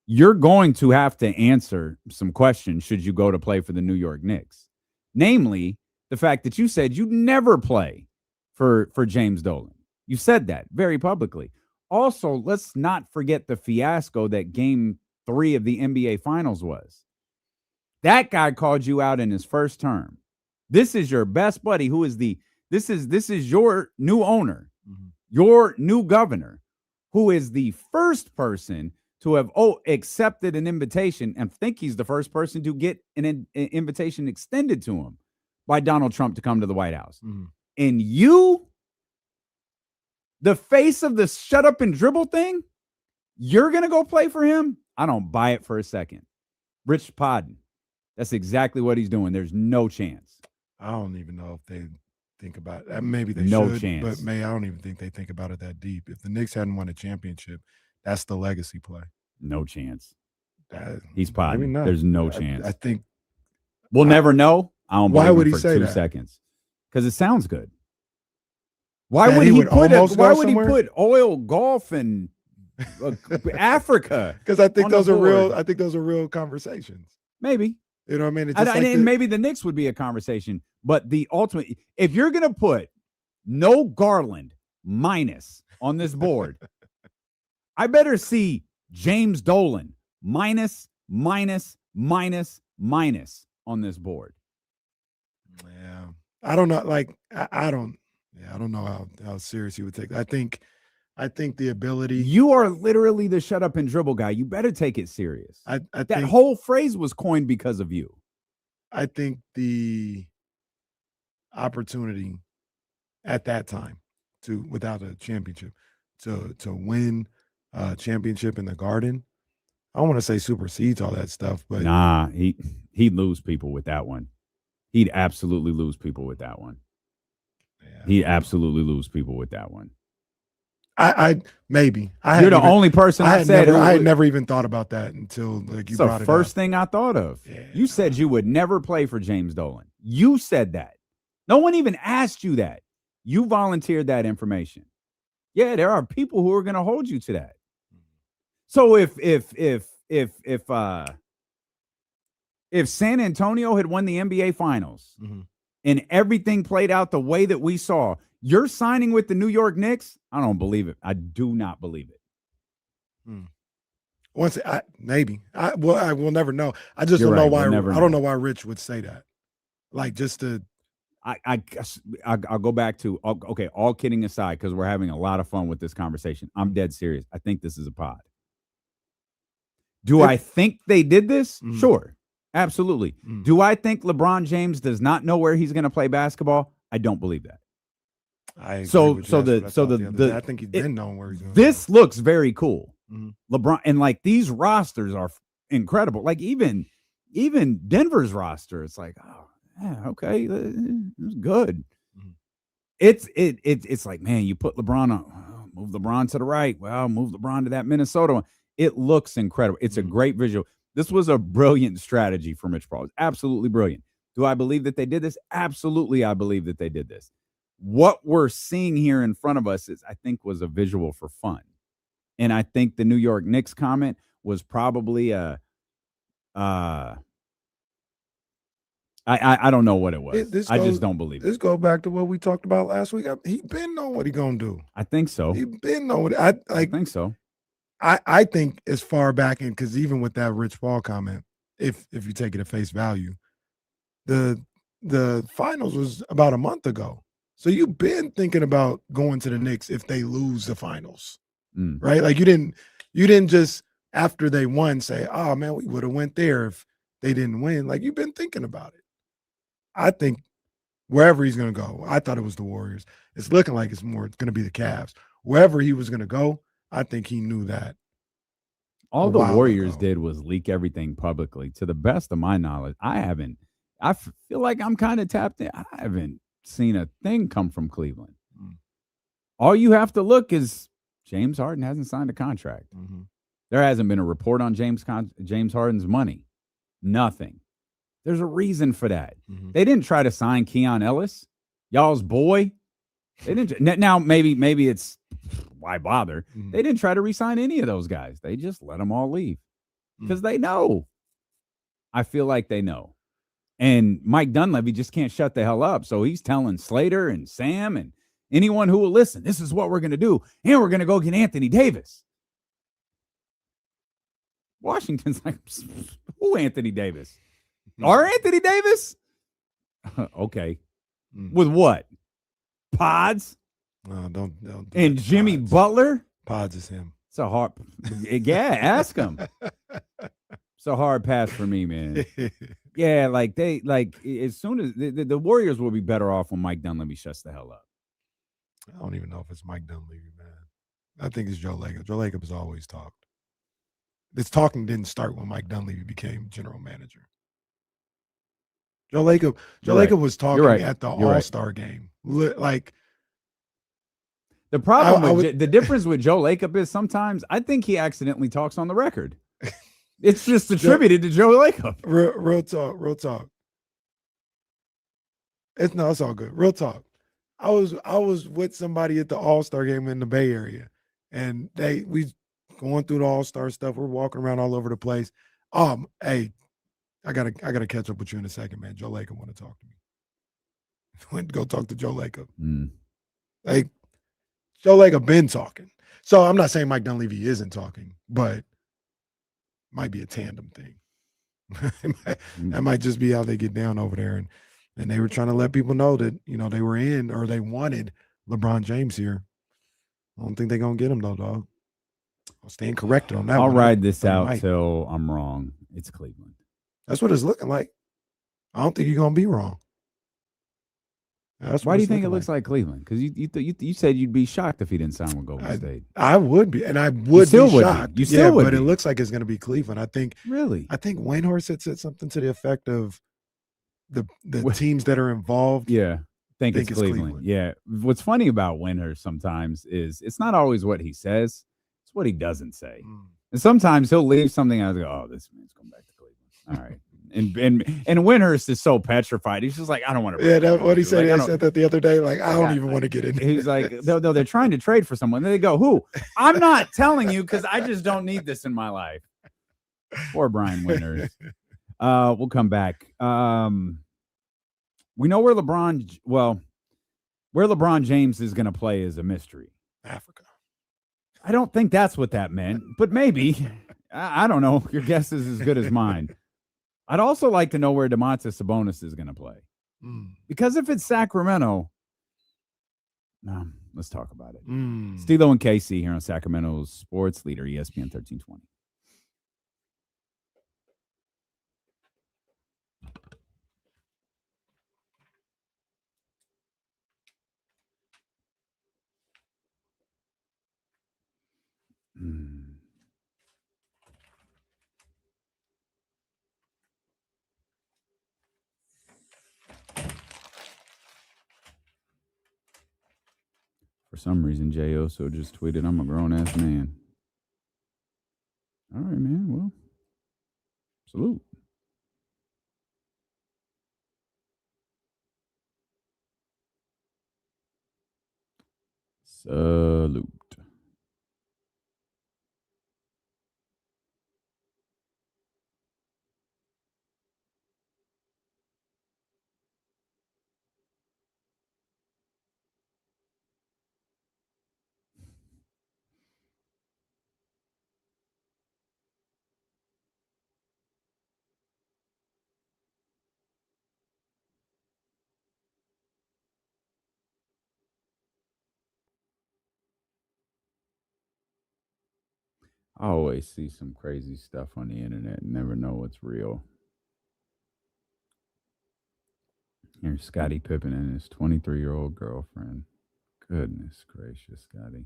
you're going to have to answer some questions should you go to play for the New York Knicks. Namely, the fact that you said you'd never play for James Dolan. You said that very publicly. Also, let's not forget the fiasco that Game 3 of the NBA Finals was. That guy called you out in his first term. This is your best buddy, who is this is your new owner, your new governor, who is the first person to have accepted an invitation, and think he's the first person to get an invitation extended to him by Donald Trump to come to the White House. And you, the face of the shut up and dribble thing, you're going to go play for him? I don't buy it for a second. Rich Podden, that's exactly what he's doing. There's no chance.
I don't even know if they think about it. Maybe they
No
should,
chance.
but I don't even think they think about it that deep. If the Knicks hadn't won a championship, that's the legacy play.
No chance.
That,
He's
maybe
Podden.
not.
There's no chance.
I think
we'll never know. I don't
Why
believe
would
him
he
for
say
2
that?
seconds. Because it sounds good. Why
That
would
he
he
would
put
almost
why
go
would
somewhere?
he put oil, golf, and Africa?
because I think
on the
those are real.
board?
I think those are real conversations.
Maybe.
You know what I mean? It's
And,
just like
and maybe the Knicks would be a conversation. But the ultimate, if you're going to put no Garland minus on this board, I better see James Dolan minus on this board.
Yeah, I don't know. Like I don't. Yeah, I don't know how serious he would take. I think the ability.
You are literally the shut up and dribble guy. You better take it serious.
I
That
think
whole phrase was coined because of you.
I think the opportunity at that time to without a championship to win a championship in the Garden. I don't want to say supersedes all that stuff, but
Nah, he'd lose people with that one. He'd absolutely lose people with that one.
yeah,
He'd absolutely lose people with that one.
I maybe I
You're the
hadn't even-
only person I said.
I had
who-
never even thought about that until like you
It's the
brought it
first
up.
thing I thought of.
Yeah.
You said you would never play for James Dolan. You said that. No one even asked you that. You volunteered that information. Yeah, there are people who are going to hold you to that. So if San Antonio had won the NBA Finals
Mhm.
and everything played out the way that we saw, you're signing with the New York Knicks? I don't believe it. I do not believe it.
Once maybe I will never know. I just
You're
don't know
right,
why.
we'll never
I don't
know.
know why Rich would say that. Like just to
I'll go back to okay. All kidding aside, because we're having a lot of fun with this conversation. I'm dead serious. I think this is a pod. Do I think they did this?
Mhm.
Sure, absolutely.
Mm.
Do I think LeBron James does not know where he's going to play basketball? I don't believe that.
I agree
So-
with you.
so
That's
the-
what I
so
thought
the-
the other
the-
day. I think he's been knowing where he's going.
This looks very cool.
Mhm.
LeBron and like these rosters are incredible. Like even Denver's roster, it's like, oh yeah, okay, it's good.
Mhm.
It's like, man, you put LeBron on, move LeBron to the right. Well, move LeBron to that Minnesota one. It looks incredible. It's a great visual. This was a brilliant strategy from Mitch Paul. It's absolutely brilliant. Do I believe that they did this? Absolutely, I believe that they did this. What we're seeing here in front of us is, I think, was a visual for fun. And I think the New York Knicks comment was probably I don't know what it was. I just don't believe it.
This goes back to what we talked about last week. He been knowing what he gonna do.
I think so.
He been knowing.
I think so.
I think as far back in, because even with that Rich Paul comment, if you take it at face value, the finals was about a month ago. So you've been thinking about going to the Knicks if they lose the finals, right? Like you didn't just after they won say, "Oh man, we would have went there if they didn't win." Like you've been thinking about it. I think wherever he's going to go, I thought it was the Warriors. It's looking like it's going to be the Cavs. Wherever he was going to go, I think he knew that.
All
a
the
while
Warriors
ago.
did was leak everything publicly. To the best of my knowledge, I feel like I'm kind of tapped in. I haven't seen a thing come from Cleveland. All you have to look is James Harden hasn't signed a contract. There hasn't been a report on James Harden's money. Nothing. There's a reason for that. They didn't try to sign Keon Ellis, y'all's boy. They didn't. Now maybe it's why bother. They didn't try to re-sign any of those guys. They just let them all leave because they know. I feel like they know. And Mike Dunleavy just can't shut the hell up. So he's telling Slater and Sam and anyone who will listen, this is what we're going to do. And we're going to go get Anthony Davis. Washington's like, who Anthony Davis? Our Anthony Davis? Okay. With what? Pods?
No, don't
And
do
Jimmy
Pods.
Butler?
Pods is him.
It's a hard. Yeah, ask him. It's a hard pass for me, man. Yeah, like as soon as the Warriors will be better off when Mike Dunleavy shuts the hell up.
I don't even know if it's Mike Dunleavy, man. I think it's Joe Lacob. Joe Lacob has always talked. This talking didn't start when Mike Dunleavy became general manager. Joe Lacob was talking at the All-Star game. Like
the problem, the difference with Joe Lacob is sometimes I think he accidentally talks on the record. It's just attributed to Joe Lacob.
Real talk. It's all good. Real talk. I was with somebody at the All-Star game in the Bay Area, and we going through the All-Star stuff. We're walking around all over the place. Hey, I gotta catch up with you in a second, man. Joe Lacob want to talk to me. Went to go talk to Joe Lacob. Like Joe Lacob been talking. So I'm not saying Mike Dunleavy isn't talking, but might be a tandem thing. That might just be how they get down over there. And they were trying to let people know that, they were in or they wanted LeBron James here. I don't think they're going to get him, though, dog. I'll stand corrected on that.
I'll ride this out till I'm wrong. It's Cleveland.
That's what it's looking like. I don't think you're going to be wrong.
Why do you think it looks like Cleveland? Because you said you'd be shocked if he didn't sign with Golden State.
I would be, and I would be shocked.
You still would,
but it looks like it's going to be Cleveland. I think Wainhorst had said something to the effect of the teams that are involved.
Yeah, think it's Cleveland. Yeah. What's funny about Wainhorst sometimes is it's not always what he says; it's what he doesn't say. And sometimes he'll leave something and I go, "Oh, this man's going back to Cleveland." All right. And Wainhorst is so petrified. He's just like, I don't want to.
Yeah, that's what he said. I said that the other day. Like, I don't even want to get in.
He's like, they're trying to trade for someone. Then they go, who? I'm not telling you because I just don't need this in my life. Poor Brian Wainhorst. We'll come back. We know where LeBron James is going to play is a mystery.
Africa.
I don't think that's what that meant, but maybe. I don't know. Your guess is as good as mine. I'd also like to know where Domantas Sabonis is going to play. Because if it's Sacramento, let's talk about it. Stilo and KC here on Sacramento's sports leader, ESPN 1320. For some reason, Jay Oso just tweeted, I'm a grown-ass man. All right, man. Well, salute. Salute. I always see some crazy stuff on the internet and never know what's real. Here's Scottie Pippen and his 23-year-old girlfriend. Goodness gracious, Scottie.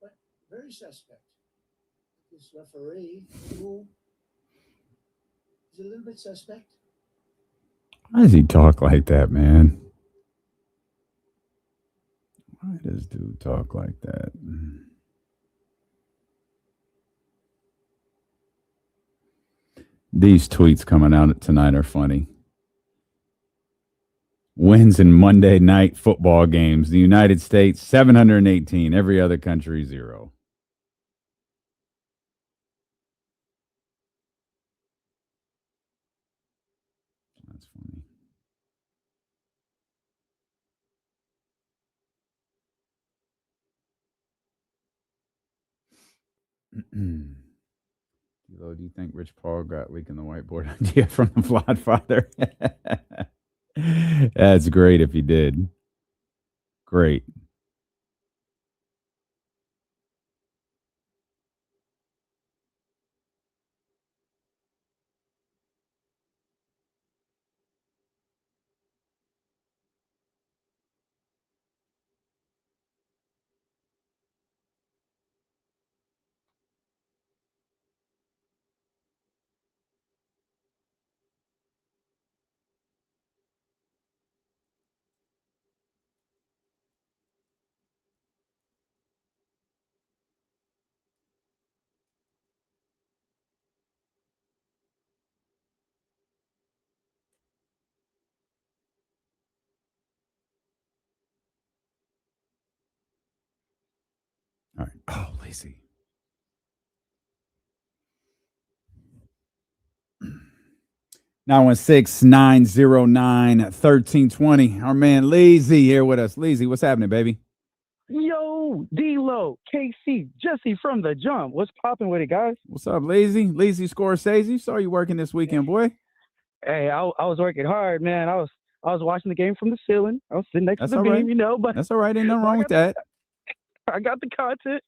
But very suspect. This referee who is a little bit suspect.
Why does he talk like that, man? Why does dude talk like that? These tweets coming out tonight are funny. wins in Monday night football games. The United States, 718. Every other country, 0. That's funny. Do you think Rich Paul got leaking the whiteboard idea from the Flawed Father? That's great if he did. Great. All right. Oh, lazy. 916-909-1320. Our man Lazy here with us. Lazy, what's happening, baby?
Yo, D-Lo, KC, Jesse from the jump. What's popping with it, guys?
What's up, Lazy? Lazy Scorsese. Saw you working this weekend, boy.
Hey, I was working hard, man. I was watching the game from the ceiling. I was sitting next
That's
to the
all
beam,
right.
you know. But
That's all right. Ain't nothing wrong with that.
I got the content.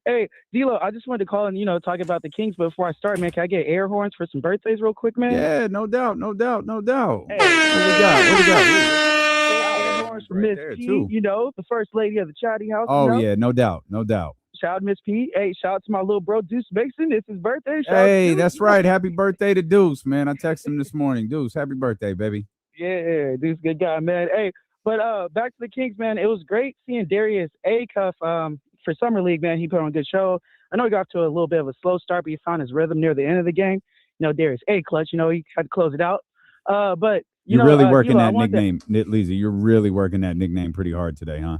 Hey, D-Lo, I just wanted to call and talk about the Kings. But before I start, man, can I get air horns for some birthdays real quick, man?
Yeah, no doubt. No doubt. No doubt.
Hey,
What we got? What we got?
air horns for
Right
Miss
there,
P,
too.
the first lady of the Chatty House.
Oh, yeah, no doubt. No doubt.
Shout out Miss P. Hey, shout out to my little bro Deuce Mason. It's his birthday. Shout out to
Hey,
Deuce.
that's right. Happy birthday to Deuce, man. I texted him this morning. Deuce, happy birthday, baby.
Yeah, Deuce, good guy, man. Hey, but back to the Kings, man. It was great seeing Darius Acuff for Summer League, man. He put on a good show. I know he got off to a little bit of a slow start, but he found his rhythm near the end of the game. Darius clutch. He had to close it out. But
You're really working that
wanted to-
nickname, Lazy. You're really working that nickname pretty hard today, huh?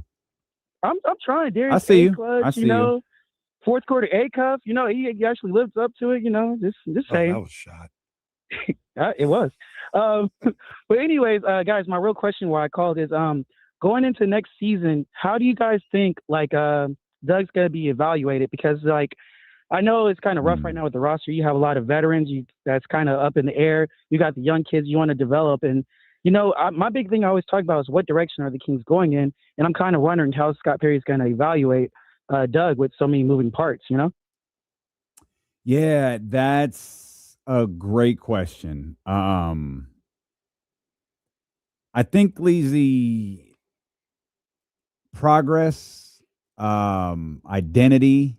I'm trying. Darius
I see you.
clutch.
I see you.
Fourth quarter Acuff. He actually lives up to it. Just saying.
That was shot.
It was. But anyways, guys, my real question why I called is going into next season, how do you guys think Doug's gonna be evaluated? Because I know it's kind of rough right now with the roster. You have a lot of veterans that's kind of up in the air. You got the young kids you want to develop, and my big thing I always talk about is what direction are the Kings going in, and I'm kind of wondering how Scott Perry's going to evaluate Doug with so many moving parts.
Yeah, that's a great question. I think Lazy progress, identity,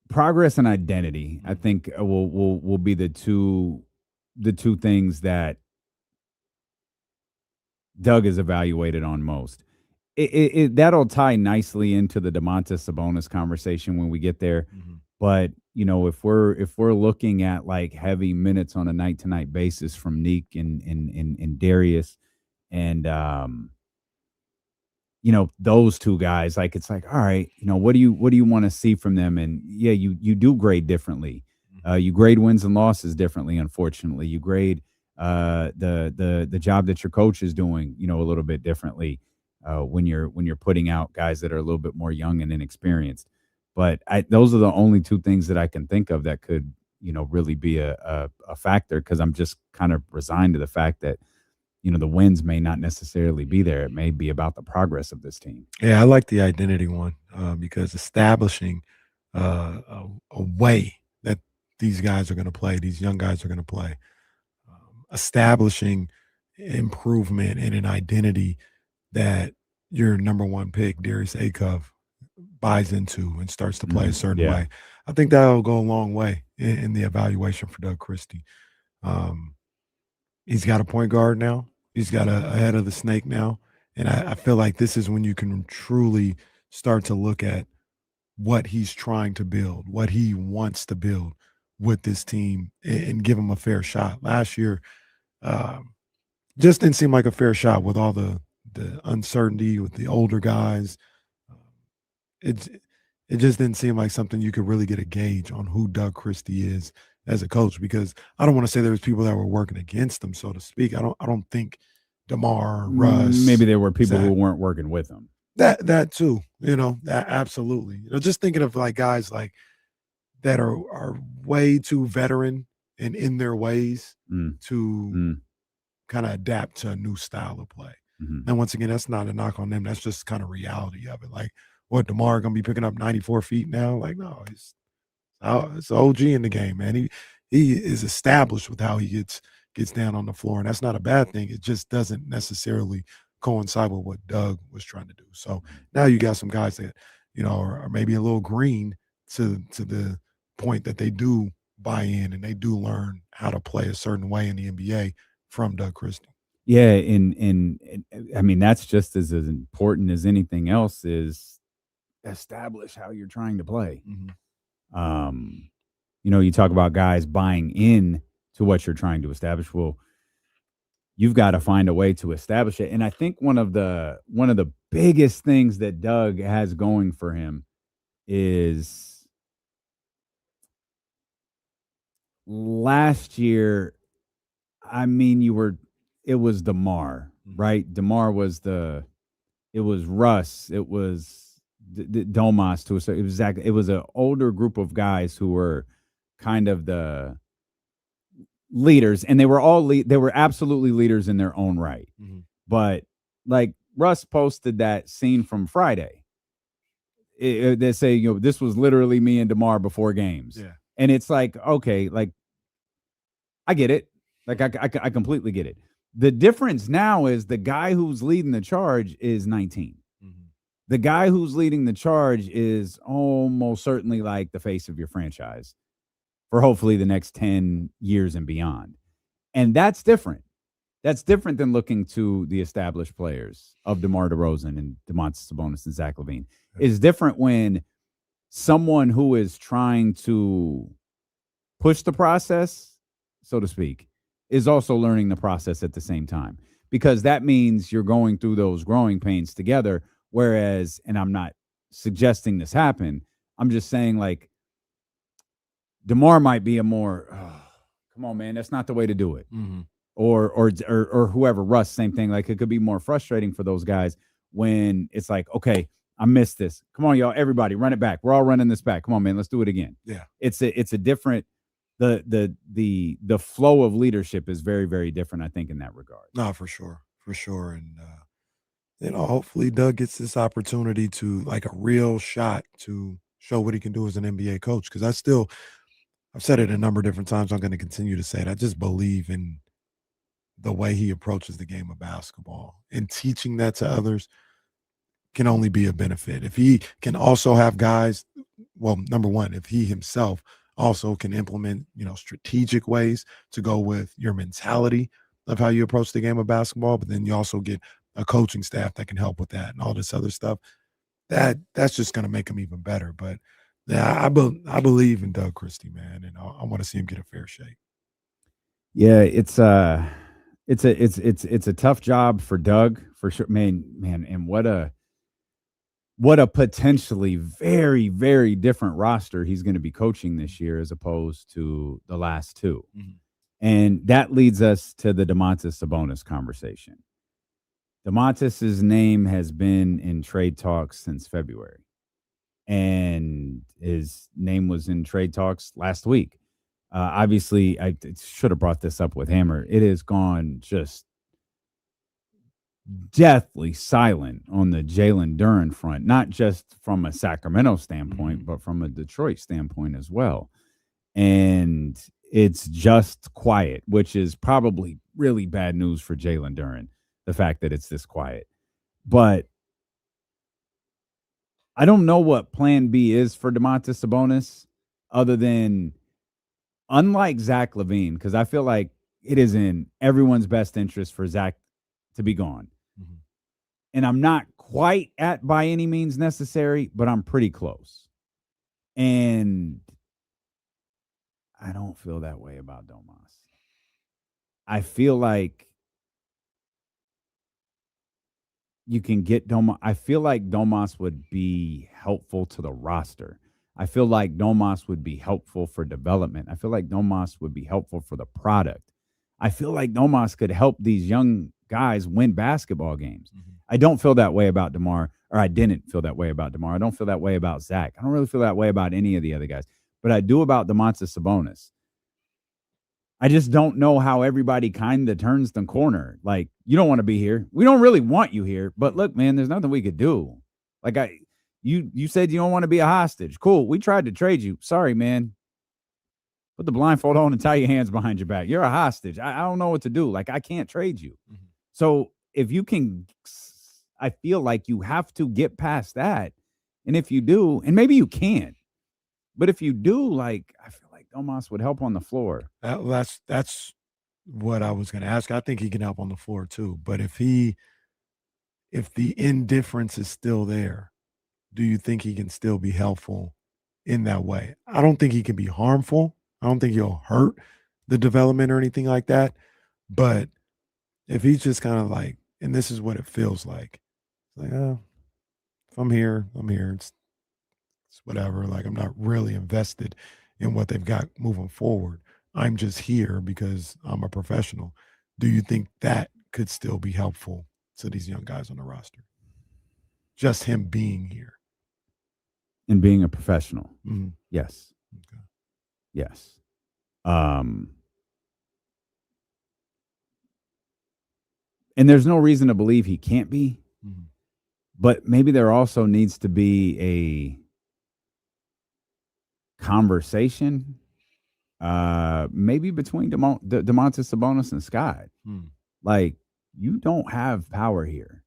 progress and identity. I think will be the two things that Doug is evaluated on most. That'll tie nicely into the Domantas Sabonis conversation when we get there.
Mm-hmm.
But if we're looking at like heavy minutes on a night to night basis from Neek and Darius, and those two guys, like it's like, all right, what do you want to see from them? And yeah, you do grade differently. You grade wins and losses differently. Unfortunately, you grade the job that your coach is doing, a little bit differently. When you're putting out guys that are a little bit more young and inexperienced. But those are the only two things that I can think of that could, really be a factor, because I'm just kind of resigned to the fact that, the wins may not necessarily be there. It may be about the progress of this team.
Yeah, I like the identity one because establishing a way that these guys are going to play, these young guys are going to play, establishing improvement and an identity that your number one pick, Darius Acuff, buys into and starts to play a certain way. I think that'll go a long way in the evaluation for Doug Christie. He's got a point guard now. He's got a head of the snake now. And I feel like this is when you can truly start to look at what he's trying to build, what he wants to build, with this team and give them a fair shot. Last year, just didn't seem like a fair shot with all the uncertainty with the older guys. It just didn't seem like something you could really get a gauge on who Doug Christie is as a coach, because I don't want to say there was people that were working against him, so to speak. I don't think DeMar, Russ,
maybe there were people
Zach,
who weren't working with him.
That too, that absolutely. Just thinking of like guys like that are way too veteran and in their ways to kind of adapt to a new style of play. And once again, that's not a knock on them. That's just kind of reality of it. Like, what, DeMar gonna be picking up 94 feet now? Like, no, it's OG in the game, man. He is established with how he gets down on the floor, and that's not a bad thing. It just doesn't necessarily coincide with what Doug was trying to do. So now you got some guys that are maybe a little green to the point that they do buy in and they do learn how to play a certain way in the NBA from Doug Christie.
Yeah, and I mean, that's just as important as anything else, is establish how you're trying to play. You talk about guys buying in to what you're trying to establish. Well, you've got to find a way to establish it. And I think one of the biggest things that Doug has going for him is last year, I mean, it was DeMar, right? DeMar was it was Russ, it was Domas to a certain, it was an older group of guys who were kind of the leaders, and they were absolutely leaders in their own right. But like Russ posted that scene from Friday. They say, this was literally me and DeMar before games.
Yeah.
And it's like, okay, like I get it. Like I completely get it. The difference now is the guy who's leading the charge is 19. The guy who's leading the charge is almost certainly like the face of your franchise for hopefully the next 10 years and beyond. And that's different. That's different than looking to the established players of DeMar DeRozan and Domantas Sabonis and Zach LaVine. It's different when someone who is trying to push the process, so to speak, is also learning the process at the same time, because that means you're going through those growing pains together. Whereas, and I'm not suggesting this happen, I'm just saying, like, DeMar might be a more, come on, man, that's not the way to do it. Or whoever, Russ, same thing. Like, it could be more frustrating for those guys when it's like, okay, I missed this. Come on, y'all, everybody, run it back. We're all running this back. Come on, man, let's do it again.
Yeah,
it's a different. The flow of leadership is very, very different, I think, in that regard.
No, for sure, and hopefully Doug gets this opportunity to, like, a real shot to show what he can do as an NBA coach. Because I've said it a number of different times. I'm going to continue to say it. I just believe in the way he approaches the game of basketball, and teaching that to others can only be a benefit. If he can also have guys, well, number one, if he himself also can implement, strategic ways to go with your mentality of how you approach the game of basketball, but then you also get a coaching staff that can help with that and all this other stuff, that's just going to make him even better. But yeah, I believe in Doug Christie, man, and I want to see him get a fair shake.
Yeah, it's a tough job for Doug, for sure, man, and what a potentially very, very different roster he's going to be coaching this year as opposed to the last two. And that leads us to the Domantas Sabonis conversation. Domantas's name has been in trade talks since February, and his name was in trade talks last week. Obviously, I should have brought this up with Hammer. It has gone just deathly silent on the Jalen Duren front, not just from a Sacramento standpoint, but from a Detroit standpoint as well. And it's just quiet, which is probably really bad news for Jalen Duren, the fact that it's this quiet. But I don't know what plan B is for Domantas Sabonis, other than, unlike Zach LaVine, because I feel like it is in everyone's best interest for Zach to be gone. And I'm not quite at by any means necessary, but I'm pretty close. And I don't feel that way about Domas. I feel like you can get Domas. I feel like Domas would be helpful to the roster. I feel like Domas would be helpful for development. I feel like Domas would be helpful for the product. I feel like Domas could help these young guys win basketball games. I don't feel that way about DeMar, or I didn't feel that way about DeMar. I don't feel that way about Zach. I don't really feel that way about any of the other guys, but I do about Domantas Sabonis. I just don't know how everybody kind of turns the corner. Like, you don't want to be here. We don't really want you here, but look, man, there's nothing we could do. Like, you said you don't want to be a hostage. Cool. We tried to trade you. Sorry, man. Put the blindfold on and tie your hands behind your back. You're a hostage. I don't know what to do. Like, I can't trade you. So if you can, I feel like you have to get past that. And if you do, and maybe you can't, but if you do, like, I feel like Domas would help on the floor.
That's what I was going to ask. I think he can help on the floor too. But if the indifference is still there, do you think he can still be helpful in that way? I don't think he can be harmful. I don't think he'll hurt the development or anything like that. But if he's just kind of like, and this is what it feels like oh, if I'm here, I'm here. It's whatever. Like, I'm not really invested in what they've got moving forward. I'm just here because I'm a professional. Do you think that could still be helpful to these young guys on the roster? Just him being here.
And being a professional.
Mm-hmm.
Yes.
Okay.
Yes. And there's no reason to believe he can't be.
Mm-hmm.
But maybe there also needs to be a conversation, maybe between Domantas Sabonis and Scott. Like, you don't have power here.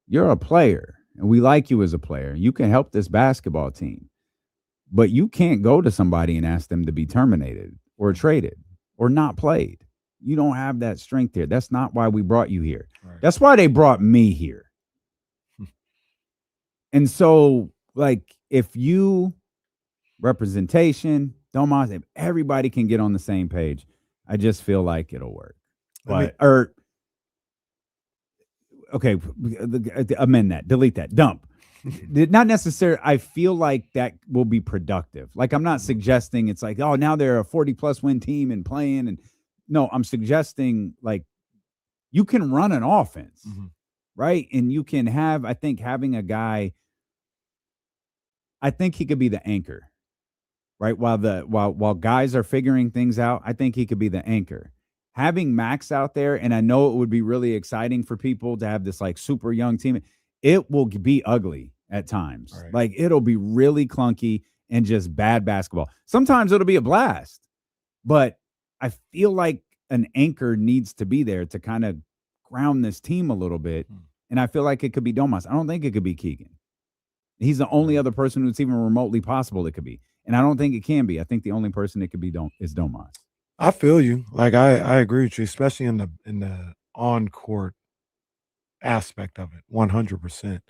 You're a player, and we like you as a player. You can help this basketball team, but you can't go to somebody and ask them to be terminated or traded or not played. You don't have that strength here. That's not why we brought you here.
Right.
That's why they brought me here. And so, like, if you representation, Domas, if everybody can get on the same page, I just feel like it'll work. But okay, amend that, delete that, dump. Not necessarily. I feel like that will be productive. Like, I'm not suggesting it's like, oh, now they're a 40+ win team and playing. And no, I'm suggesting, like, you can run an offense, right? And you can have, I think, having a guy, I think he could be the anchor, right? While guys are figuring things out, I think he could be the anchor. Having Max out there, and I know it would be really exciting for people to have this, like, super young team. It will be ugly at times. Right. Like, it'll be really clunky and just bad basketball. Sometimes it'll be a blast, but I feel like an anchor needs to be there to kind of ground this team a little bit. And I feel like it could be Domas. I don't think it could be Keegan. He's the only other person who's even remotely possible it could be. And I don't think it can be. I think the only person it could be is Domas.
I feel you. Like, I agree with you, especially in the on-court aspect of it, 100%.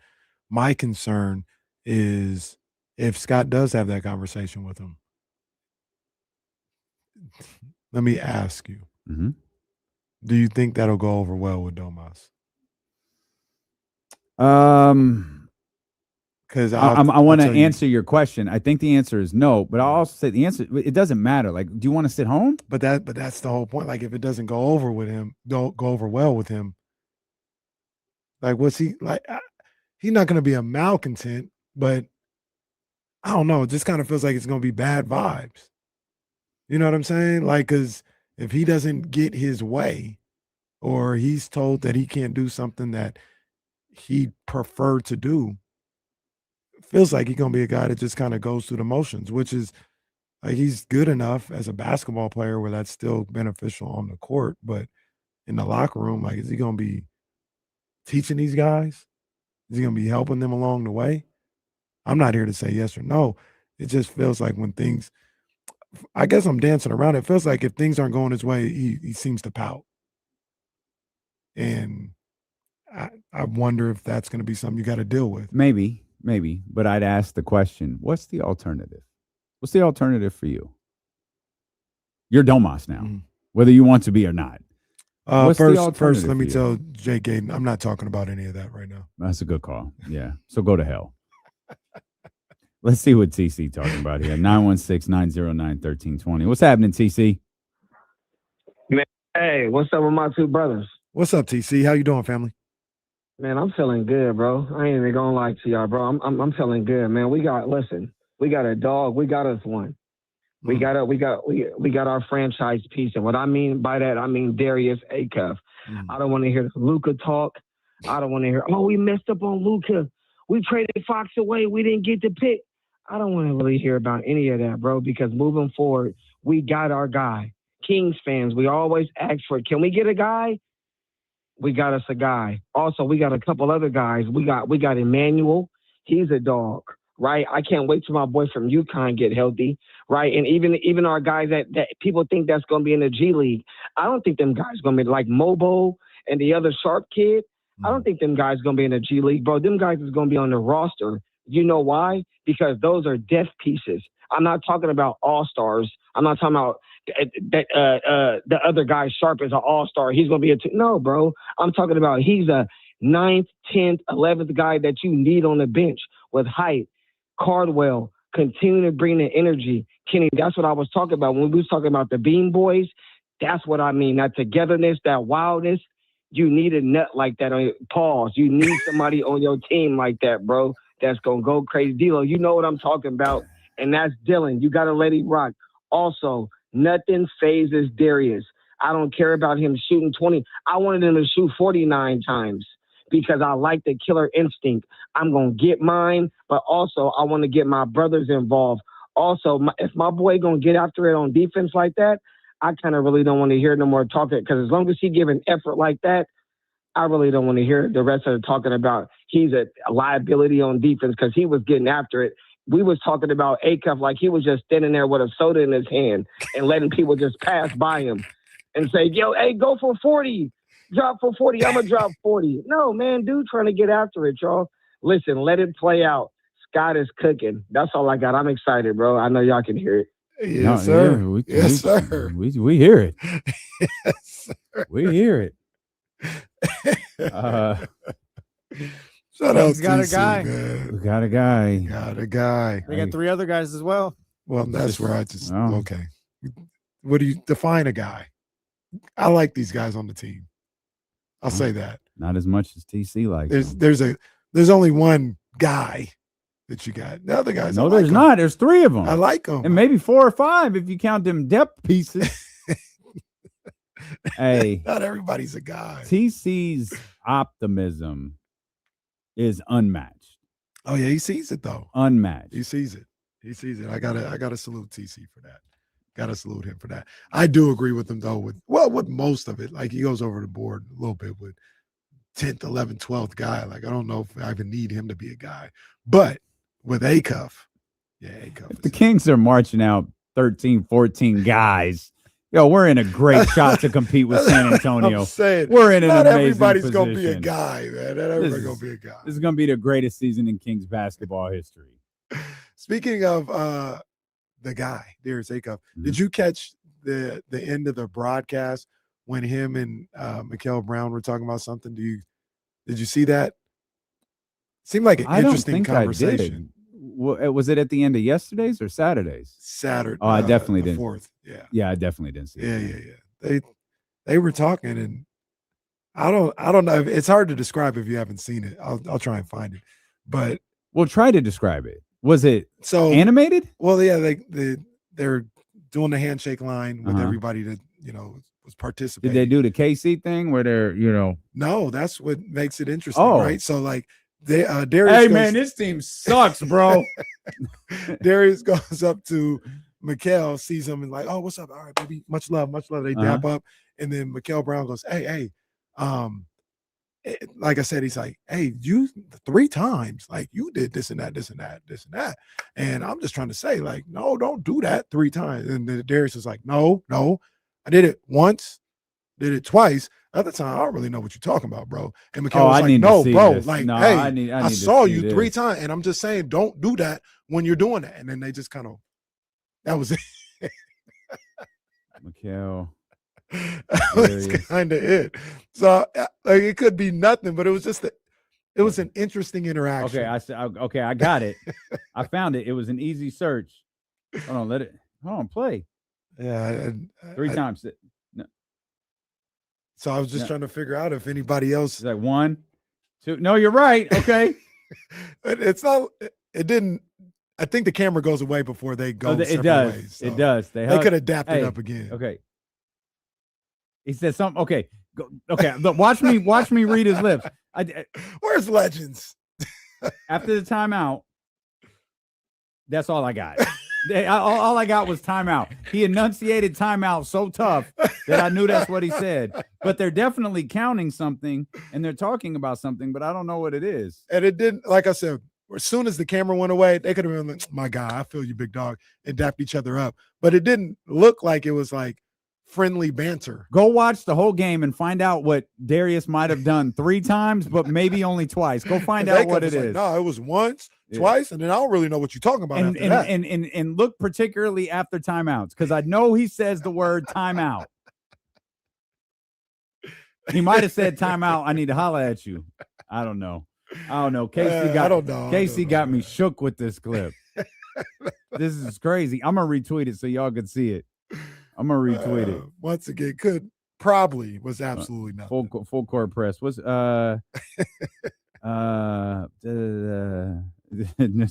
My concern is if Scott does have that conversation with him. Let me ask you, do you think that'll go over well with Domas? Because
I want to answer your question. I think the answer is no, but I'll also say the answer, it doesn't matter. Like, do you want to sit home?
But that's the whole point. Like, if it doesn't go over well with him, like, what's he like? He's not going to be a malcontent, but I don't know. It just kind of feels like it's going to be bad vibes. You know what I'm saying? Like, because if he doesn't get his way, or he's told that he can't do something that he preferred to do, it feels like he's going to be a guy that just kind of goes through the motions, which is like, he's good enough as a basketball player where that's still beneficial on the court, but in the locker room, like, is he going to be teaching these guys? Is he going to be helping them along the way? I'm not here to say yes or no. It just feels like when things, I guess I'm dancing around. It feels like if things aren't going his way, he seems to pout. And I wonder if that's going to be something you got to deal with.
Maybe. But I'd ask the question, what's the alternative? What's the alternative for you? You're Domas now,
Mhm.
whether you want to be or not. What's the
First,
alternative
let me
for you?
tell Jay Gaten, I'm not talking about any of that right now.
That's a good call. Yeah. So go to hell. Let's see what TC talking about here. 916-909-1320. What's happening, TC?
Hey, what's up with my two brothers?
What's up, TC? How you doing, family?
Man, I'm feeling good, bro. I ain't even gonna lie to y'all, bro. I'm feeling good, man. We got a dog. We got us one. We got our franchise piece, and what I mean by that, I mean Darius Acuff. I don't want to hear Luka talk. I don't want to hear, oh, we messed up on Luka. We traded Fox away. We didn't get the pick. I don't want to really hear about any of that, bro, because moving forward, we got our guy. Kings fans, we always ask for it. Can we get a guy? We got us a guy. Also, we got a couple other guys. We got Emmanuel. He's a dog, right? I can't wait till my boy from UConn get healthy, right? And even our guys that people think that's going to be in the G League, I don't think them guys going to be like Mobo and the other Sharp kid. I don't think them guys going to be in the G League, bro. Them guys is going to be on the roster. You know why? Because those are depth pieces. I'm not talking about all-stars. I'm not talking about the other guy, Sharp, is an all-star. He's going to be no, bro. I'm talking about he's a 9th, 10th, 11th guy that you need on the bench with height. Cardwell, continue to bring the energy. Kenny, that's what I was talking about. When we was talking about the Bean Boys, that's what I mean. That togetherness, that wildness. You need a nut like that on your pause. You need somebody on your team like that, bro, that's going to go crazy. D-Lo, you know what I'm talking about, and that's Dylan. You got to let him rock. Also, nothing phases Darius. I don't care about him shooting 20. I wanted him to shoot 49 times because I like the killer instinct. I'm going to get mine, but also I want to get my brothers involved. Also, if my boy going to get after it on defense like that, I kind of really don't want to hear no more talking, because as long as he give an effort like that, I really don't want to hear the rest of it talking about he's a liability on defense, because he was getting after it. We was talking about Acuff like he was just standing there with a soda in his hand and letting people just pass by him and say, yo, hey, go for 40. Drop for 40. I'm going to drop 40. No, man, dude trying to get after it, y'all. Listen, let it play out. Scott is cooking. That's all I got. I'm excited, bro. I know y'all can hear it.
Yes, sir.
Yes,
sir.
We hear it.
Yes, sir.
We hear it.
Shout out
Kings got a
TC,
guy.
man.
We got a guy.
Got a guy.
They got 3 other guys as well.
Well, that's where I just
Oh.
okay. What do you define a guy? I like these guys on the team. I'll say that.
Not as much as TC likes.
There's only one guy that you got. The other guys,
No,
I like
there's
'em.
not. There's 3 of them.
I like them.
And maybe 4 or 5 if you count them depth pieces. Hey,
Not everybody's a guy.
TC's optimism is unmatched.
Oh yeah, he sees it though.
Unmatched.
He sees it. He sees it. I gotta salute TC for that. Gotta salute him for that. I do agree with him though, with most of it. Like he goes over the board a little bit with 10th, 11th, 12th guy. Like I don't know if I even need him to be a guy. But with Acuff, yeah, Acuff.
If the Kings are marching out 13, 14 guys, yo, we're in a great shot to compete with San Antonio.
I'm saying,
We're in an
not
amazing
everybody's gonna be a
position.
guy, man. Not everybody's gonna be a guy.
This is going to be the greatest season in Kings basketball history.
Speaking of the guy, Darius Acuff, did you catch the end of the broadcast when him and Mikael Brown were talking about something? Did you see that? Seemed like an
I don't
interesting
think
conversation.
I did. Was it at the end of yesterday's or Saturday's?
Saturday.
Oh, I definitely
the
didn't.
4th. Yeah.
Yeah, I definitely didn't see it.
Yeah. They were talking, and I don't know. It's hard to describe if you haven't seen it. I'll try and find it. But
Well, try to describe it. Was it
so
animated?
Well, yeah, they're doing the handshake line with
Uh-huh.
everybody that was participating.
Did they do the KC thing where they're
No, that's what makes it interesting,
Oh.
right? So like they Darius
Hey
goes,
man, this team sucks, bro.
Darius goes up to Mikael, sees him and like, oh, what's up? All right, baby. Much love, much love. They dap up. And then Mikael Brown goes, hey, like I said, he's like, hey, you 3 times, like you did this and that, this and that, this and that. And I'm just trying to say, like, no, don't do that 3 times. And then Darius is like, no, I did it once, did it twice. Other time, I don't really know what you're talking about, bro. And Mikael was
I
like,
need to
no,
see
bro,
this.
like,
No,
hey,
I need
I
to
saw
see
you 3
this.
times, and I'm just saying, don't do that when you're doing that. And then they just kind of, that was it.
Mikal.
That's kind of it. So like, it could be nothing, but it was just it was an interesting interaction.
Okay, I got it. I found it. It was an easy search. Hold on, play.
Yeah,
three times. No.
So I was just trying to figure out if anybody else.
It's like 1, 2. No, you're right. Okay.
It's not. It didn't. I think the camera goes away before they go.
It does.
Ways, so
it does.
They could adapt it up again.
Okay. He said something. Okay. Okay. Look, watch me read his lips.
Where's Legends?
After the timeout, that's all I got. All I got was timeout. He enunciated timeout so tough that I knew that's what he said. But they're definitely counting something and they're talking about something, but I don't know what it is.
And it didn't, like I said, as soon as the camera went away, they could have been like, my guy, I feel you, big dog, and dapped each other up. But it didn't look like it was like friendly banter.
Go watch the whole game and find out what Darius might have done 3 times, but maybe only twice. Go find out what it is.
No, it was once, twice, and then I don't really know what you're talking about after that.
And look particularly after timeouts, because I know he says the word timeout. He might have said timeout. I need to holler at you. I don't know. Casey got me shook with this clip. This is crazy. I'm gonna retweet it so y'all can see it. I'm gonna retweet it.
Once again, was absolutely nothing.
Full court press. What's this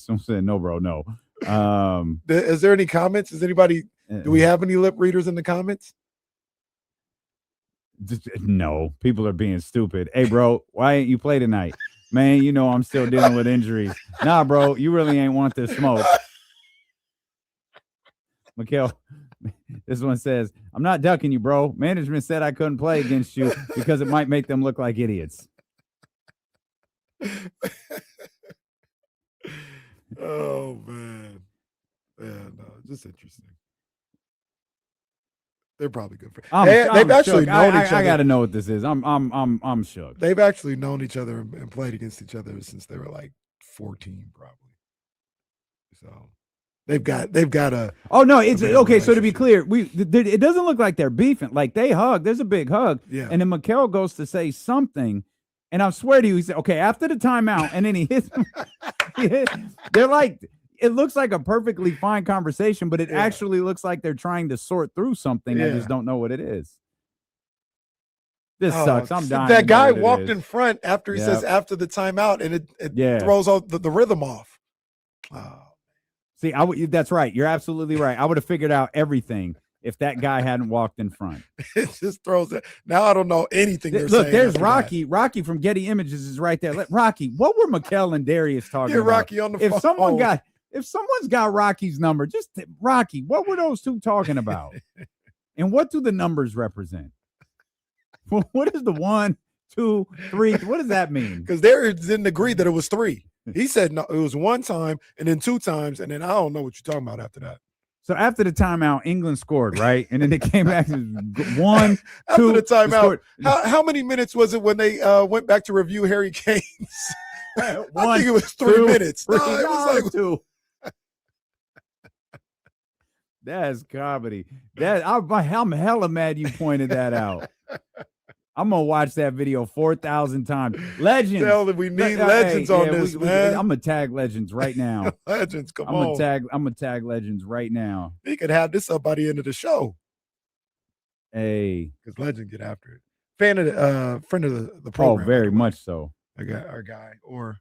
one said no, bro. No.
Is there any comments? Is anybody? Do we have any lip readers in the comments?
No, people are being stupid. Hey, bro, why ain't you play tonight? Man, you know I'm still dealing with injuries. Nah, bro, you really ain't want this smoke. Mikal, this one says, I'm not ducking you, bro. Management said I couldn't play against you because it might make them look like idiots.
Oh, man. Yeah, no, just interesting. They're probably good friends. They've actually known each other.
I got to know what this is. I'm shook.
They've actually known each other and played against each other since they were like 14, probably. So they've got a.
Oh no, it's okay. So to be clear, it doesn't look like they're beefing. Like they hug. There's a big hug.
Yeah.
And then Mikal goes to say something, and I swear to you, he said, "Okay, after the timeout," and then he hits. They're like. It looks like a perfectly fine conversation, but it actually looks like they're trying to sort through something. I just don't know what it is. This sucks. I'm dying.
That guy walked in front after he says after the timeout, and it throws all the rhythm off. Oh.
See, that's right. You're absolutely right. I would have figured out everything if that guy hadn't walked in front.
It just throws it. Now I don't know anything.
Look, there's Rocky. That. Rocky from Getty Images is right there. Rocky, what were Mikal and Darius talking about?
Rocky on the phone.
If someone's got Rocky's number, just Rocky, what were those two talking about? And what do the numbers represent? What is the 1, 2, 3? What does that mean?
Because Darius didn't agree that it was 3. He said no, it was 1 time and then 2 times, and then I don't know what you're talking about after that.
So after the timeout, England scored, right? And then they came back to 1, 2.
After the timeout, how many minutes was it when they went back to review Harry Kane's? I think it was 3 minutes. No, it was like
2. That's comedy. I'm hella mad you pointed that out. I'm gonna watch that video 4,000 times. Legends.
We need legends on this, man.
I'm gonna tag legends right now.
Legends, come
on. I'm gonna tag legends right now.
He could have this up by the end of the show.
Hey,
because legend get after it. Friend of the program.
Oh, very much so.
Our guy, or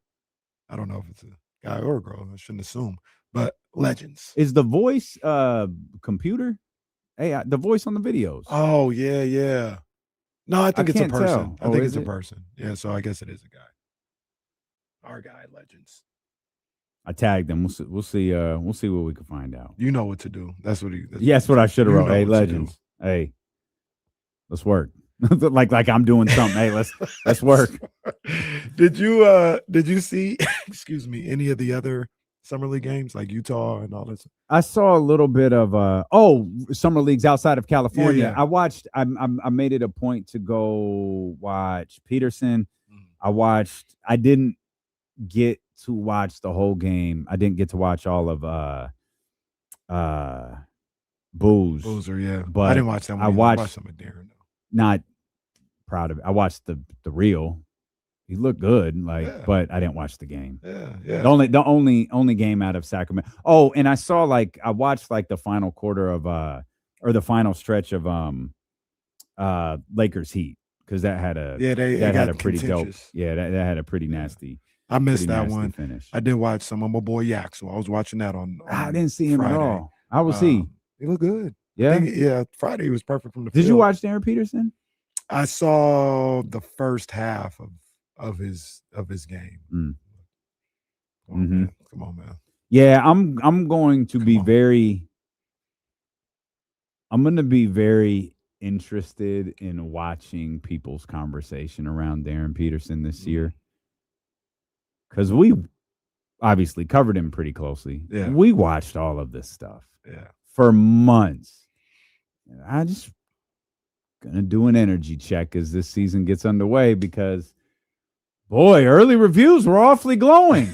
I don't know if it's a guy or a girl. I shouldn't assume. But legends.
Is the voice computer? Hey, the voice on the videos.
Oh, yeah. No, I think it's a person. I think it's a person. Yeah, so I guess it is a guy. Our guy, legends.
I tagged them. We'll see what we can find out.
You know what to do. That's what
that's what I should have wrote. Hey, legends. Hey, let's work. like I'm doing something. Hey, let's work.
Did you see excuse me, any of the other summer league games like Utah and all this?
I saw a little bit of summer leagues outside of California.
Yeah.
I watched. I made it a point to go watch Peterson. I didn't get to watch the whole game. I didn't get to watch all of
Boozer, yeah.
But
I didn't watch that one.
I
either.
watched
I watched some of Darren.
Not proud of it. I watched the reel. He looked good, but I didn't watch the game.
Yeah.
The only game out of Sacramento. Oh, and I watched the final quarter of or the final stretch of Lakers Heat, because that had a had a pretty dope. Yeah, that had a pretty nasty.
I missed that
nasty
one.
Finish.
I did watch some of my boy Yak, so I was watching that on
I didn't see him
Friday.
at all. How was he?
He looked good.
Yeah,
Friday was perfect from the
Did
field.
you watch Darren Peterson?
I saw the first half of his game.
Mm.
Come on, man.
Yeah, I'm going to be very interested in watching people's conversation around Darren Peterson this year, because we obviously covered him pretty closely.
Yeah.
We watched all of this stuff
for
months. And I just gonna do an energy check as this season gets underway, because boy, early reviews were awfully glowing.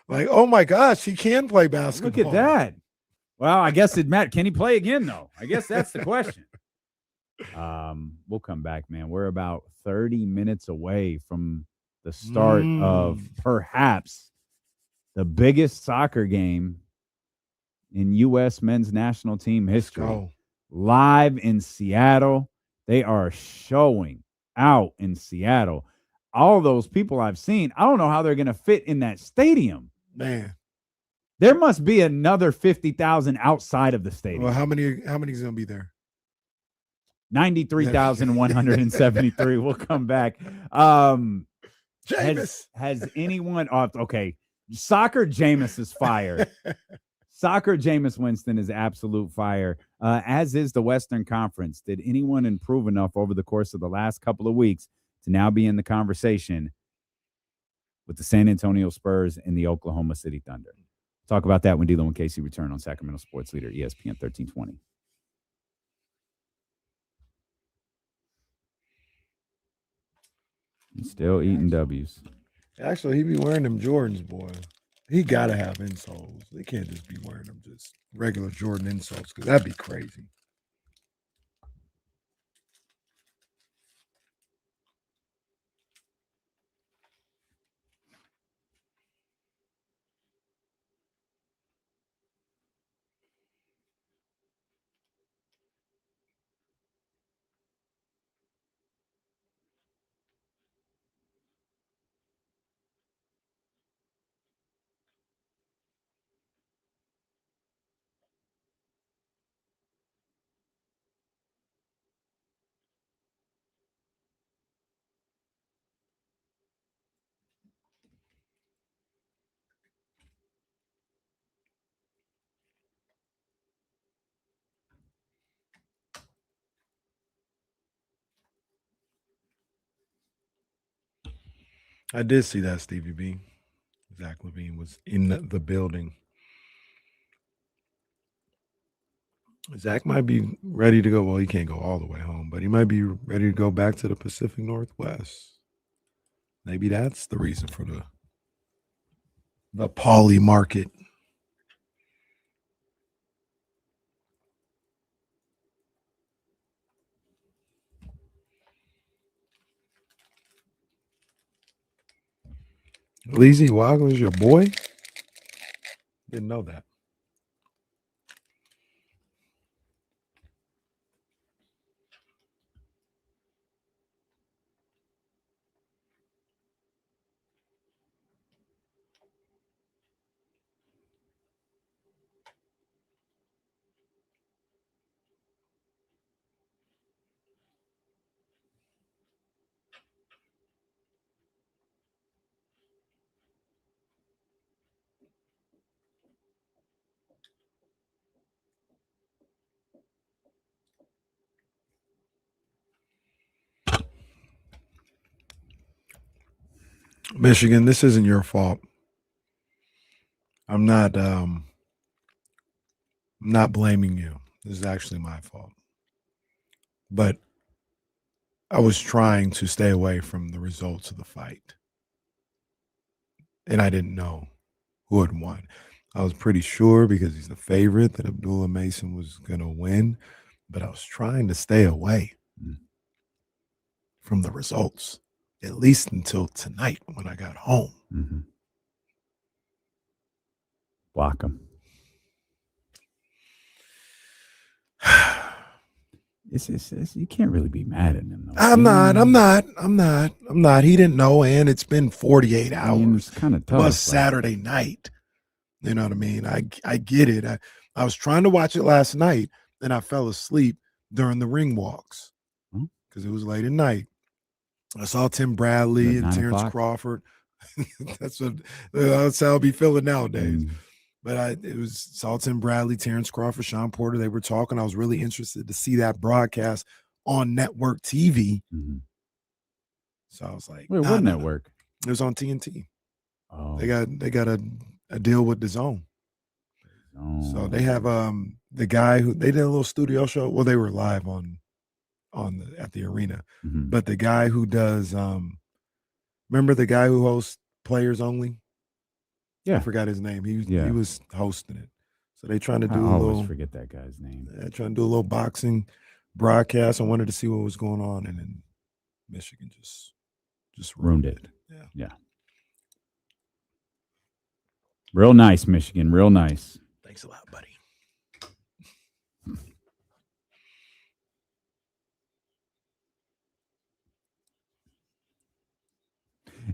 Like, oh my gosh, he can play basketball.
Look at that. Well, I guess can he play again though? I guess that's the question. We'll come back, man. We're about 30 minutes away from the start of perhaps the biggest soccer game in U.S. men's national team history. Live in Seattle. They are showing out in Seattle. All those people I've seen, I don't know how they're going to fit in that stadium.
Man,
there must be another 50,000 outside of the stadium.
Well, how many is going to be there?
93,173. We'll come back.
Jameis.
Has anyone okay. Soccer Jameis is fire. Soccer Jameis Winston is absolute fire, as is the Western Conference. Did anyone improve enough over the course of the last couple of weeks to now be in the conversation with the San Antonio Spurs and the Oklahoma City Thunder? Talk about that when D'Lo and Casey return on Sacramento Sports Leader, ESPN 1320. He's still eating W's.
Actually, he be wearing them Jordans, boy. He got to have insoles. They can't just be wearing them just regular Jordan insoles, because that'd be crazy. I did see that, Stevie B. Zach LaVine was in the building. Zach might be ready to go. Well, he can't go all the way home, but he might be ready to go back to the Pacific Northwest. Maybe that's the reason for the Pauly market. Leezy Waggles, your boy? Didn't know that. Michigan, this isn't your fault. I'm not blaming you. This is actually my fault. But I was trying to stay away from the results of the fight. And I didn't know who had won. I was pretty sure because he's the favorite that Abdullah Mason was going to win, but I was trying to stay away from the results, at least until tonight when I got home.
Mm-hmm. Block him. It's you can't really be mad at him, though.
I'm not. He didn't know, and it's been 48 hours.
I mean, it's kind of tough.
It was Saturday night. You know what I mean? I get it. I was trying to watch it last night, and I fell asleep during the ring walks because it was late at night. I saw Tim Bradley and Terrence Crawford. That's how I'll be feeling nowadays. But it was saw Tim Bradley, Terrence Crawford, Sean Porter. They were talking. I was really interested to see that broadcast on network TV.
Mm-hmm.
So I was like,
wait, what network?
It was on TNT.
Oh,
they got a deal with DeRozan. So they have the guy who they did a little studio show. Well, they were live at the arena, but the guy who does remember the guy who hosts Players Only?
Yeah,
I forgot his name. He was hosting it. So they trying to do
I always forget that guy's name.
They're trying to do a little boxing broadcast. I wanted to see what was going on, and then Michigan just ruined it.
Yeah. Real nice, Michigan. Real nice.
Thanks a lot, buddy.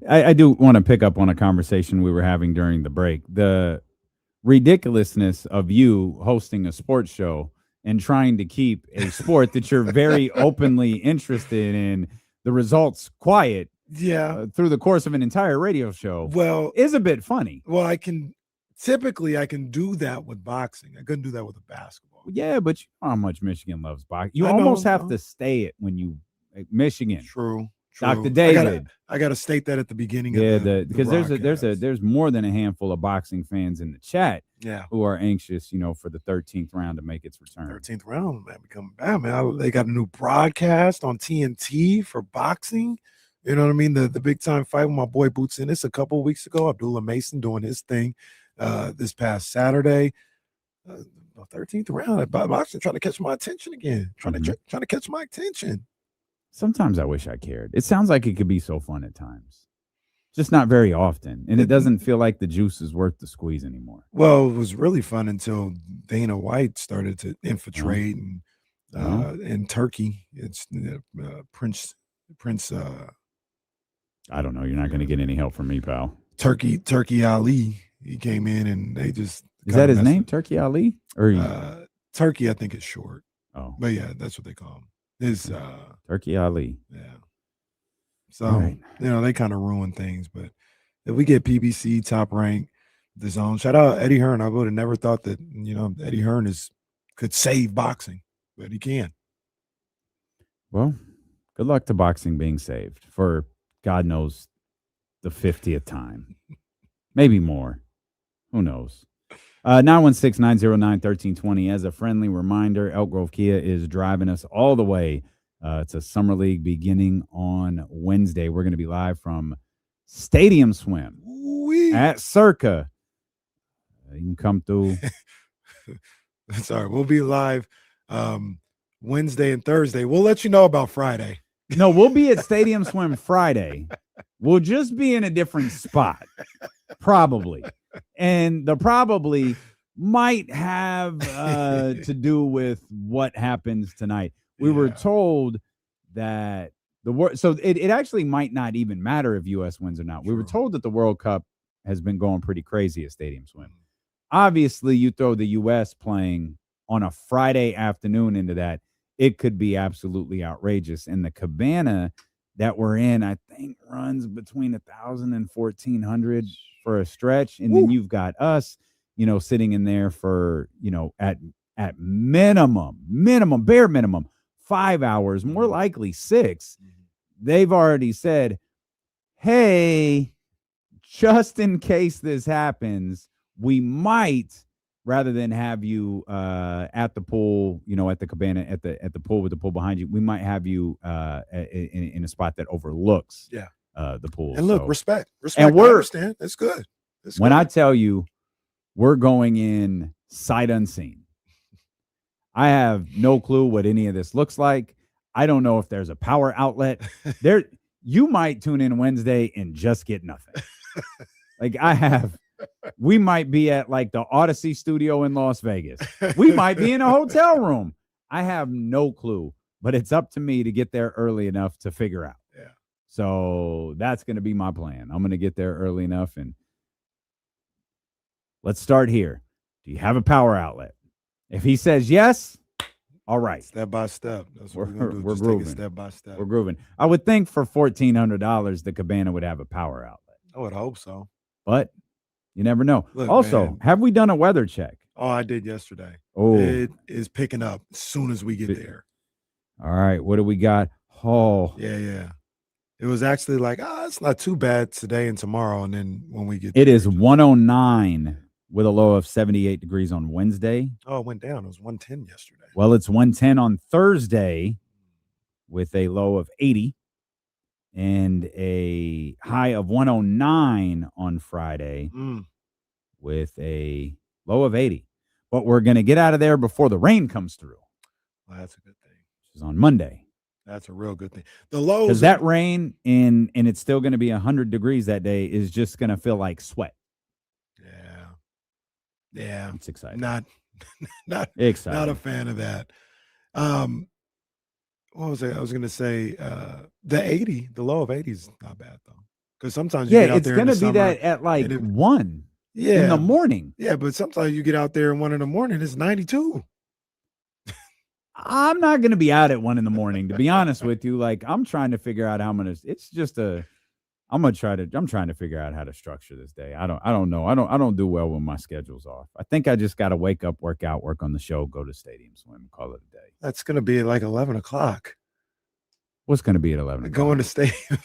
I do want to pick up on a conversation we were having during the break. The ridiculousness of you hosting a sports show and trying to keep a sport that you're very openly interested in, the results quiet.
Yeah.
Through the course of an entire radio show.
Well,
is a bit funny.
Well, I can do that with boxing. I couldn't do that with a basketball.
Yeah, but you know how much Michigan loves boxing. You almost have to stay it when you Michigan.
True.
Dr. David.
I got to state that at the beginning.
Yeah,
because
there's more than a handful of boxing fans in the chat.
Yeah,
who are anxious, for the 13th round to make its return.
13th round, man, becoming bad, man. They got a new broadcast on TNT for boxing. You know what I mean? The big time fight with my boy Boots Ennis a couple of weeks ago. Abdullah Mason doing his thing this past Saturday. 13th round, boxing trying to catch my attention again. Trying to catch my attention.
Sometimes I wish I cared. It sounds like it could be so fun at times. Just not very often. And it doesn't feel like the juice is worth the squeeze anymore.
Well, it was really fun until Dana White started to infiltrate in Turkey. It's Prince.
I don't know. You're not going to get any help from me, pal.
Turkey Ali. He came in and they just.
Is that his name? Turkey Ali? Or
Turkey, I think it's short.
Oh.
But yeah, that's what they call him. Is
Turkey Ali.
Yeah. So, they kind of ruin things. But if we get PBC top rank, the zone, shout out Eddie Hearn. I would have never thought that, Eddie Hearn could save boxing, but he can.
Well, good luck to boxing being saved for God knows the 50th time. Maybe more. Who knows? 916-909-1320. As a friendly reminder, Elk Grove Kia is driving us all the way to Summer League beginning on Wednesday. We're going to be live from Stadium Swim at Circa. You can come through.
Sorry, we'll be live Wednesday and Thursday. We'll let you know about Friday.
No, we'll be at Stadium Swim Friday. We'll just be in a different spot, probably. And the probably might have to do with what happens tonight. We were told that so it actually might not even matter if U.S. wins or not. We were told that the World Cup has been going pretty crazy at Stadium Swim. Obviously, you throw the U.S. playing on a Friday afternoon into that, it could be absolutely outrageous. And the cabana that we're in, I think, runs between 1,000 and 1,400 for a stretch. And then you've got us, sitting in there for, at bare minimum, 5 hours, more likely 6. They've already said, hey, just in case this happens, we might, rather than have you at the pool, at the cabana, at the pool with the pool behind you, we might have you in a spot that overlooks the pool.
And look, respect.
And
I understand. That's good.
When I tell you, we're going in sight unseen. I have no clue what any of this looks like. I don't know if there's a power outlet. There, you might tune in Wednesday and just get nothing. Like we might be at like the Odyssey studio in Las Vegas. We might be in a hotel room. I have no clue, but it's up to me to get there early enough to figure out.
Yeah.
So that's going to be my plan. I'm going to get there early enough, and let's start here. Do you have a power outlet? If he says yes, all right.
Step by step. That's what we're going to do.
We're
Just
grooving.
take it step by step.
We're grooving. I would think for $1,400, the Cabana would have a power outlet.
I would hope so.
But you never know.
Look,
also,
man.
have we done a weather check?
Oh, I did yesterday.
Oh,
It is picking up as soon as we get there.
all right. What do we got? Oh,
Yeah. It was actually like, it's not too bad today and tomorrow. And then when we get
it
there,
is 109 with a low of 78 degrees on Wednesday.
Oh, it went down. It was 110 yesterday.
Well, it's 110 on Thursday with a low of 80 and a high of 109 on Friday with a low of 80. But we're going to get out of there before the rain comes through.
Well, that's a good thing.
Which is on Monday.
That's a real good thing. The lows.
Because that rain and it's still going to be 100 degrees that day is just going to feel like sweat.
Yeah.
It's exciting.
Not
exciting.
Not a fan of that. What was I was going to say? The 80, the low of 80 is not bad though. Because sometimes you get out
it's
there
going to
in the
be
summer,
that at like
and
1 in the morning.
Yeah, but sometimes you get out there at 1 in the morning, it's 92.
I'm not going to be out at 1 in the morning, to be honest with you. Like, I'm trying to figure out I'm trying to figure out how to structure this day. I don't know. I don't do well when my schedule's off. I think I just got to wake up, work out, work on the show, go to stadium swim, call it a day.
That's going to be at like 11 o'clock.
What's going to be at 11 o'clock?
Going to stadium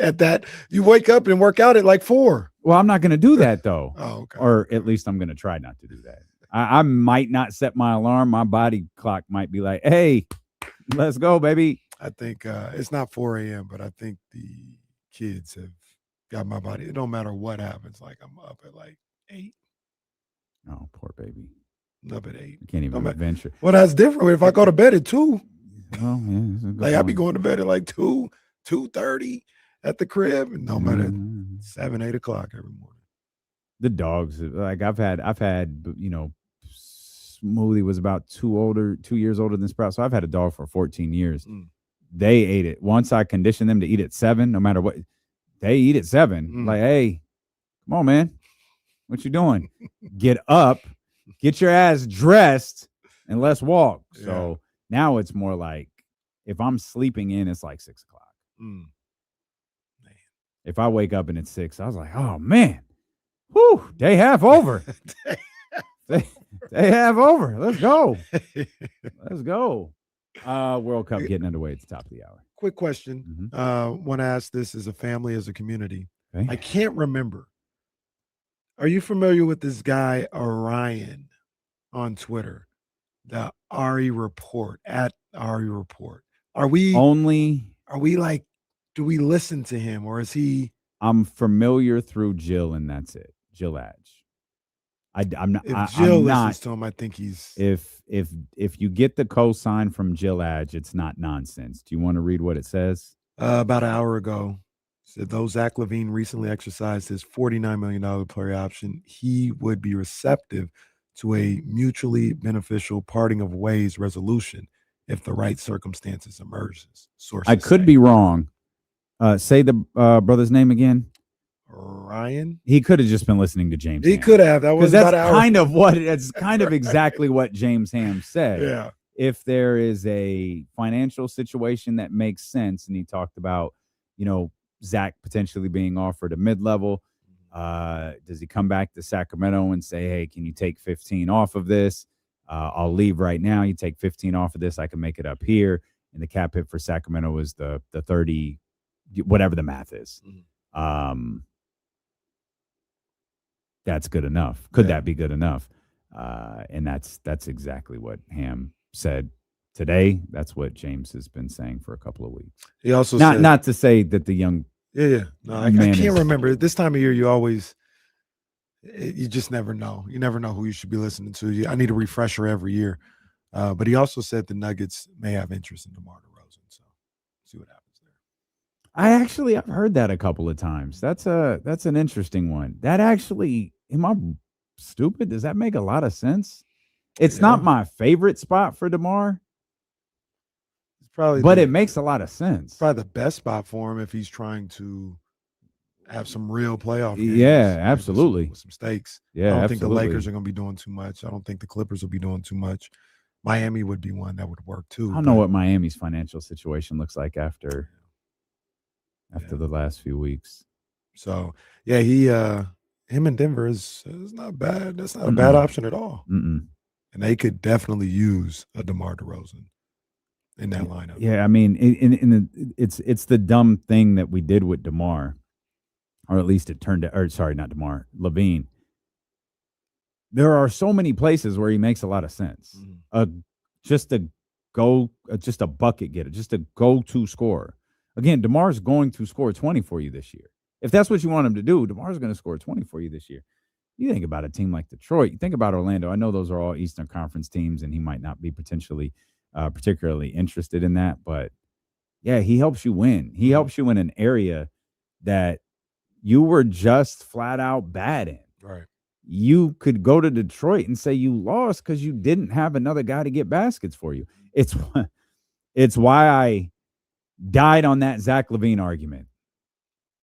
at that. You wake up and work out at like 4.
Well, I'm not going to do that though.
Oh, okay.
Or at least I'm going to try not to do that. I might not set my alarm. My body clock might be like, hey, let's go, baby.
I think it's not 4 a.m., but I think the kids have got my body. It don't matter what happens. Like I'm up at like 8.
Oh, poor baby.
I'm up at 8.
You can't even venture.
Well, that's different. If I go to bed at 2,
oh yeah,
like I'll be going to bed at like 2:30 at the crib, and no matter 7, 8 o'clock every morning.
The dogs, like I've had, Smoothie was about 2 years older than Sprout. So I've had a dog for 14 years. They ate it. Once I conditioned them to eat at 7, no matter what, they eat at 7. Like, hey, come on, man. What you doing? Get up, get your ass dressed, and let's walk. Yeah. So now it's more like if I'm sleeping in, it's like 6 o'clock. If I wake up and it's 6, I was like, oh man. Whew, day half over. Day half over. Let's go. Let's go. World Cup getting underway at the top of the hour.
Quick question. Want to ask this as a family, as a community.
Okay.
I can't remember. Are you familiar with this guy, Orion, on Twitter? The Ari Report, at Ari Report. Do we listen to him, or is he?
I'm familiar through Jill, and that's it. Jill Adge. I'm not.
If Jill listens
not,
to him, I think he's.
If you get the cosign from Jill Adge, it's not nonsense. Do you want to read what it says?
About an hour ago, said though Zach LaVine recently exercised his $49 million player option, he would be receptive to a mutually beneficial parting of ways resolution if the right circumstances emerges. Sources
I could be wrong. Say the brother's name again.
Ryan.
He could have just been listening to James.
He could have. That was
that's
about
kind of what. That's kind of exactly what James Ham said.
Yeah.
If there is a financial situation that makes sense, and he talked about, Zach potentially being offered a mid-level. Does he come back to Sacramento and say, hey, can you take 15 off of this? I'll leave right now. You take 15 off of this. I can make it up here. And the cap hit for Sacramento is the 30, whatever the math is. That's good enough. Could that be good enough? And that's exactly what Ham said today. That's what James has been saying for a couple of weeks.
He also said,
not to say that the young
No, I can't remember. This time of year, you always you just never know. You never know who you should be listening to. I need a refresher every year. But he also said the Nuggets may have interest in DeMar DeRozan. So see what happens there.
I've heard that a couple of times. That's an interesting one. That actually, am I stupid? Does that make a lot of sense? It's not my favorite spot for DeMar. But it makes a lot of sense.
Probably the best spot for him if he's trying to have some real playoff games.
Yeah, absolutely.
With some stakes.
Yeah,
I don't think the Lakers are going to be doing too much. I don't think the Clippers will be doing too much. Miami would be one that would work too.
I don't know what Miami's financial situation looks like after the last few weeks.
So yeah, him in Denver is not bad. That's not a bad option at all. And they could definitely use a DeMar DeRozan in that lineup.
Yeah, I mean, it's the dumb thing that we did with DeMar, or at least it turned out. Or sorry, not DeMar, LaVine. There are so many places where he makes a lot of sense. Just a bucket getter, just a go-to scorer. Again, DeMar's going to score 20 for you this year. If that's what you want him to do, DeMar's going to score 20 for you this year. You think about a team like Detroit. You think about Orlando. I know those are all Eastern Conference teams, and he might not be potentially particularly interested in that. But, yeah, he helps you win. He helps you in an area that you were just flat out bad in.
Right.
You could go to Detroit and say you lost because you didn't have another guy to get baskets for you. It's why I died on that Zach LaVine argument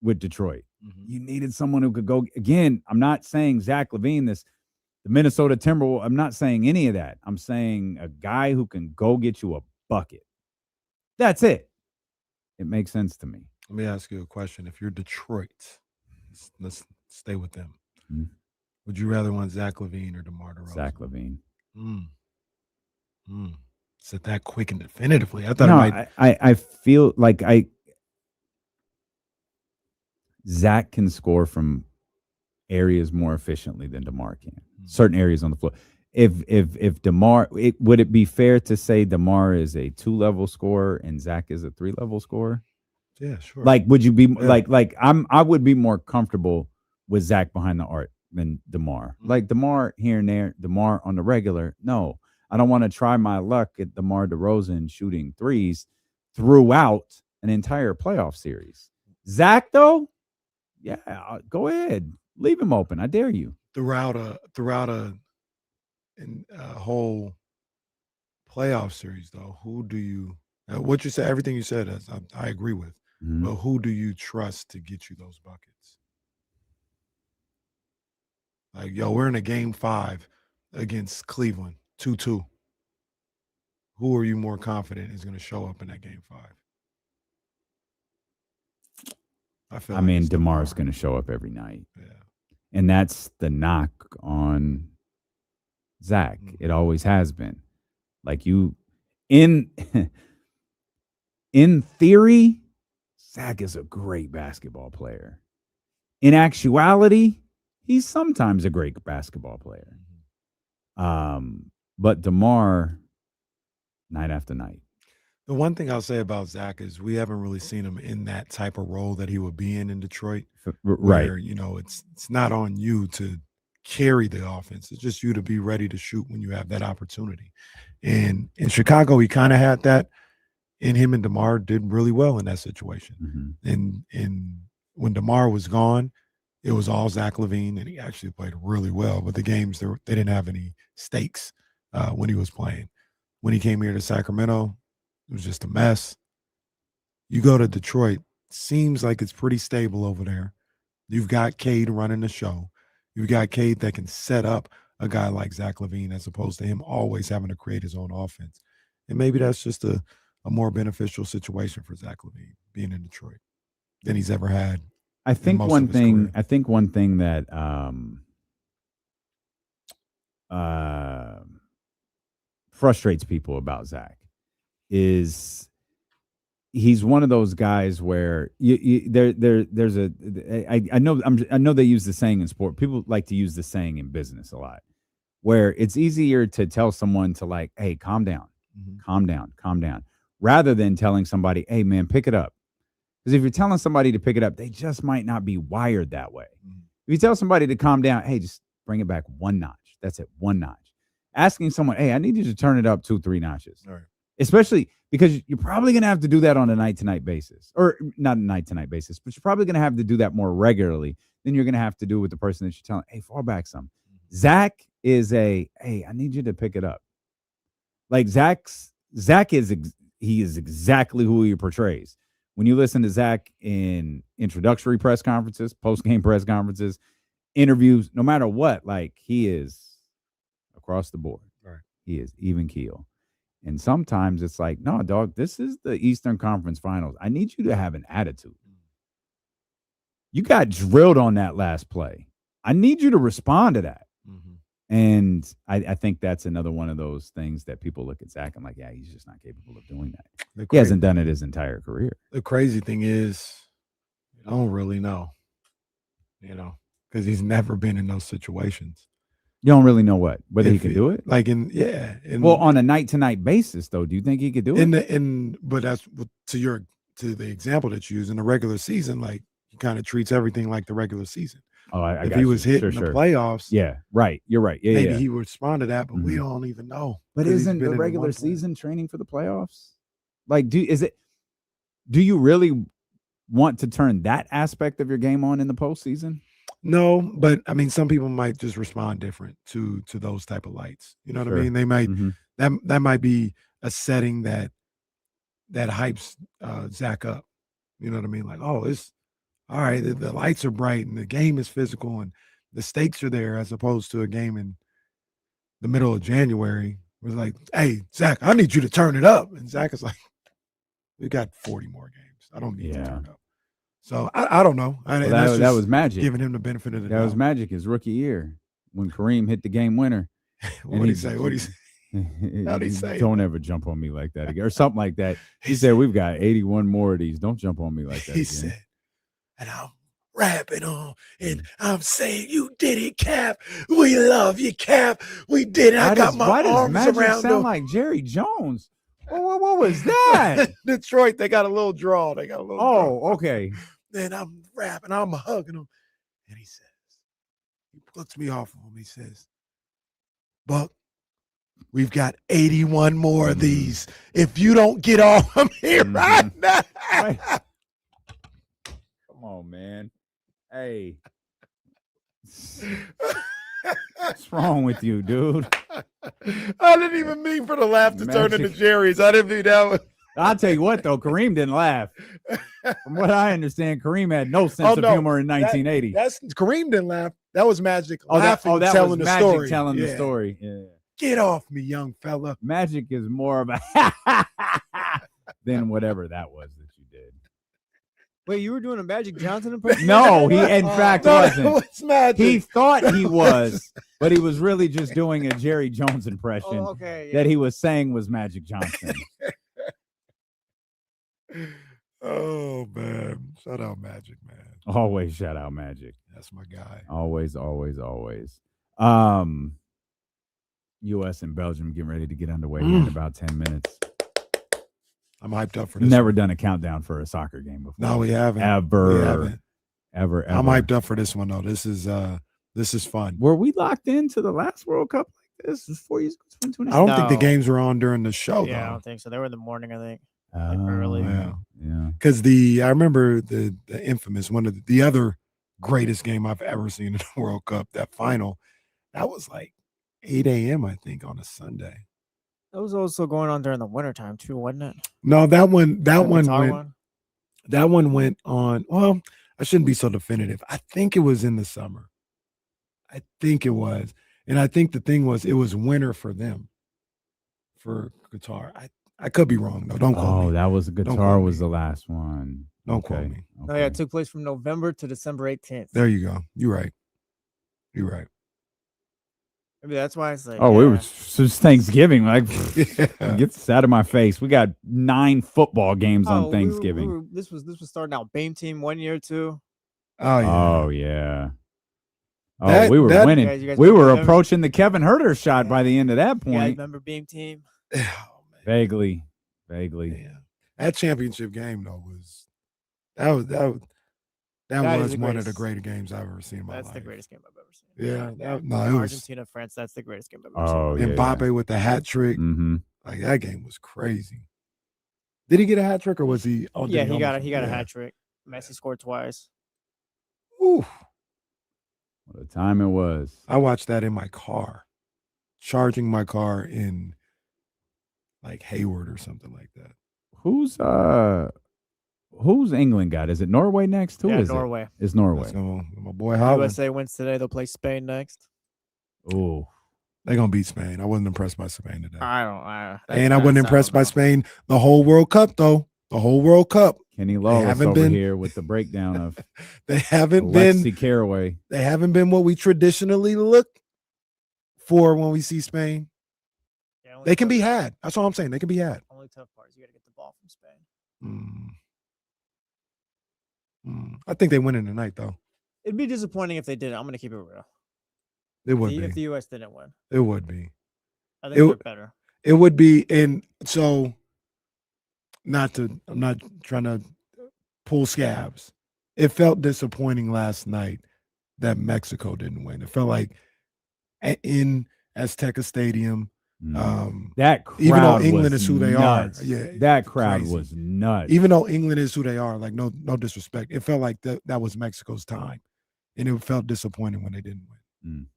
with Detroit. You needed someone who could go. Again, I'm not saying Zach LaVine, the Minnesota Timberwolves. I'm not saying any of that. I'm saying a guy who can go get you a bucket. That's it. It makes sense to me.
Let me ask you a question. If you're Detroit, let's stay with them. Would you rather want Zach LaVine or DeMar DeRozan?
Zach LaVine.
Said that quick and definitively. I thought
I feel like Zach can score from areas more efficiently than DeMar can. Certain areas on the floor. If DeMar, would it be fair to say DeMar is a 2-level scorer and Zach is a 3-level scorer?
Yeah, sure.
Like, would you be I would be more comfortable with Zach behind the arc than DeMar. Like DeMar here and there, DeMar on the regular. No, I don't want to try my luck at DeMar DeRozan shooting threes throughout an entire playoff series. Zach, though, yeah, go ahead. Leave him open. I dare you.
Throughout a whole playoff series, though, who do you what you said, everything you said, I agree with. But who do you trust to get you those buckets? Like, we're in a game 5 against Cleveland, 2-2. Who are you more confident is going to show up in that game 5?
I mean, DeMar's going to show up every night.
Yeah.
And that's the knock on Zach. It always has been. Like in theory, Zach is a great basketball player. In actuality, he's sometimes a great basketball player. But DeMar, night after night.
The one thing I'll say about Zach is we haven't really seen him in that type of role that he would be in Detroit.
Right.
Where, it's not on you to carry the offense. It's just you to be ready to shoot when you have that opportunity. And in Chicago, he kind of had that. And him and DeMar did really well in that situation. And when DeMar was gone, it was all Zach LaVine, and he actually played really well. But the games, they didn't have any stakes when he was playing. When he came here to Sacramento, it was just a mess. You go to Detroit, seems like it's pretty stable over there. You've got Cade running the show. You've got Cade that can set up a guy like Zach LaVine as opposed to him always having to create his own offense. And maybe that's just a more beneficial situation for Zach LaVine being in Detroit than he's ever had.
I think one thing that frustrates people about Zach is he's one of those guys where there's a I know they use the saying in sport. People like to use the saying in business a lot, where it's easier to tell someone to like, hey, calm down, calm down, rather than telling somebody, hey man, pick it up. Because if you're telling somebody to pick it up, they just might not be wired that way. If you tell somebody to calm down, hey, just bring it back one notch. That's it, one notch. Asking someone, hey, I need you to turn it up 2-3 notches.
All right.
Especially because you're probably going to have to do that on a night-to-night basis. Or not a night-to-night basis, but you're probably going to have to do that more regularly than you're going to have to do with the person that you're telling, hey, fall back some. Zach is hey, I need you to pick it up. Like Zach is exactly who he portrays. When you listen to Zach in introductory press conferences, post-game press conferences, interviews, no matter what, like he is across the board.
Right.
He is even keel. And sometimes it's like, no, dog, this is the Eastern Conference Finals. I need you to have an attitude. You got drilled on that last play. I need you to respond to that. And I think that's another one of those things that people look at Zach and like, yeah, he's just not capable of doing that. He hasn't done it his entire career.
The crazy thing is, I don't really know, because he's never been in those situations.
You don't really know whether he could do it?
Like
well, on a night-to-night basis, though, do you think he could do it?
But that's to the example that you use in the regular season, like he kind of treats everything like the regular season.
Oh, I
if
got
he
you.
was hitting the playoffs,
yeah, right. You're right. Yeah,
maybe he would respond to that, but we don't even know.
But isn't the regular season training for the playoffs? Like, do you really want to turn that aspect of your game on in the postseason?
No, but I mean, some people might just respond different to those type of lights. You know what I mean? They might that might be a setting that hypes Zach up. You know what I mean? Like, oh, it's all right. The lights are bright and the game is physical and the stakes are there, as opposed to a game in the middle of January. It was like, hey, Zach, I need you to turn it up. And Zach is like, we got 40 more games. I don't need to turn it up. So I don't know.
That was magic.
Giving him the benefit of the doubt.
That was magic his rookie year when Kareem hit the game winner.
What did he say? How'd he say?
Don't ever jump on me like that again, or something like that. He said, we've got 81 more of these. Don't jump on me like that
He
again.
said, and I'm rapping on, and I'm saying, you did it, Cap. We love you, Cap. We did it. I got my arms
Magic
around
sound
him.
like Jerry Jones? What was that?
Detroit, they got a little draw.
Oh, okay.
Then I'm rapping, I'm hugging him. And he puts me off of him. He says, Buck, we've got 81 more of these. If you don't get off from here right now.
Come on, man. Hey. What's wrong with you, dude?
I didn't even mean for the laugh to turn into Jerry's. I didn't mean that was.
I'll tell you what, though, Kareem didn't laugh. From what I understand, Kareem had no sense of humor in 1980.
That's Kareem didn't laugh. That was Magic
that
telling
was
the
Magic
story.
telling the story. Yeah.
Get off me, young fella.
Magic is more of a than whatever that was that you did.
Wait, you were doing a Magic Johnson impression?
No, he in fact wasn't.
It was Magic.
He thought he was, but he was really just doing a Jerry Jones impression that he was saying was Magic Johnson.
Oh, man. Shout out Magic, man.
Always shout out Magic.
That's my guy.
Always, always, always. US and Belgium getting ready to get underway here in about 10 minutes.
I'm hyped up for this.
Never done a countdown for a soccer game before.
No, we haven't.
Ever.
I'm hyped up for this one, though. This is fun.
Were we locked into the last World Cup like this? Was 4 years ago?
I don't think the games were on during the show,
Yeah, I
though.
don't think so. They were in the morning, I think.
Early.
Yeah.
Because
I remember the infamous, one of the other greatest game I've ever seen in the World Cup, that final, that was like 8 a.m., I think, on a Sunday.
That was also going on during the wintertime too, wasn't it?
No, that one went on. Well, I shouldn't be so definitive. I think it was in the summer. I think it was. And I think the thing was, it was winter for them, for Qatar. I could be wrong, though. Don't quote me.
Oh, that was Qatar was the last one.
Don't quote me.
No, yeah, it took place from November to December 18th.
There you go. You're right.
Maybe that's why it's like.
Oh, we were since Thanksgiving. Like, get this out of my face. We got 9 football games on Thanksgiving.
This was starting out BAME team 1 year too.
Oh yeah.
Oh yeah. Oh, we were winning.
You guys
we were
remember?
approaching the Kevin Herter shot by the end of that
You guys
point.
remember BAME team?
Oh, man.
Vaguely.
Yeah. That championship game though was
That is
was
the
one of the
greatest.
greatest games I've ever seen in my
That's
life.
the greatest game I've ever seen.
Yeah, it was
Argentina, France. That's the greatest game I've ever seen.
Oh, yeah.
Mbappe with the hat trick.
Mm-hmm.
Like that game was crazy. Did he get a hat trick or was he? Oh,
Yeah,
did
he got a
almost-
hat trick. Messi scored twice.
Ooh,
What a time it was.
I watched that in my car, charging my car in like Hayward or something like that.
Who's England got? Is it Norway next? Who is
Norway.
it? It's Norway.
So, my boy Holland.
USA wins today. They'll play Spain next.
Oh,
They're gonna beat Spain. I wasn't impressed by Spain today.
I
wasn't impressed by Spain the whole World Cup though. The whole World Cup.
Kenny Lawless
haven't
over
been-
here with the breakdown of
They haven't
Alexi
been.
Caraway.
They haven't been what we traditionally look for when we see Spain. They can be had. That's all I'm saying. They can be had.
Only tough part is you got to get the ball from Spain.
I think they win in tonight though.
It'd be disappointing if they didn't. I'm going to keep it real.
It would
If the
be.
US didn't win,
It would be.
I
It
think they're
would-
better.
It would be. And so, I'm not trying to pull scabs. It felt disappointing last night that Mexico didn't win. It felt like in Azteca Stadium.
That crowd
even though England
was
is who they
nuts.
are, yeah,
that crowd
crazy.
was nuts.
Even though England is who they are, like no disrespect, it felt like that was Mexico's time, and it felt disappointing when they didn't win.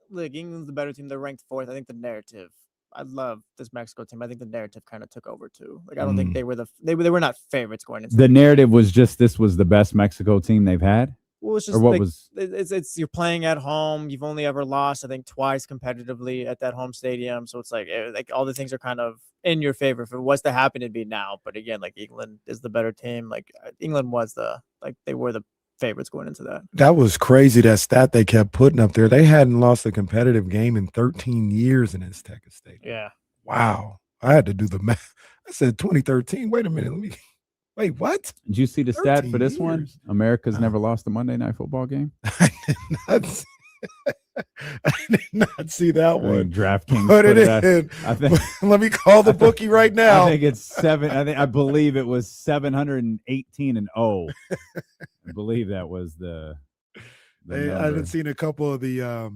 Look, England's the better team. They're ranked 4th. I think the narrative. I love this Mexico team. I think the narrative kind of took over too. Like I don't think they were they were not favorites going into
the narrative was just this was the best Mexico team they've had.
Well, it's just
or what
like,
was
it's you're playing at home. You've only ever lost, I think, twice competitively at that home stadium. So it's like all the things are kind of in your favor. If it was to happen, it'd be now. But again, like England is the better team. Like England was they were the favorites going into that.
That was crazy. That stat they kept putting up there. They hadn't lost a competitive game in 13 years in Azteca Stadium.
Yeah.
Wow. I had to do the math. I said 2013. Wait a minute. Wait, what?
Did you see the stat
13
for this one?
years.
America's never lost a Monday Night Football game.
I did not see that
I think
one.
DraftKings
Put it
out.
in.
I think.
Let me call the bookie right now.
I think it's 7. I believe it was 718-0. I believe that was the
I
number.
haven't seen a couple of the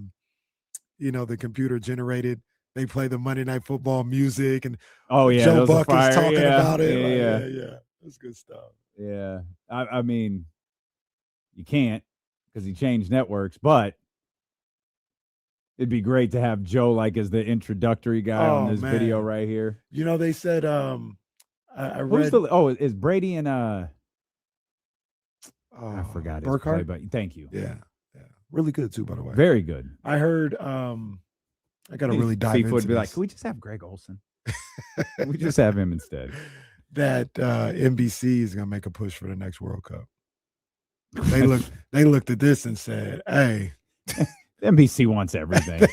the computer generated. They play the Monday Night Football music and
Oh yeah,
Joe
those are
Buck is
fire.
talking
Yeah,
about it.
yeah,
Like, yeah. That's good stuff.
yeah. I mean, you can't because he changed networks, but it'd be great to have Joe like as the introductory guy on this video
man.
right here.
You know, they said I
Who's
read
is Brady and I forgot his play,
Burkhardt.
but thank you.
Yeah. Really good too, by the way.
Very good.
I heard I gotta really dive
Seafood
into
would be like,
this.
can we just have Greg Olson? Can we just have him instead?
That NBC is gonna make a push for the next World Cup. They looked at this and said, hey.
NBC wants everything.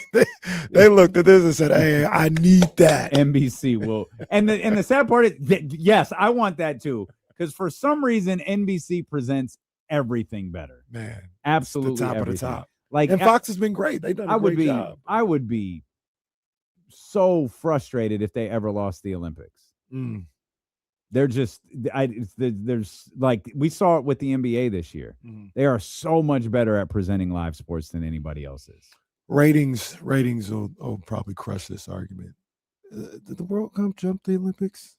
They looked at this and said, hey, I need that.
NBC will. And the sad part is that, yes, I want that too. Because for some reason, NBC presents everything better.
Man.
Absolutely
the top
everything.
of the top.
Like,
And Fox has been great. They've done a great job.
I would be so frustrated if they ever lost the Olympics.
Mm.
They're just, there's like, we saw it with the NBA this year. They are so much better at presenting live sports than anybody else is.
Ratings will probably crush this argument. Did the World Cup jump the Olympics?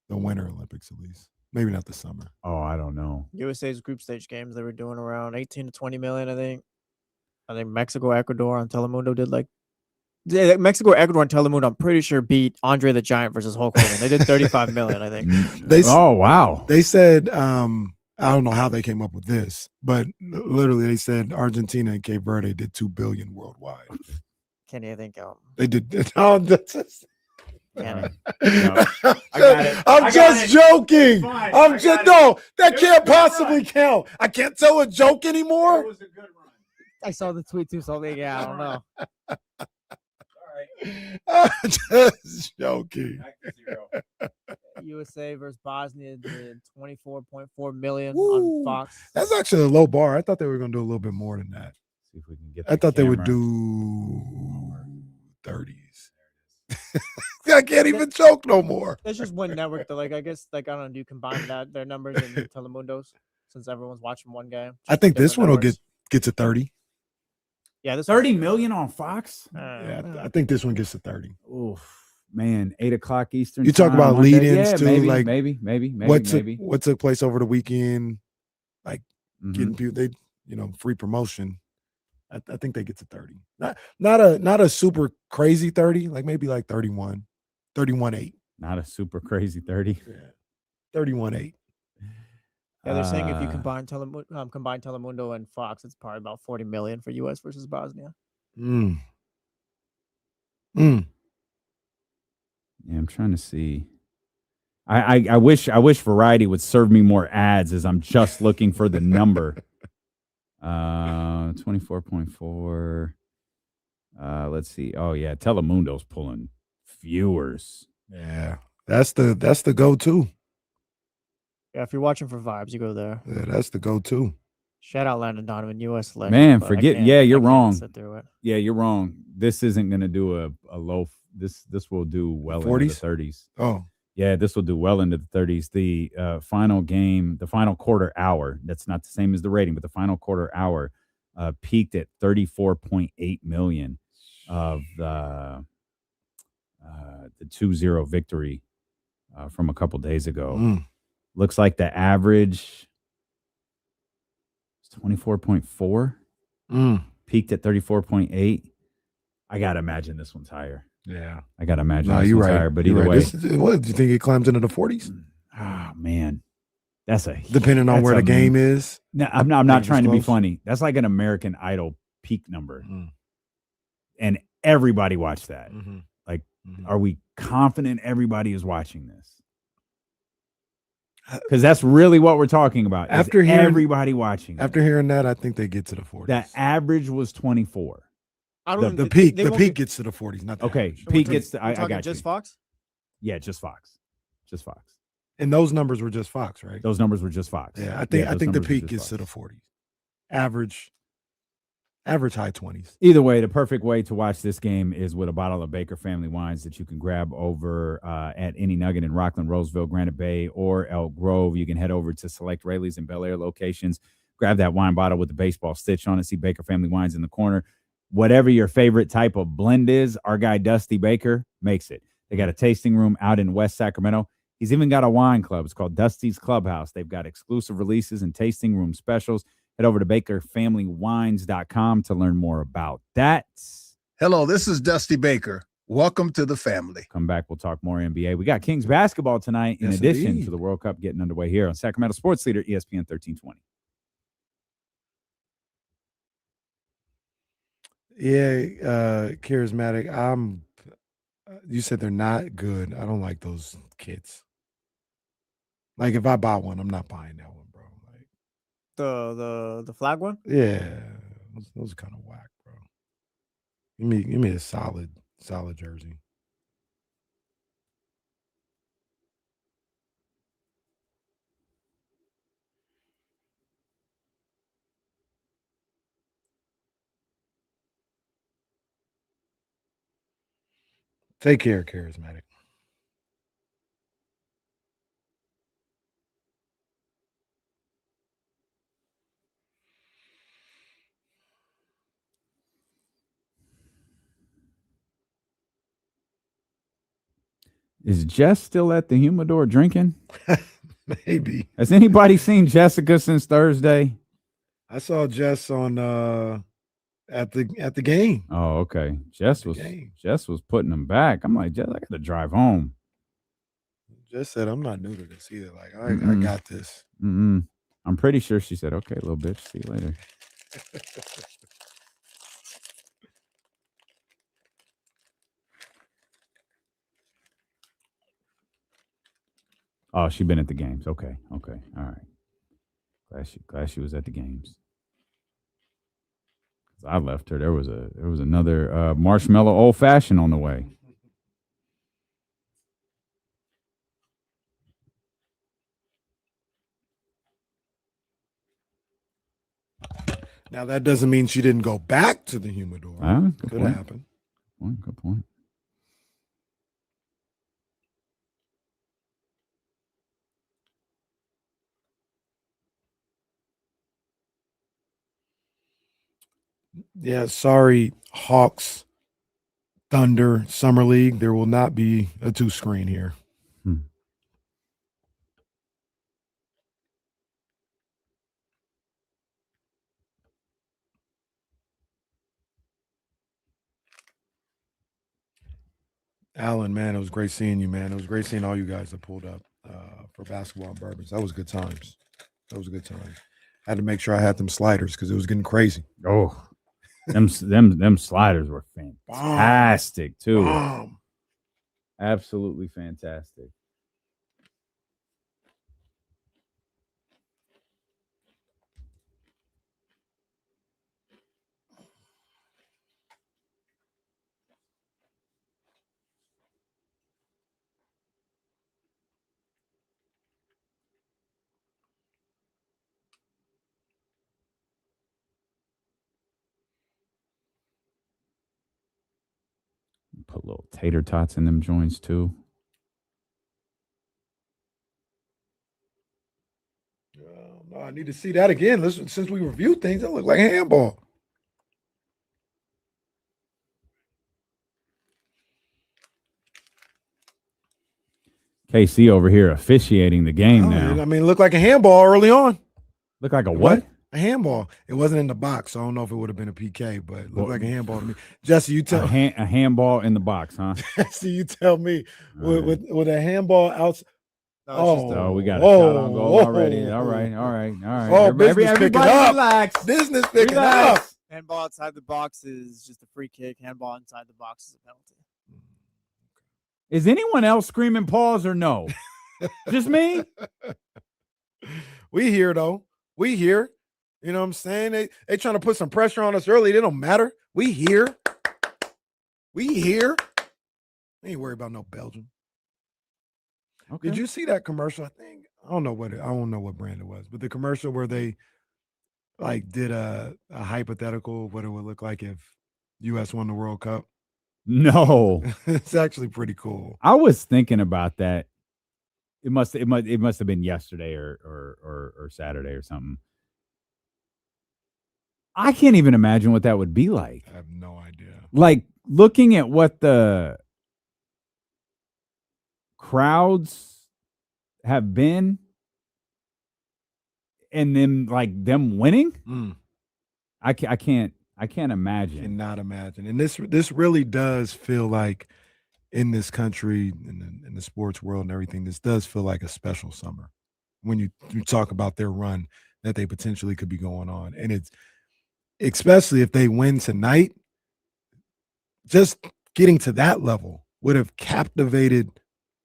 The Winter Olympics, at least. Maybe not the summer.
Oh, I don't know.
USA's group stage games, they were doing around 18 to 20 million, I think. I think Mexico, Ecuador on Telemundo did like Mexico, Ecuador, and Telemundo, I'm pretty sure beat Andre the Giant versus Hulk Hogan. They did 35 million, I think.
Oh, wow.
They said, I don't know how they came up with this, but literally they said Argentina and Cape Verde did 2 billion worldwide.
Can't even think
They did. Oh, that's
Can't
I'm just joking. I'm just no. That can't possibly count. I can't tell a joke anymore.
I saw the tweet too, so yeah, I don't know.
I'm just joking.
USA versus Bosnia did 24.4 million
Woo.
on Fox.
That's actually a low bar. I thought they were going to do a little bit more than that.
See if we can get
I thought they would do 30s. I can't even joke no more.
That's just one network. Though, like I guess, like I don't know, do you combine their numbers and Telemundo's? since everyone's watching one game.
I think this one will get to 30.
Yeah, this
30 million on Fox.
Yeah, I think this one gets to 30.
Oof, man, 8:00 Eastern.
You talk
time,
about
Monday.
lead-ins
Yeah,
too,
maybe,
like
maybe.
What took place over the weekend, like getting people, free promotion. I think they get to 30. Not a super crazy 30, like maybe like 31.8.
Not a super crazy 30.
Yeah, 31.8.
Yeah, they're saying if you combine Telemundo and Fox, it's probably about 40 million for US versus Bosnia.
Yeah, I'm trying to see. I wish Variety would serve me more ads as I'm just looking for the number. 24.4. Let's see. Oh yeah, Telemundo's pulling viewers.
Yeah, that's the go-to.
Yeah, if you're watching for vibes, you go there.
Yeah, that's the go-to.
Shout out Landon Donovan, US legend.
Man,
but
forget.
I can't-
Yeah,
I
you're
can't
wrong.
sit through it.
Yeah, you're wrong. This isn't going to do a low. This will do well into the 30s.
Oh,
yeah, this will do well into the 30s. The final game, the final quarter hour. That's not the same as the rating, but the final quarter hour peaked at 34.8 million of the 2-0 victory from a couple days ago. Looks like the average is 24.4. Peaked at 34.8. I gotta imagine this one's higher.
Yeah,
I gotta imagine
no,
this
you're
one's
right.
higher. But
You're
either
right.
way,
What do you think it climbs into the 40s?
Oh man, that's
depending on where the game is.
No, I'm not trying to be funny. That's like an American Idol peak number, and everybody watched that. Like, are we confident everybody is watching this? Because that's really what we're talking about.
After hearing
everybody watching,
after hearing that, I think they get to the 40s.
The average was 24.
The peak gets to the 40s. Not the
okay.
average.
Peak gets to. I
talking
got
just
you.
Fox.
Yeah, just Fox.
And those numbers were just Fox, right?
Those numbers were just Fox.
Yeah, I think the peak gets to the 40s. Average high 20s.
Either way, the perfect way to watch this game is with a bottle of Baker Family Wines that you can grab over at any Nugget in Rockland, Roseville, Granite Bay, or Elk Grove. You can head over to select Rayleigh's and Bel Air locations. Grab that wine bottle with the baseball stitch on it. See Baker Family Wines in the corner. Whatever your favorite type of blend is, our guy Dusty Baker makes it. They got a tasting room out in West Sacramento. He's even got a wine club. It's called Dusty's Clubhouse. They've got exclusive releases and tasting room specials. Head over to bakerfamilywines.com to learn more about that.
Hello, this is Dusty Baker. Welcome to the family.
Come back. We'll talk more NBA. We got Kings basketball tonight in addition to the World Cup getting underway here on Sacramento Sports Leader, ESPN 1320.
Yeah, charismatic. You said they're not good. I don't like those kits. Like if I buy one, I'm not buying that one, bro. Like
The flag one?
Yeah, those are kind of whack, bro. Give me a solid jersey. Take care, charismatic.
Is Jess still at the humidor drinking?
Maybe.
Has anybody seen Jessica since Thursday?
I saw Jess on at the game.
Oh, okay. Jess was putting them back. I'm like, Jess, I got to drive home.
Jess said, I'm not new to this either. Like, I got this.
I'm pretty sure she said, okay, little bitch. See you later. Oh, she been at the games. Okay. All right. Glad she was at the games. I left her. There was another marshmallow old fashioned on the way.
Now that doesn't mean she didn't go back to the humidor. Could happen.
Good point.
Yeah, sorry, Hawks, Thunder, Summer League. There will not be a 2-screen here. Alan, man, it was great seeing you, man. It was great seeing all you guys that pulled up for basketball and bourbons. That was good times. That was a good time. I had to make sure I had them sliders because it was getting crazy.
Oh, them sliders were fantastic too.
Bomb.
Absolutely fantastic. Put little tater tots in them joints too.
No, I need to see that again. Listen, since we reviewed things, that looked like a handball.
KC over here officiating the game now.
I mean, it looked like a handball early on.
Look like a what?
A handball. It wasn't in the box, so I don't know if it would have been a PK, but it looked like a handball to me. Jesse, you tell
a handball in the box, huh?
Jesse, you tell me with a handball out.
Oh, we got a shot on goal already. All right.
Oh, everybody
relax.
Business picking up.
Handball outside the box is just a free kick. Handball inside the box is a penalty.
Is anyone else screaming pause or no? Just me?
We here though. We here. You know what I'm saying? They trying to put some pressure on us early. It don't matter. We here. We here. I ain't worried about no Belgium.
Okay.
Did you see that commercial? I don't know what brand it was, but the commercial where they like did a hypothetical what it would look like if US won the World Cup.
No.
It's actually pretty cool.
I was thinking about that. It must have been yesterday or Saturday or something. I can't even imagine what that would be like.
I have no idea.
Like looking at what the crowds have been and then like them winning. I can't imagine.
Cannot imagine. And this really does feel like in this country, in the sports world and everything, this does feel like a special summer when you talk about their run that they potentially could be going on. And it's especially if they win tonight, just getting to that level would have captivated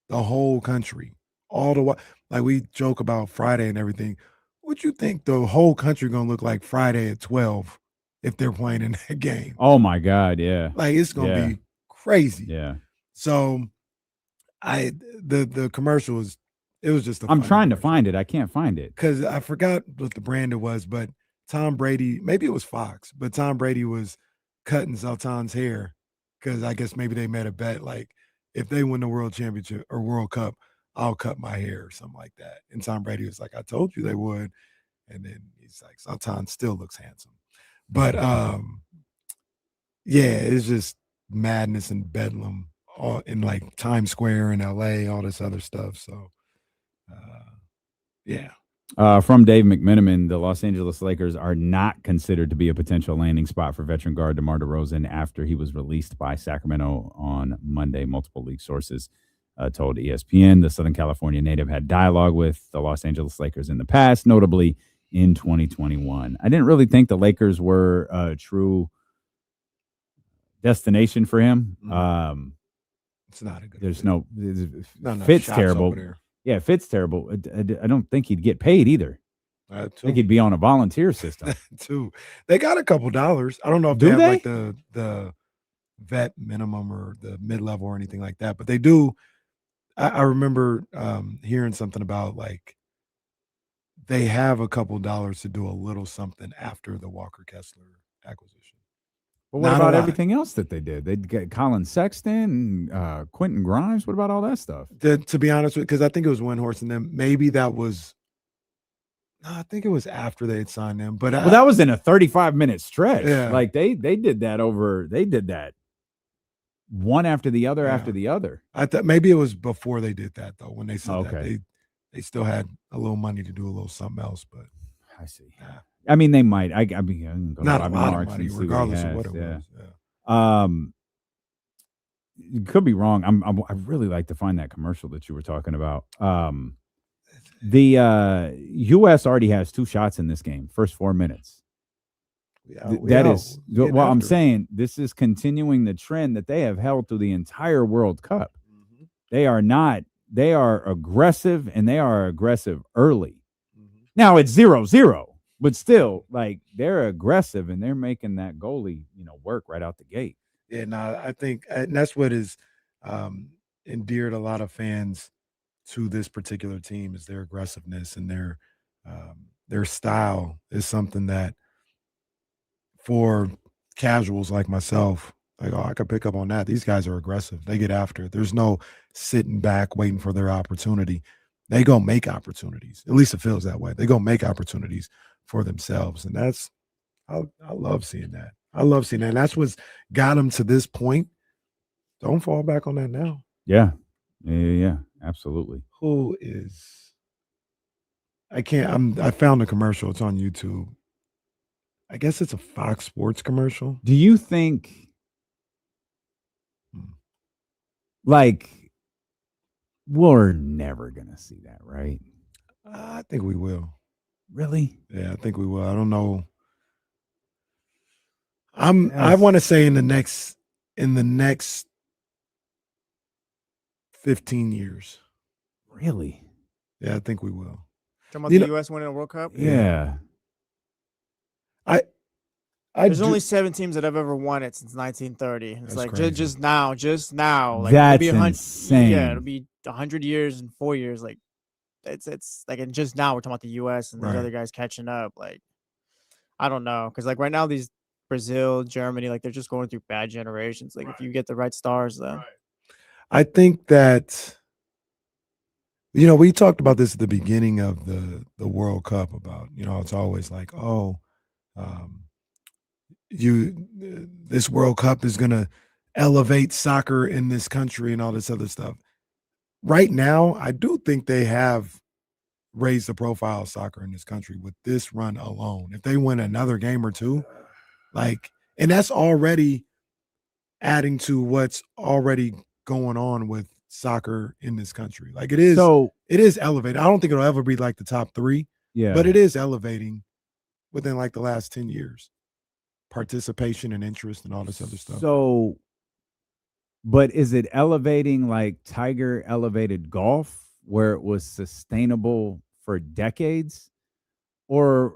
the whole country. All the while, like we joke about Friday and everything. What you think the whole country gonna look like Friday at 12 if they're playing in that game?
Oh my God, yeah.
Like it's gonna be crazy.
Yeah.
So the commercial was just
I'm trying to find it. I can't find it.
Because I forgot what the brand it was, but Tom Brady, maybe it was Fox, but Tom Brady was cutting Zlatan's hair because I guess maybe they made a bet like if they win the world championship or World Cup, I'll cut my hair or something like that. And Tom Brady was like, I told you they would. And then he's like, Zlatan still looks handsome. But yeah, it's just madness and bedlam all in like Times Square in LA, all this other stuff. So yeah.
From Dave McMenamin, the Los Angeles Lakers are not considered to be a potential landing spot for veteran guard DeMar DeRozan after he was released by Sacramento on Monday. Multiple league sources told ESPN the Southern California native had dialogue with the Los Angeles Lakers in the past, notably in 2021. I didn't really think the Lakers were a true destination for him.
It's not a good.
There's
fit.
no Fit's terrible. Yeah, Fit's terrible. I don't think he'd get paid either. I think he'd be on a volunteer system
too. They got a couple dollars. I don't know if they have like the vet minimum or the mid-level or anything like that, but they do. I remember hearing something about like they have a couple dollars to do a little something after the Walker Kessler acquisition.
But what about everything else that they did? They'd get Colin Sexton, Quentin Grimes. What about all that stuff?
To be honest with you, because I think it was Windhorst and them. Maybe that was No, I think it was after they had signed them. But
Well, that was in a 35-minute stretch.
Yeah.
Like they did that one after the other after the other.
I thought maybe it was before they did that though. When they said that
Okay.
they still had a little money to do a little something else, but
I see.
Yeah.
I mean, they might. I mean, I can go to
not a
Bobby
lot of
Marks
money,
and see
regardless of
he
what it
has,
was. Yeah.
You could be wrong. I really like to find that commercial that you were talking about. The U.S. already has 2 shots in this game, first 4 minutes. That is well. I'm saying this is continuing the trend that they have held through the entire World Cup.
Mm-hmm.
They are not. They are aggressive, and they are aggressive early. Mm-hmm. Now it's 0-0, but still, like they're aggressive, and they're making that goalie, work right out the gate.
Yeah, no, I think, and that's what is endeared a lot of fans to this particular team is their aggressiveness and their style is something that for casuals like myself, like, oh, I could pick up on that. These guys are aggressive. They get after it. There's no sitting back waiting for their opportunity. They go make opportunities. At least it feels that way. They go make opportunities for themselves. And that's, I love seeing that. I love seeing that. And that's what's got them to this point. Don't fall back on that now.
Yeah. Yeah, absolutely.
Who is, I found a commercial. It's on YouTube. I guess it's a Fox Sports commercial.
Do you think, like, we're never going to see that, right?
I think we will.
Really?
Yeah, I think we will. I don't know. I want to say in the next 15 years.
Really?
Yeah, I think we will.
Talking about the U.S. winning a World Cup?
Yeah.
There's only 7 teams that have ever won it since 1930. It's
That's
like
crazy.
just now. Like
That's
it'll be
insane.
Yeah, it'll be 100 years and 4 years. Like it's like, and just now we're talking about the U.S. and these
Right.
other guys catching up. Like I don't know, because like right now these Brazil, Germany, like they're just going through bad generations. Like if you get the right stars, then
I think that, we talked about this at the beginning of the World Cup about, it's always like, this World Cup is going to elevate soccer in this country and all this other stuff. Right now, I do think they have raised the profile of soccer in this country with this run alone. If they win another game or two, and that's already adding to what's already going on with soccer in this country. Like it is elevated. I don't think it'll ever be like the top 3, but it is elevating within like the last 10 years. Participation and interest and all this other stuff.
So, but is it elevating like Tiger elevated golf, where it was sustainable for decades, or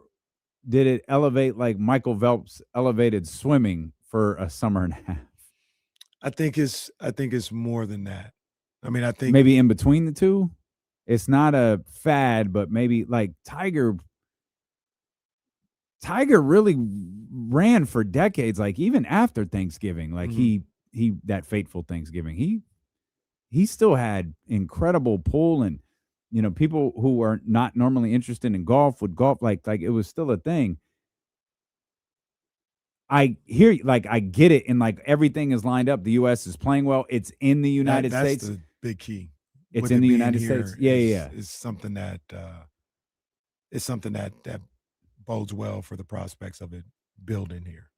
did it elevate like Michael Phelps elevated swimming for a summer and a half?
I think it's more than that. I mean, I think
maybe in between the two. It's not a fad, but maybe like Tiger really ran for decades, like even after Thanksgiving, like he that fateful Thanksgiving, he still had incredible pull, and people who are not normally interested in golf would golf, like it was still a thing. I hear you, like I get it, and like everything is lined up. The U.S. is playing well. It's in the United States.
That's the big key.
It's
With
in
it
the
being
United
here
States. Yeah.
Is something that that bodes well for the prospects of it building here.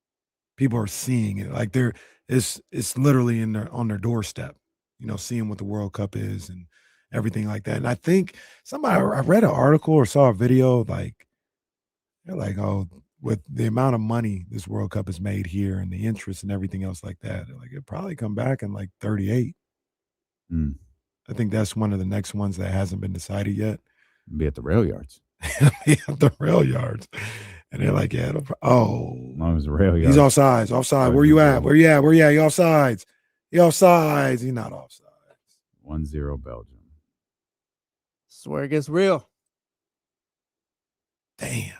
People are seeing it, like it's literally on their doorstep. Seeing what the World Cup is and everything like that. And I think I read an article or saw a video, like they're like, oh, with the amount of money this World Cup has made here and the interest and everything else like that, like it'll probably come back in like 38. I think that's one of the next ones that hasn't been decided yet.
Be at the rail yards.
Be at the rail yards. And they're like, yeah,
long as the rail yards.
He's offsides. Where you at? Where you at? You offsides. He offsides. He's not offsides.
1-0 Belgium.
Swear it gets real.
Damn.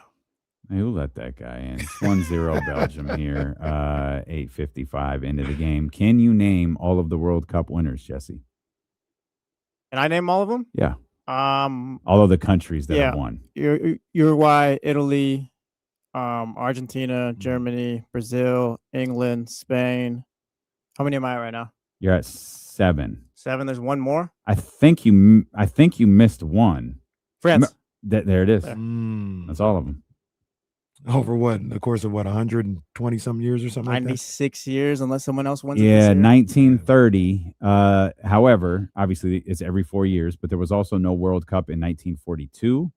Hey, who let that guy in? It's 1-0 Belgium here. 8:55 into the game. Can you name all of the World Cup winners, Jesse?
Can I name all of them?
Yeah. All of the countries that have won.
Uruguay, Italy, Argentina, Germany, Brazil, England, Spain. How many am I right now?
You're at 7.
7. There's one more.
I think you missed one.
France.
There it is. That's all of them.
Over what? In the course of what? 120 some years or something.
96 years, unless someone else wins.
Yeah, 1930. However, obviously it's every 4 years, but there was also no World Cup in 1942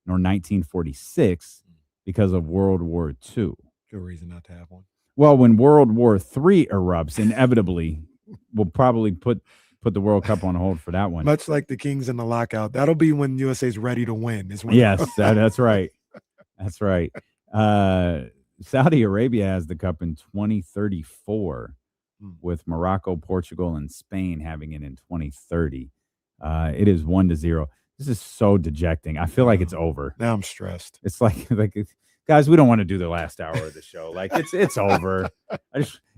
nor 1946 because of World War II.
Good reason not to have one.
Well, when World War III erupts, inevitably, we'll probably put the World Cup on hold for that one.
Much like the Kings and the lockout. That'll be when USA's ready to win.
Yes, that's right. That's right. Saudi Arabia has the cup in 2034 with Morocco, Portugal, and Spain having it in 2030. It is 1-0. This is so dejecting. I feel like it's over.
Now I'm stressed.
It's like guys, we don't want to do the last hour of the show. Like it's over.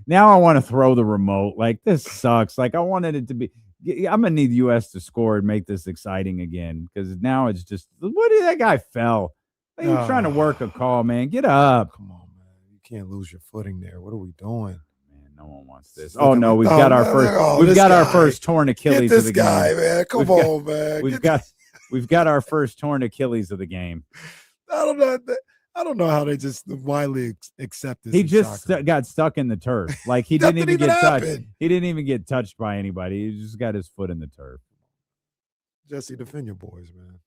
Now I want to throw the remote. Like this sucks. Like I wanted it to be. I'm gonna need the U.S. to score and make this exciting again because now it's just. What did that guy fell? Like, you're trying to work a call, man. Get up.
Come on, man. You can't lose your footing there. What are we doing?
Man, no one wants this. Oh no, we've got our first. We've got our first torn Achilles of the game.
This guy, man. Come on, man.
We've got our first torn Achilles of the game.
I don't know how they just widely accept this.
He just got stuck in the turf. Like he didn't even get touched. He didn't even get touched by anybody. He just got his foot in the turf.
Jesse, defend your boys, man.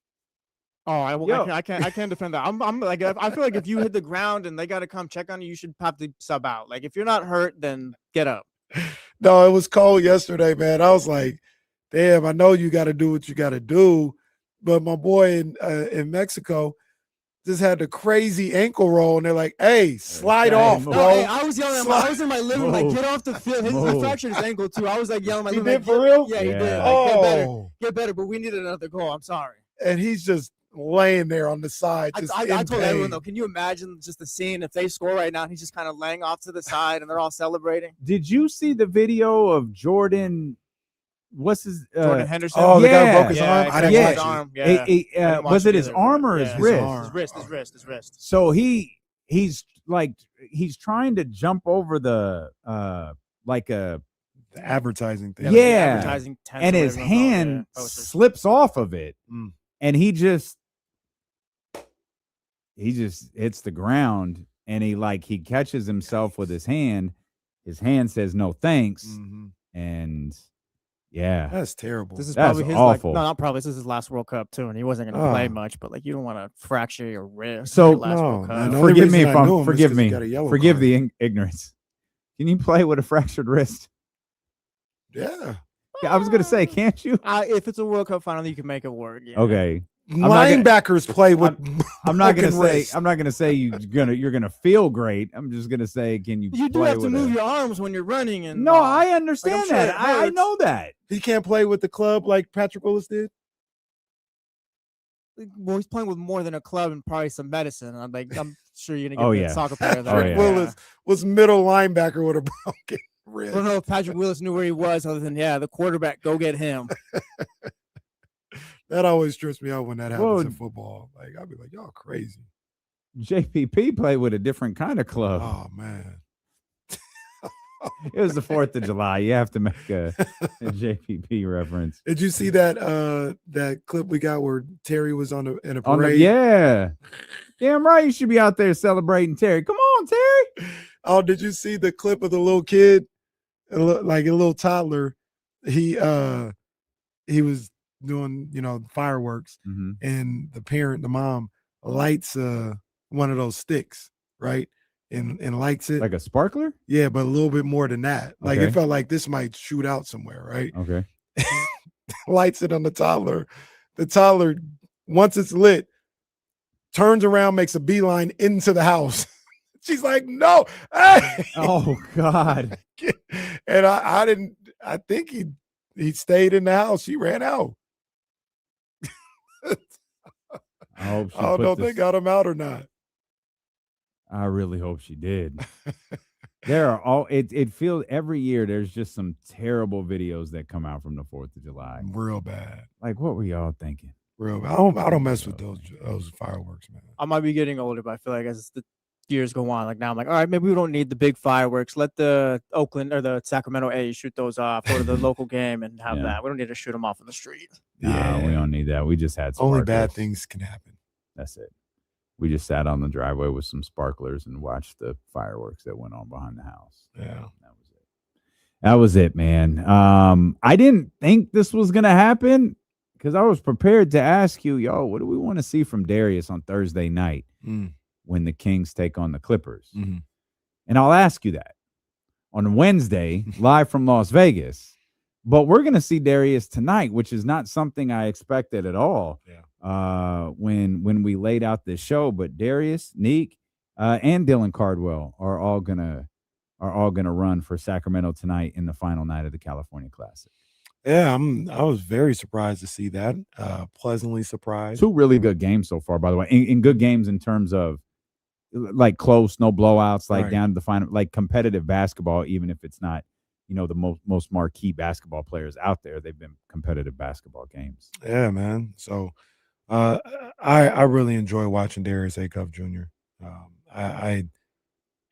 Oh, I can't defend that. I'm like, I feel like if you hit the ground and they got to come check on you, you should pop the sub out. Like if you're not hurt, then get up.
No, it was cold yesterday, man. I was like, damn, I know you got to do what you got to do, but my boy in Mexico just had the crazy ankle roll, and they're like, "Hey, slide off, bro."
No, hey, I was yelling. I was in my living room, like, "Get off the field!" He fractured his ankle too. I was like yelling.
He did for real?
Yeah, he did. Like, get better. But we needed another goal. I'm sorry.
And he's just laying there on the side.
I told everyone though. Can you imagine just the scene if they score right now and he's just kind of laying off to the side and they're all celebrating?
Did you see the video of Jordan? What's his
Jordan Henderson?
Oh, the guy who broke his arm. I didn't watch
it.
Was it his arm or his wrist?
His wrist.
So he's trying to jump over the
the advertising thing.
Yeah,
advertising
and his hand slips off of it, and he just hits the ground, and he catches himself with his hand. His hand says no thanks, and. Yeah,
that's terrible.
This is
that's
probably his
awful.
not probably. This is his last World Cup too, and he wasn't going to play much. But you don't want to fracture your wrist.
So
World Cup.
Forgive me if I'm forgive the ignorance. Can you play with a fractured wrist?
Yeah.
I was going to say, can't you?
If it's a World Cup final, you can make it work. Yeah.
Okay.
Linebackers play with.
I'm not going to say. I'm not going to say you're gonna feel great. I'm just going to say, can you?
You do have to move your arms when you're running, and
no, I understand that. I know that
he can't play with the club like Patrick Willis did.
Well, he's playing with more than a club and probably some medicine. I'm sure you're gonna get a soccer player.
Patrick Willis was middle linebacker with a broken wrist.
I don't know if Patrick Willis knew where he was, other than the quarterback. Go get him.
That always trips me out when that happens in football. Like I'll be like, y'all crazy.
JPP played with a different kind of club.
Oh man.
It was the 4th of July. You have to make a JPP reference.
Did you see that that clip we got where Terry was in a parade?
Yeah. Damn right, you should be out there celebrating Terry. Come on, Terry.
Oh, did you see the clip of the little kid, like a little toddler? He was doing fireworks, and the mom lights one of those sticks, right, and lights it
like a sparkler.
Yeah, but a little bit more than that. Like it felt like this might shoot out somewhere, right?
Okay.
Lights it on the toddler. The toddler, once it's lit, turns around, makes a beeline into the house. She's like, no. Hey!
Oh God.
And I think he stayed in the house. She ran out.
I hope she
don't know if they got him out or not.
I really hope she did. There are it feels every year there's just some terrible videos that come out from the 4th of July.
Real bad.
Like, what were y'all thinking?
Real. I don't mess with those fireworks, man.
I might be getting older, but I feel like as the years go on, like now I'm like, all right, maybe we don't need the big fireworks. Let the Oakland or the Sacramento A's shoot those off. Go to the local game and have that. We don't need to shoot them off in the street.
No, we don't need that. We just had
only
sparklers.
bad things can happen.
That's it. We just sat on the driveway with some sparklers and watched the fireworks that went on behind the house.
Yeah.
That was it, man. I didn't think this was gonna happen because I was prepared to ask you, yo, what do we want to see from Darius on Thursday night when the Kings take on the Clippers? And I'll ask you that on Wednesday, live from Las Vegas. But we're gonna see Darius tonight, which is not something I expected at all. When we laid out this show, but Darius, Neek, and Dylan Cardwell are all gonna run for Sacramento tonight in the final night of the California Classic.
Yeah, I was very surprised to see that. Pleasantly surprised.
2 really good games so far, by the way. In good games in terms of like close, no blowouts, like down to the final, like competitive basketball, even if it's not, the most marquee basketball players out there. They've been competitive basketball games.
Yeah, man. So I really enjoy watching Darius Acuff Jr.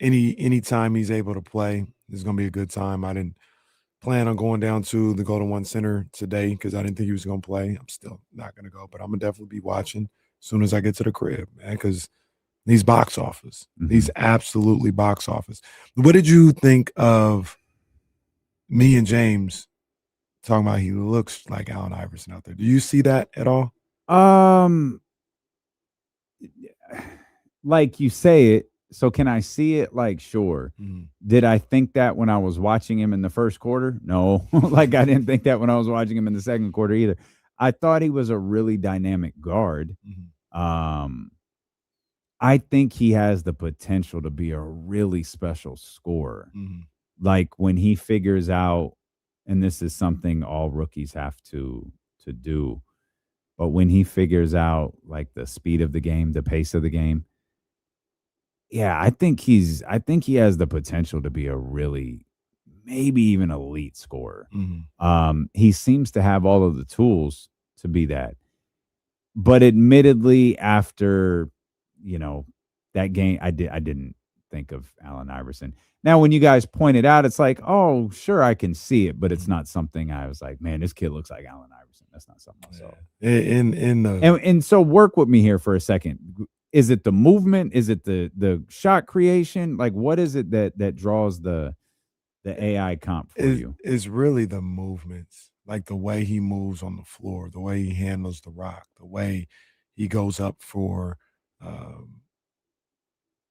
Any time he's able to play is going to be a good time. I didn't plan on going down to the Golden One Center today because I didn't think he was going to play. I'm still not going to go, but I'm going to definitely be watching as soon as I get to the crib, man, because these box office. These absolutely box office. What did you think of me and James talking about he looks like Allen Iverson out there? Do you see that at all?
Like you say it. So can I see it? Like, sure. Did I think that when I was watching him in the first quarter? No. Like, I didn't think that when I was watching him in the second quarter either. I thought he was a really dynamic guard. I think he has the potential to be a really special scorer. Like when he figures out, and this is something all rookies have to do, but when he figures out like the speed of the game, the pace of the game, yeah, I think he has the potential to be a really, maybe even elite scorer. He seems to have all of the tools to be that. But admittedly, after, that game, I didn't think of Allen Iverson. Now, when you guys pointed out, it's like, oh, sure, I can see it, but it's not something I was like, man, this kid looks like Allen Iverson. That's not something I saw. And so work with me here for a second. Is it the movement? Is it the shot creation? Like, what is it that draws the AI comp for you?
It's really the movements, like the way he moves on the floor, the way he handles the rock, the way he goes up for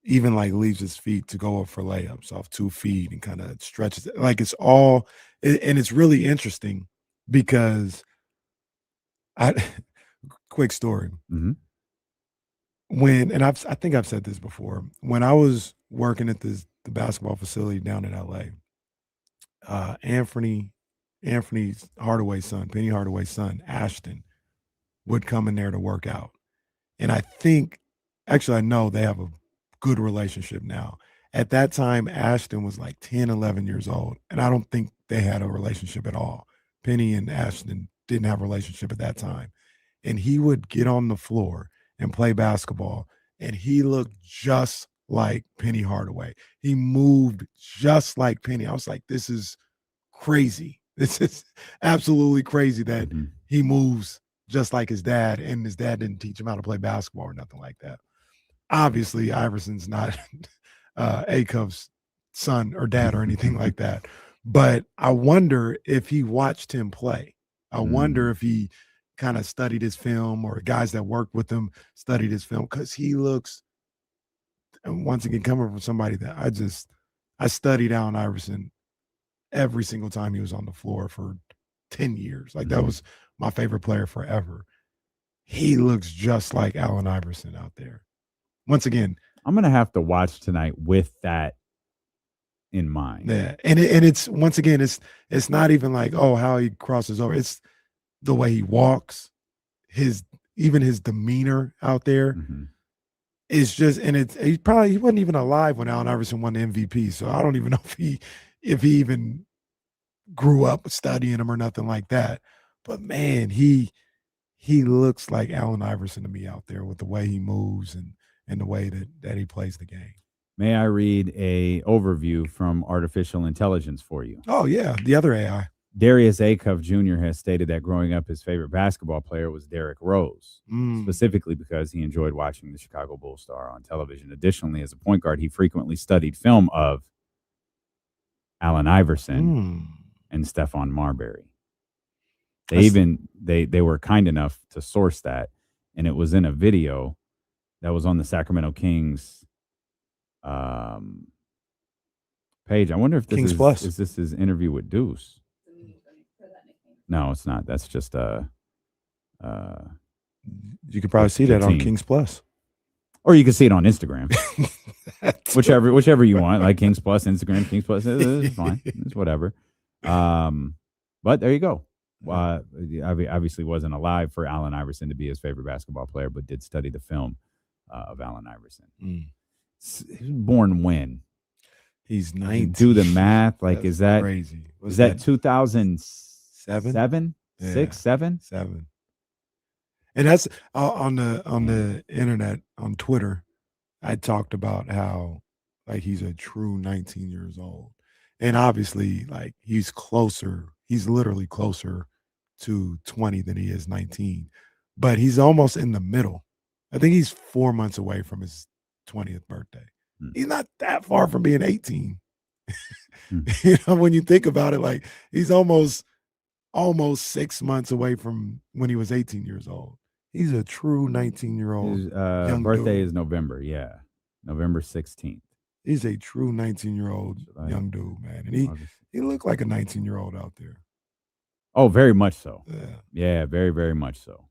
even like leaves his feet to go up for layups off 2 feet and kind of stretches it. Like it's all, and it's really interesting because quick story. I think I've said this before, when I was working at the basketball facility down in LA, Anthony Hardaway's son, Penny Hardaway's son, Ashton, would come in there to work out. And I know they have a good relationship now. At that time, Ashton was like 10, 11 years old. And I don't think they had a relationship at all. Penny and Ashton didn't have a relationship at that time. And he would get on the floor and play basketball, and he looked just like Penny Hardaway. He moved just like Penny. I was like, this is crazy. This is absolutely crazy that he moves just like his dad, and his dad didn't teach him how to play basketball or nothing like that. Obviously, Iverson's not Acuff's son or dad or anything like that. But I wonder if he watched him play. I wonder if he kind of studied his film, or guys that worked with him studied his film, because he looks, and once again, coming from somebody that I studied Allen Iverson every single time he was on the floor for 10 years. Like that was my favorite player forever. He looks just like Allen Iverson out there. Once again,
I'm going to have to watch tonight with that in mind.
Yeah. And it's, once again, it's not even like, oh, how he crosses over. It's the way he walks, even his demeanor out there. It's just, and he wasn't even alive when Allen Iverson won the MVP. So I don't even know if he even grew up studying him or nothing like that. But man, he he looks like Allen Iverson to me out there with the way he moves and the way that he plays the game.
May I read a overview from artificial intelligence for you?
Oh, yeah, the other AI.
Darius Acuff Jr. has stated that growing up, his favorite basketball player was Derrick Rose, specifically because he enjoyed watching the Chicago Bulls star on television. Additionally, as a point guard, he frequently studied film of Allen Iverson and Stephon Marbury. They were kind enough to source that, and it was in a video that was on the Sacramento Kings page. I wonder if this is this his interview with Deuce. No, it's not. That's just
you could probably see that on Kings Plus,
or you can see it on Instagram. whichever you want, like Kings Plus, Instagram, Kings Plus. It's fine. It's whatever. But there you go. Obviously wasn't alive for Allen Iverson to be his favorite basketball player, but did study the film of Allen Iverson. He was born when?
He's 19.
Do the math. Like, is that
crazy?
Is that 2007?
7?
Yeah. 6, 7?
7. And that's on the internet, on Twitter, I talked about how like he's a true 19 years old. And obviously, like he's literally closer to 20 than he is 19. But he's almost in the middle. I think he's 4 months away from his 20th birthday. He's not that far from being 18. You know, when you think about it, like he's almost 6 months away from when he was 18 years old. He's a true 19-year-old.
His birthday is November, November 16th.
He's a true 19-year-old young dude, man. And he looked like a 19-year-old out there.
Oh, very much so.
Yeah.
Yeah, very, very much so.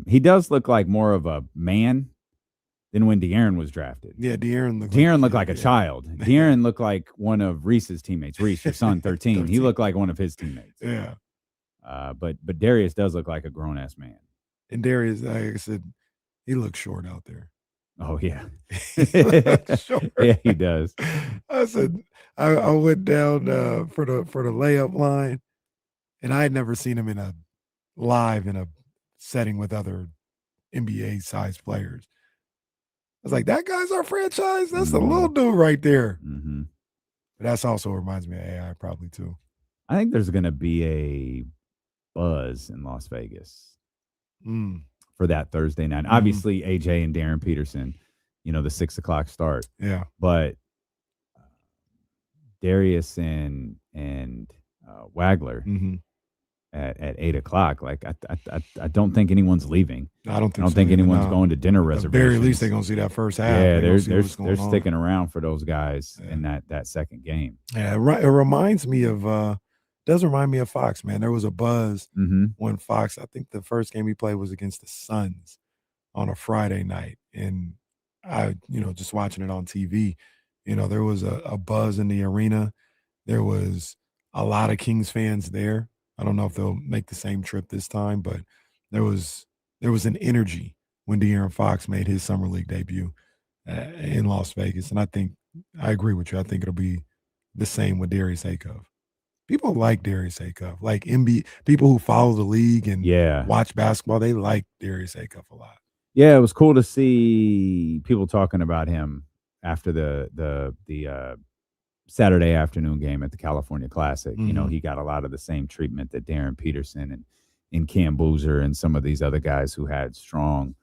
He does look like more of a man than when De'Aaron was drafted.
Yeah, De'Aaron
looked like a child. De'Aaron looked like one of Reese's teammates. Reese, your son, 13. He looked like one of his teammates.
Yeah.
But Darius does look like a grown-ass man.
And Darius, like I said, he looks short out there.
Oh, yeah.
Short.
Yeah, he does.
I said, I went down for the layup line, and I had never seen him in a setting with other NBA-sized players. I was like, that guy's our franchise? That's the little dude right there.
Mm-hmm.
But that's also reminds me of AI probably too.
I think there's going to be a buzz in Las Vegas for that Thursday night. Obviously, AJ and Darren Peterson, the 6:00 start.
Yeah.
But Darius and Wagler at 8:00. Like I don't think anyone's leaving.
I don't think
anyone's going to dinner reservations.
At the very least, they're gonna see that first half.
Yeah, they're sticking around for those guys in that second game.
Yeah, it reminds me of does remind me of Fox, man. There was a buzz when Fox, I think the first game he played was against the Suns on a Friday night. And I, just watching it on TV, there was a buzz in the arena. There was a lot of Kings fans there. I don't know if they'll make the same trip this time, but there was an energy when De'Aaron Fox made his summer league debut in Las Vegas. And I agree with you. I think it'll be the same with Darius Acuff. People like Darius Acuff, like NBA people who follow the league and watch basketball. They like Darius Acuff a lot.
Yeah, it was cool to see people talking about him after the Saturday afternoon game at the California Classic. He got a lot of the same treatment that Darren Peterson and Cam Boozer and some of these other guys who had strong,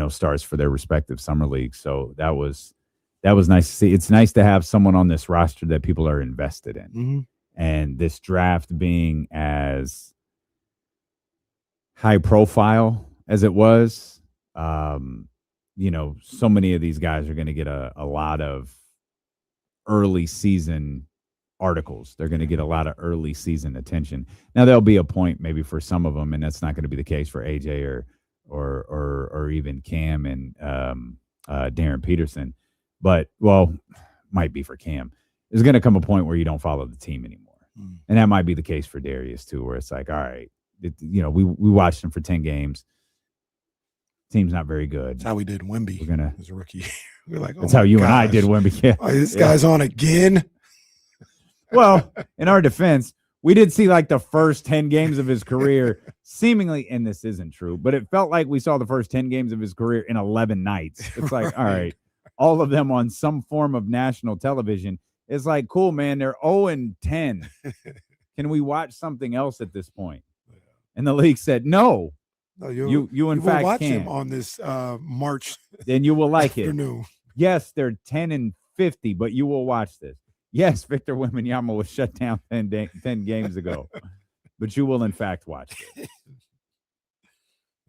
starts for their respective summer leagues. So that was nice to see. It's nice to have someone on this roster that people are invested in. And this draft being as high profile as it was, so many of these guys are going to get a lot of early season articles. They're going to get a lot of early season attention. Now there'll be a point maybe for some of them, and that's not going to be the case for AJ or even Cam and Darren Peterson. But might be for Cam. There's going to come a point where you don't follow the team anymore. And that might be the case for Darius too, where it's like, all right, we watched him for 10 games. Team's not very good.
That's how we did Wemby as a rookie. We're like,
that's how you and I did Wemby. Yeah.
This guy's on again.
Well, in our defense, we did see like the first 10 games of his career, seemingly, and this isn't true, but it felt like we saw the first 10 games of his career in 11 nights. It's like, all right, all of them on some form of national television. It's like, cool, man. They're 0-10. Can we watch something else at this point? And the league said, no.
No,
you in fact
watch
can
him on this March.
Then you will like
afternoon.
it. Yes, they're 10-50, but you will watch this. Yes, Victor Wembanyama was shut down 10 games ago, but you will in fact watch it.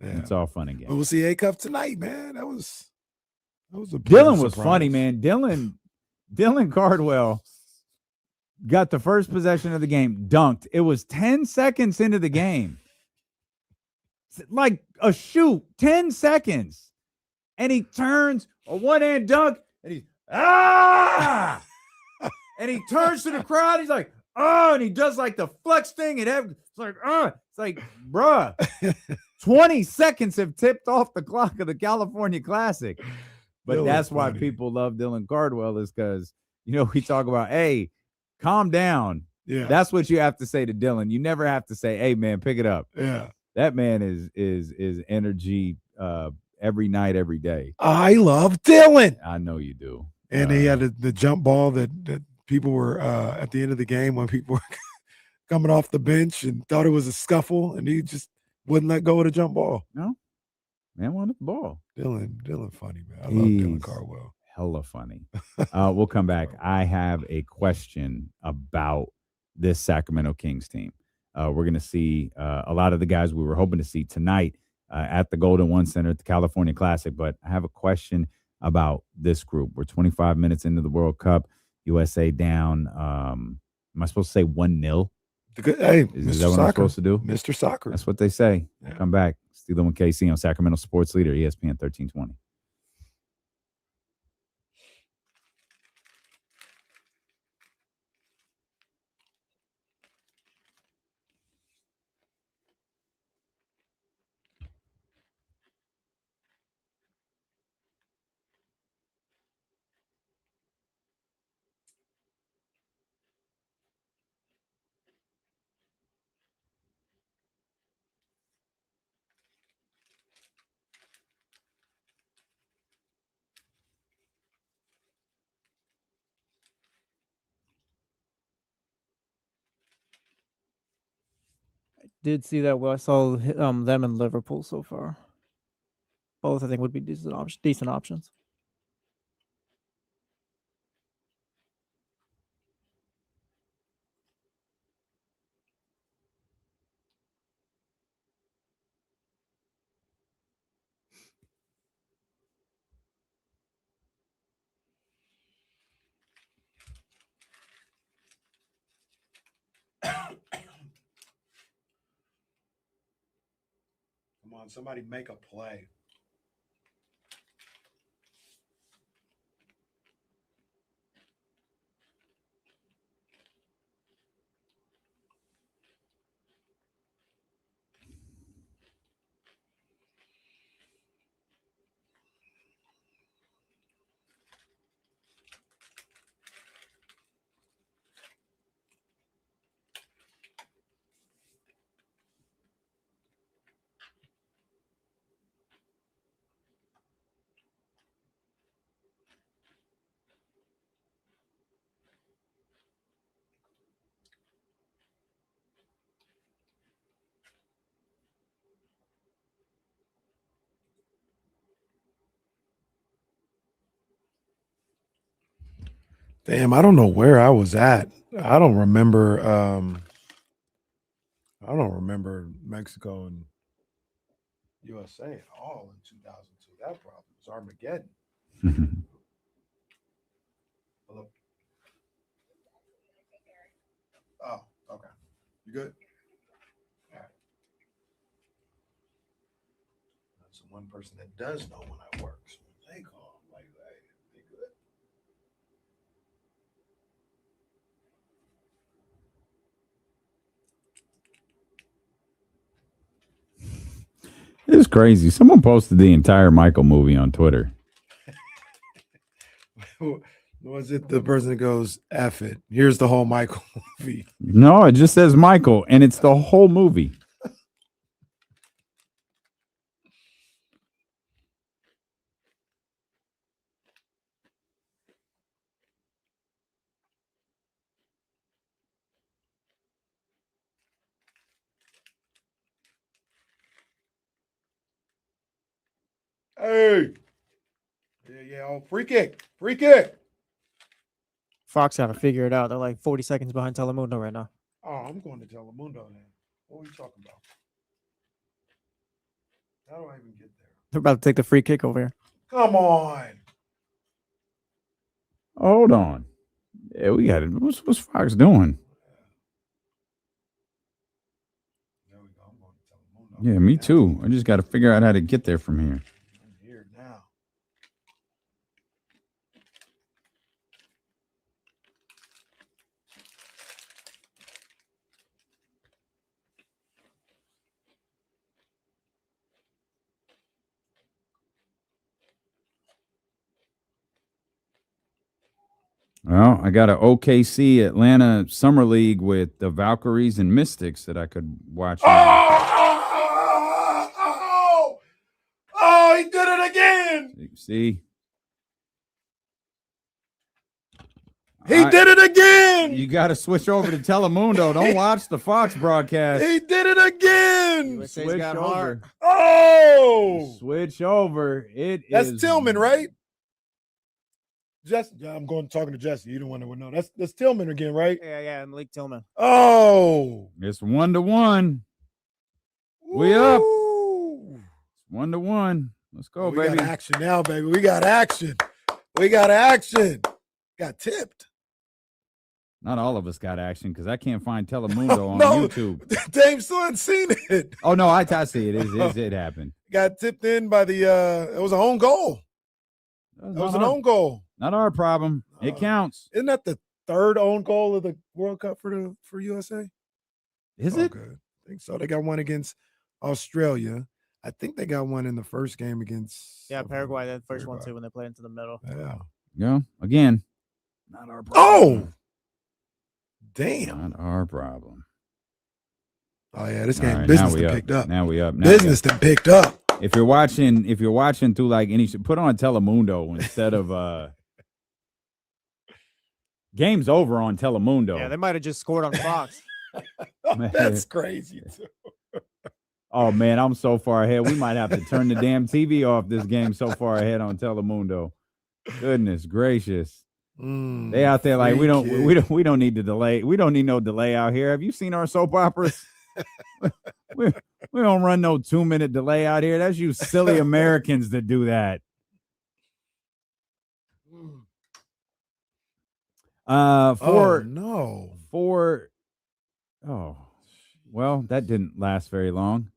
Yeah. It's all fun and games.
But we'll see Acuff tonight, man. That was a
Dylan was
surprise.
funny, man. Dylan Cardwell got the first possession of the game, dunked. It was 10 seconds into the game. Like a shoot, 10 seconds. And he turns a one-hand dunk, and he's, and he turns to the crowd. He's like, and he does like the flex thing. And it's like, It's like, bruh, 20 seconds have tipped off the clock of the California Classic. But that's why people love Dylan Cardwell, is because, we talk about, hey, calm down.
Yeah.
That's what you have to say to Dylan. You never have to say, hey, man, pick it up.
Yeah.
That man is energy every night, every day.
I love Dylan.
I know you do.
And he had the jump ball that people were at the end of the game when people were coming off the bench and thought it was a scuffle, and he just wouldn't let go of the jump ball.
No, man wanted the ball.
Dylan funny, man. I love Dylan Cardwell.
Hella funny. We'll come back. I have a question about this Sacramento Kings team. We're going to see a lot of the guys we were hoping to see tonight at the Golden One Center at the California Classic. But I have a question about this group. We're 25 minutes into the World Cup. USA down. Am I supposed to say 1-0?
Hey,
is that what I'm supposed to do?
Mr. Soccer.
That's what they say.
Yeah.
Come back. Steeler and KC on Sacramento Sports Leader, ESPN 1320.
Did see that. Well, I saw them in Liverpool so far. Both, I think, would be decent options.
Come on, somebody make a play. Damn, I don't know where I was at. I don't remember Mexico and USA at all in 2002. That probably was Armageddon. Hello. Oh, okay. You good? All right. That's the one person that does know when I work. So they call like, hey, they good.
It's crazy. Someone posted the entire Michael movie on Twitter.
Was it the person that goes, F it? Here's the whole Michael movie.
No, it just says Michael, and it's the whole movie.
Hey. Yeah. Oh, free kick. Free kick.
Fox got to figure it out. They're like 40 seconds behind Telemundo right now.
Oh, I'm going to Telemundo then. What are we talking about? How do I even get there?
They're about to take the free kick over here.
Come on.
Hold on. Yeah, we got it. What's Fox doing?
There we go. I'm going to Telemundo.
Yeah, me too. I just got to figure out how to get there from here.
I'm here now.
Well, I got an OKC Atlanta Summer League with the Valkyries and Mystics that I could watch.
Oh, he did it again.
See?
He did it again.
You got to switch over to Telemundo. Don't watch the Fox broadcast.
He did it again.
USA's got heart.
Oh,
Switch over.
That's Tillman, right? I'm talking to Jesse. You don't want to know. That's Tillman again, right?
Yeah, Malik Tillman.
Oh,
It's 1-1. We up. 1-1. Let's go,
we
baby.
got action now, baby. We got action. We got action. Got tipped.
Not all of us got action because I can't find Telemundo on
No.
YouTube.
Dame still hadn't seen it.
Oh, no, I see it. It happened.
Got tipped in by it was an own goal. It was an own goal.
Not our problem. It counts.
Isn't that the third own goal of the World Cup for USA?
Is it?
Okay. I think so. They got one against Australia. I think they got one in the first game against
Paraguay. That first one too when they play into the middle.
Yeah.
Yeah. Again, not our problem.
Oh, damn.
Not our problem.
Oh yeah, this
All
game
right,
business
now we
done
up.
picked up.
Now we up.
Business done picked up.
If you're watching through like any, put on Telemundo instead of game's over on Telemundo.
Yeah, they might have just scored on Fox.
That's crazy too.
Oh man, I'm so far ahead. We might have to turn the damn TV off. This game so far ahead on Telemundo. Goodness gracious. They out there like we don't need to delay. We don't need no delay out here. Have you seen our soap operas? we don't run no 2-minute delay out here. That's you silly Americans that do that. Well, that didn't last very long.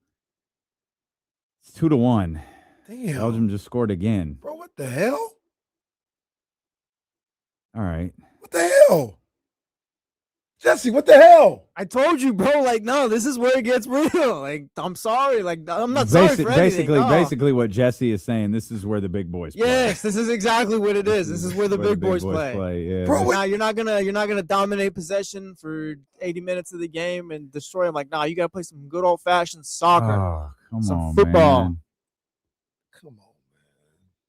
It's 2-1.
Damn.
Belgium just scored again.
Bro, what the hell?
All right.
What the hell? Jesse, what the hell?
I told you, bro. Like, no, this is where it gets real. Like, I'm sorry. Like, I'm not sorry for anything.
Basically, what Jesse is saying, this is where the big boys play.
Yes, this is exactly what it is. This is where the big boys play.
Yeah.
Bro, now you're not gonna dominate possession for 80 minutes of the game and destroy them. Like, nah, you gotta play some good old fashioned soccer,
Come on,
football.
man. Come on, man.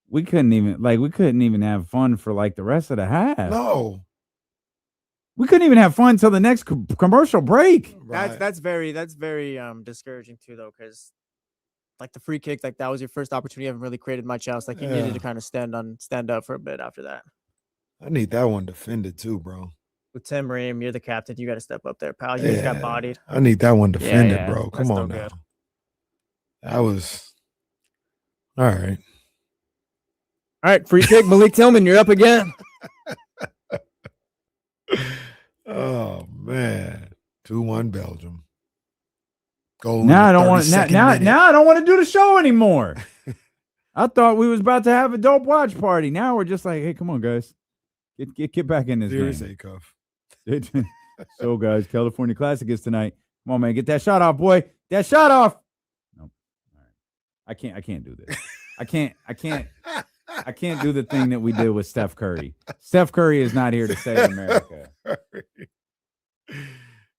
We couldn't even have fun for like the rest of the half.
No.
We couldn't even have fun till the next commercial break.
Right.
That's very discouraging too, though, because like the free kick, like that was your first opportunity. You haven't really created much else. Like you needed to kind of stand up for a bit after that.
I need that one defended too, bro.
With Tim Ream, you're the captain. You got to step up there, pal. You just got bodied.
I need that one defended, bro.
That's
Come on
no
now.
good.
That was all right.
All right, free kick, Malik Tillman. You're up again.
Oh man, 2-1 Belgium. Goal.
Now I don't want now I don't want to do the show anymore. I thought we was about to have a dope watch party. Now we're just like, hey, come on, guys, get back in this
Darius
game.
Acuff.
So, guys, California Classic is tonight. Come on, man, get that shot off, boy. That shot off. Nope. All right. I can't do this. I can't. I can't do the thing that we did with Steph Curry. Steph Curry is not here to save America.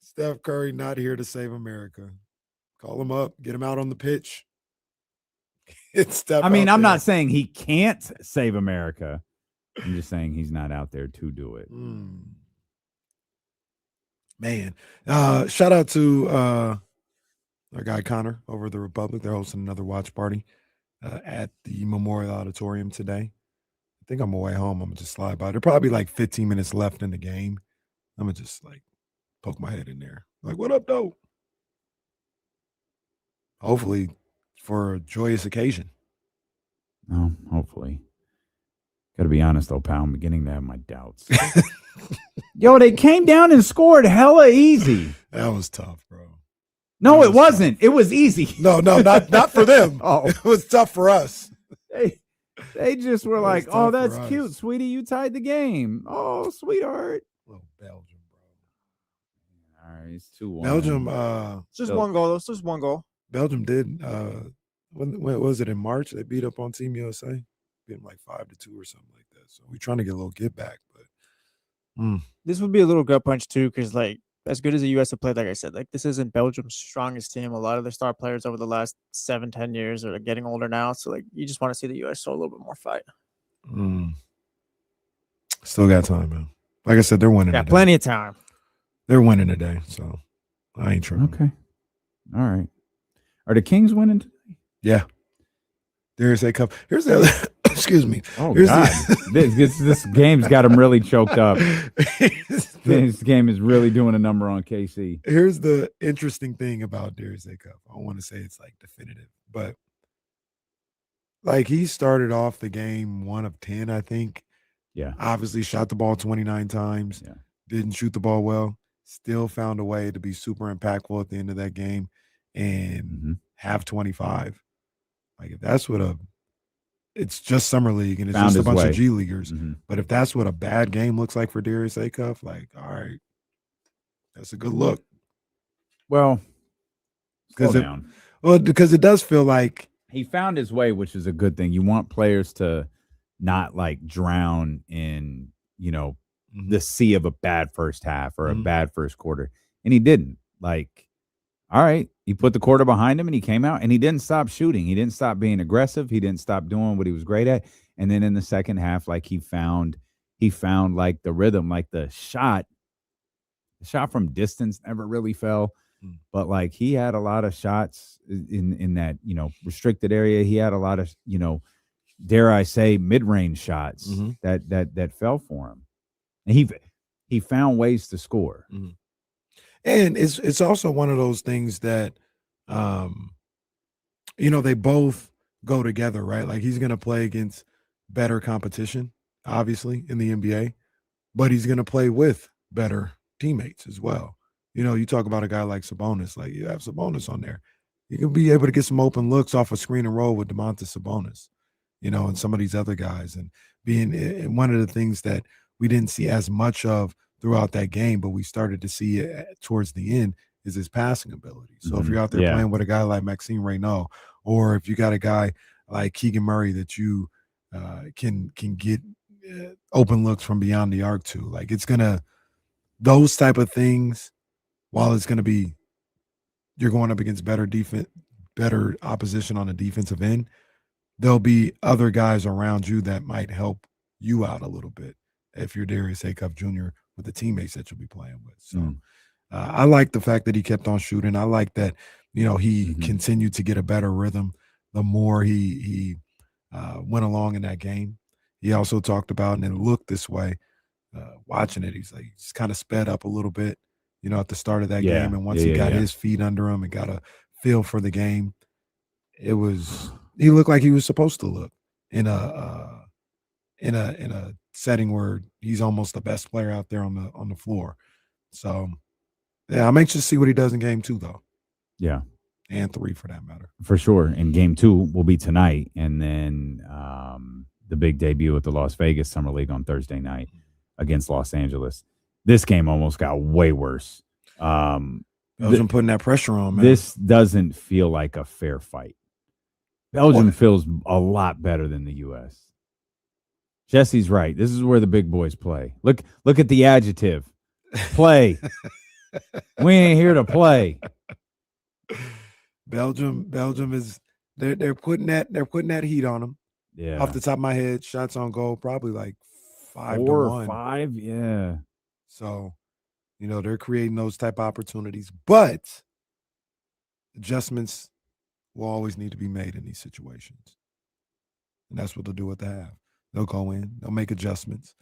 Steph Curry not here to save America. Call him up, get him out on the pitch.
I mean, I'm not saying he can't save America. I'm just saying he's not out there to do it.
Man, shout out to our guy Connor over at the Republic. They're hosting another watch party at the Memorial Auditorium today. I think on my way home, I'm gonna just slide by. There's probably like 15 minutes left in the game. I'm gonna just like poke my head in there. Like, what up, though? Hopefully for a joyous occasion.
No, hopefully. Got to be honest, though, pal. I'm beginning to have my doubts. Yo, they came down and scored hella easy.
That was tough, bro.
No, it wasn't. Tough. It was easy.
No, not for them.
Oh,
it was tough for us.
They just were like, oh, that's cute, sweetie. You tied the game. Oh, sweetheart.
Little Belgium, bro.
All right, it's 2-1.
Belgium.
It's just one goal. It's just one goal.
Belgium did. When was it in March? They beat up on Team USA, beat them like 5-2 or something like that. So we're trying to get a little get back, but
this would be a little gut punch too, because like as good as the US have played, like I said, like this isn't Belgium's strongest team. A lot of their star players over the last 7-10 years are getting older now, so like you just want to see the US show a little bit more fight.
Still got time, man. Like I said, they're winning.
Yeah, plenty of time.
They're winning today, so I ain't tripping.
Okay, all right. Are the Kings winning today?
Yeah. Darius Acuff. Here's the other. Excuse me.
Oh, God. This game's got him really choked up. This game is really doing a number on KC.
Here's the interesting thing about Darius Acuff. I don't want to say it's like definitive, but like he started off the game 1 of 10, I think.
Yeah.
Obviously shot the ball 29 times.
Yeah. Didn't
shoot the ball well. Still found a way to be super impactful at the end of that game and have 25. Like if that's what it's just summer league and it's just a bunch of G leaguers. But if that's what a bad game looks like for Darius Acuff, like, all right, that's a good look.
Well,
because it does feel like
he found his way, which is a good thing. You want players to not like drown in, the sea of a bad first half or a bad first quarter. And he didn't. Like, all right, he put the quarter behind him and he came out and he didn't stop shooting. He didn't stop being aggressive. He didn't stop doing what he was great at. And then in the second half, like he found like the rhythm, like the shot from distance never really fell. But like he had a lot of shots in that, restricted area. He had a lot of, dare I say, mid-range shots that fell for him. And he found ways to score.
And it's also one of those things that, they both go together, right? Like he's going to play against better competition, obviously, in the NBA, but he's going to play with better teammates as well. You talk about a guy like Sabonis, like you have Sabonis on there. You can be able to get some open looks off a screen and roll with Domantas Sabonis, and some of these other guys. And being one of the things that we didn't see as much of throughout that game, but we started to see it towards the end is his passing ability. So if you're out there playing with a guy like Maxime Reynaud, or if you got a guy like Keegan Murray that you can get open looks from beyond the arc to, like those type of things, while it's going to be, you're going up against better opposition on the defensive end, there'll be other guys around you that might help you out a little bit if you're Darius Acuff Jr. with the teammates that you'll be playing with. So I like the fact that he kept on shooting. I like that, he continued to get a better rhythm the more he went along in that game. He also talked about, and it looked this way, watching it, he's kind of sped up a little bit, at the start of that game. And once he got his feet under him and got a feel for the game, he looked like he was supposed to look in a setting where he's almost the best player out there on the floor. So yeah, I'm anxious to see what he does in game 2 though.
Yeah.
And 3 for that matter.
For sure. And game 2 will be tonight. And then the big debut at the Las Vegas Summer League on Thursday night against Los Angeles. This game almost got way worse.
Belgium putting that pressure on, man.
This doesn't feel like a fair fight. Belgium feels a lot better than the U.S. Jesse's right. This is where the big boys play. Look at the adjective. Play. We ain't here to play.
Belgium is they're putting that heat on them.
Yeah.
Off the top of my head, shots on goal probably like 5 to
4
1.
or 5. Yeah.
So, they're creating those type of opportunities, but adjustments will always need to be made in these situations. And that's what they'll do with the half. They'll go in, they'll make adjustments.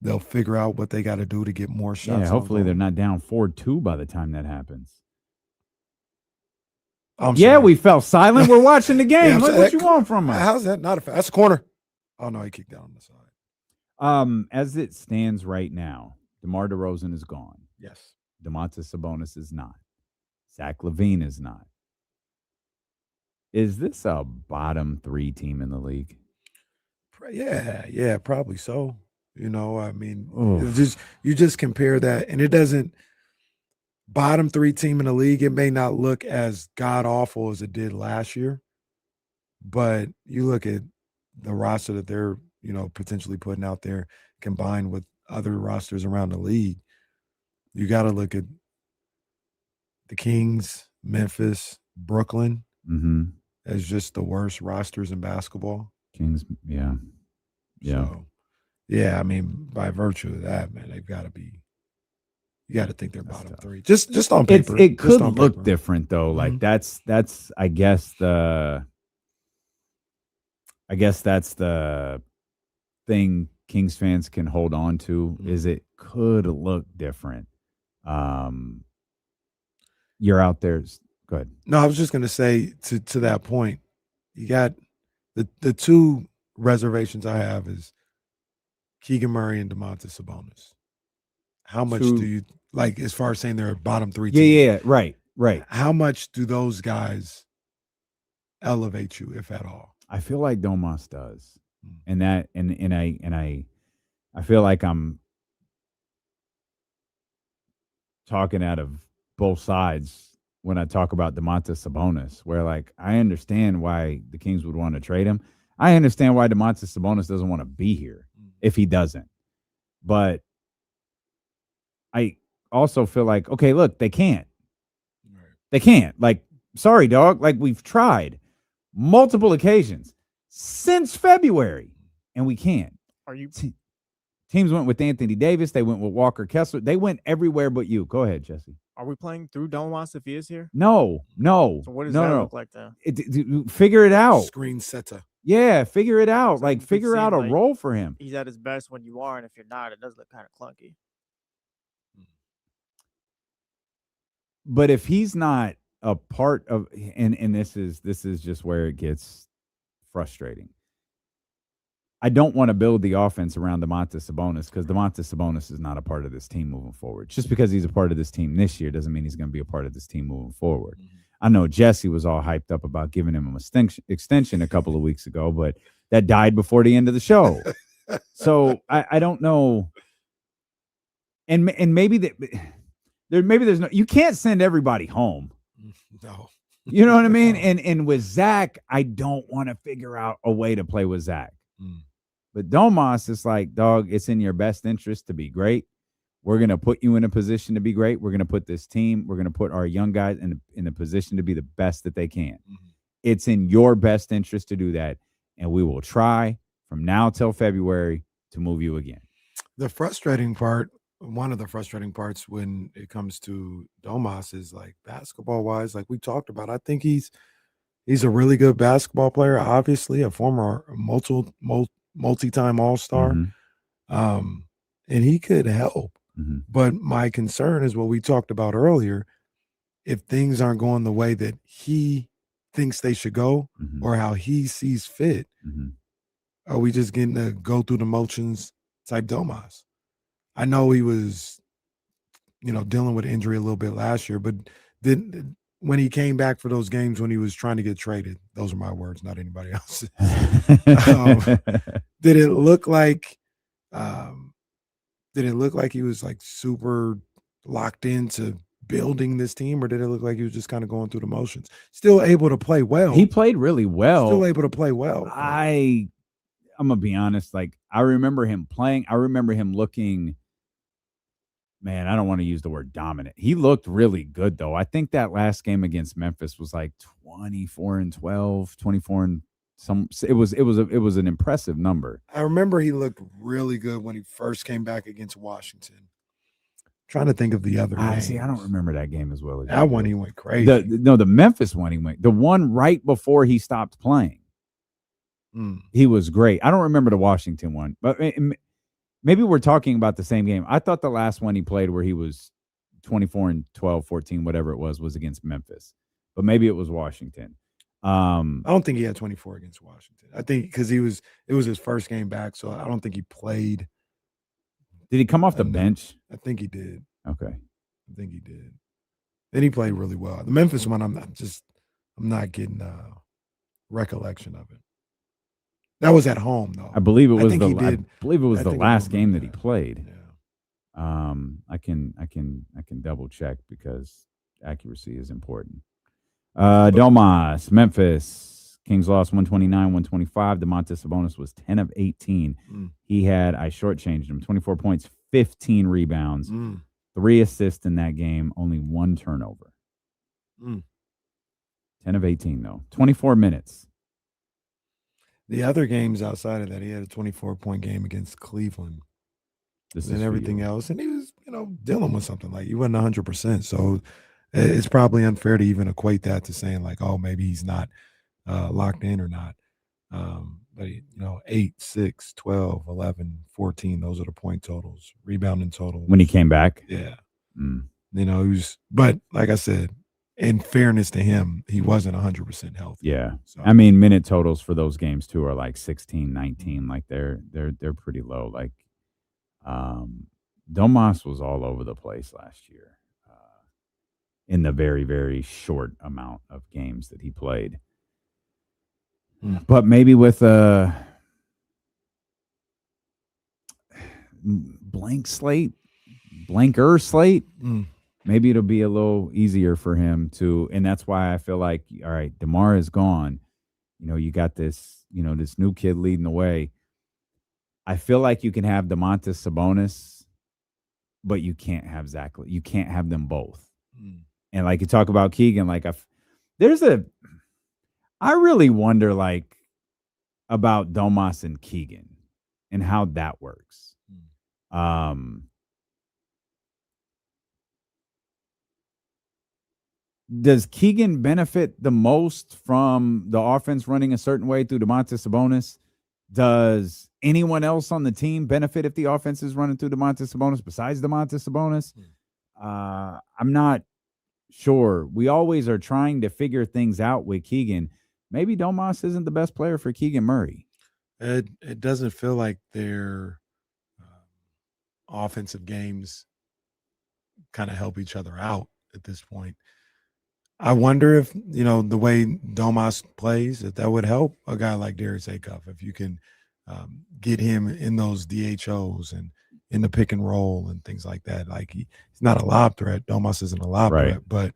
They'll figure out what they got to do to get more shots.
Yeah, hopefully they're not down 4-2 by the time that happens.
I'm
yeah,
sorry.
we fell silent. We're watching the game. Look what you want from us.
How's that not a foul? That's a corner. Oh, no, he kicked down on the side.
As it stands right now, DeMar DeRozan is gone.
Yes.
Domantas Sabonis is not. Zach LaVine is not. Is this a bottom 3 team in the league?
Yeah, probably so. I mean, you just compare that, and it doesn't bottom 3 team in the league. It may not look as god awful as it did last year, but you look at the roster that they're potentially putting out there, combined with other rosters around the league. You got to look at the Kings, Memphis, Brooklyn as just the worst rosters in basketball.
Kings, yeah.
So, yeah, I mean, by virtue of that, man, they've got to be. You got to think they're bottom 3, just on paper.
It could look different though. Like that's I guess that's the thing Kings fans can hold on to is it could look different. You're out there. Go ahead.
No, I was just gonna say to that point, you got the 2 reservations I have is Keegan Murray and Domantas Sabonis. How much do you like as far as saying they're a bottom 3 team?
Yeah, right.
How much do those guys elevate you, if at all?
I feel like Domas does. And I feel like I'm talking out of both sides when I talk about Domantas Sabonis, where like I understand why the Kings would want to trade him. I understand why Domantas Sabonis doesn't want to be here if he doesn't. But I also feel like, okay, look, they can't. They can't. Like, sorry, dog. Like, we've tried multiple occasions since February, and we can't.
Are you?
Teams went with Anthony Davis. They went with Walker Kessler. They went everywhere but you. Go ahead, Jesse.
Are we playing through Domas if he is here?
No.
So what does that look like then?
Figure it out.
Screen setter.
Yeah, figure it out.
So
like, figure out a role for him.
He's at his best when you are, and if you're not, it does look kind of clunky.
But if he's not a part of, and this is just where it gets frustrating. I don't want to build the offense around Domantas Sabonis because Domantas Sabonis is not a part of this team moving forward. Just because he's a part of this team this year doesn't mean he's going to be a part of this team moving forward. I know Jesse was all hyped up about giving him an extension a couple of weeks ago, but that died before the end of the show. So I don't know. And maybe there's no, you can't send everybody home.
No.
You know what I mean? And with Zach, I don't want to figure out a way to play with Zach. But Domas is like, dog, it's in your best interest to be great. We're going to put you in a position to be great. We're going to put this team, we're going to put our young guys in a position to be the best that they can. It's in your best interest to do that. And we will try from now till February to move you again.
The frustrating part, one of the frustrating parts when it comes to Domas is like basketball wise, like we talked about, I think he's a really good basketball player, obviously a former multi-time All-Star. And he could help. But my concern is what we talked about earlier. If things aren't going the way that he thinks they should go or how he sees fit, are we just getting to go through the motions type Domas? I know he was, dealing with injury a little bit last year, but then when he came back for those games when he was trying to get traded, those are my words, not anybody else's. Did it look like he was like super locked into building this team, or did it look like he was just kind of going through the motions? Still able to play well.
He played really well.
Still able to play well.
I'm gonna be honest. Like I remember him playing. I remember him looking, man, I don't want to use the word dominant. He looked really good, though. I think that last game against Memphis was like 24-12, 24 and some. It was an impressive number.
I remember he looked really good when he first came back against Washington. Trying to think of the other games.
See, I don't remember that game as well as
that one.
do.
He went crazy.
The Memphis one he went. The one right before he stopped playing. He was great. I don't remember the Washington one, but maybe we're talking about the same game. I thought the last one he played where he was 24 and 12, 14, whatever it was against Memphis, but maybe it was Washington.
I don't think he had 24 against Washington. I think because it was his first game back, so I don't think he played.
Did he come off the bench?
I think he did.
Okay.
I think he did. Then he played really well. The Memphis one, I'm not getting recollection of it. That was at home, though.
I believe it was the last game that he played.
Yeah.
I can double check because accuracy is important. Domas, Memphis, Kings lost 129-125. Domantas Sabonis was 10 of 18. He had, I shortchanged him, 24 points, 15 rebounds, 3 assists in that game, only 1 turnover. 10 of 18, though. 24 minutes.
The other games outside of that, he had a 24-point game against Cleveland. And everything else. And he was, dealing with something. Like, he wasn't 100%. So it's probably unfair to even equate that to saying, like, oh, maybe he's not locked in or not. But, 8, 6, 12, 11, 14, those are the point totals, rebounding totals.
When he came back?
Yeah. He was, but like I said, in fairness to him, he wasn't 100% healthy.
Yeah.
So.
I mean, minute totals for those games too are like 16, 19. Like they're pretty low. Like Domas was all over the place last year in the very, very short amount of games that he played. But maybe with a blanker slate, maybe it'll be a little easier for him to, and that's why I feel like, all right, DeMar is gone. You got this, this new kid leading the way. I feel like you can have Domantas Sabonis, but you can't have Zach. You can't have them both. And like you talk about Keegan, like I really wonder like about Domas and Keegan and how that works. Does Keegan benefit the most from the offense running a certain way through Domantas Sabonis? Does anyone else on the team benefit if the offense is running through Domantas Sabonis besides Domantas Sabonis? I'm not sure. We always are trying to figure things out with Keegan. Maybe Domas isn't the best player for Keegan Murray.
It doesn't feel like their offensive games kind of help each other out at this point. I wonder if, the way Domas plays, if that would help a guy like Darius Acuff, if you can get him in those DHOs and in the pick and roll and things like that. Like he's not a lob threat. Domas isn't a lob threat, but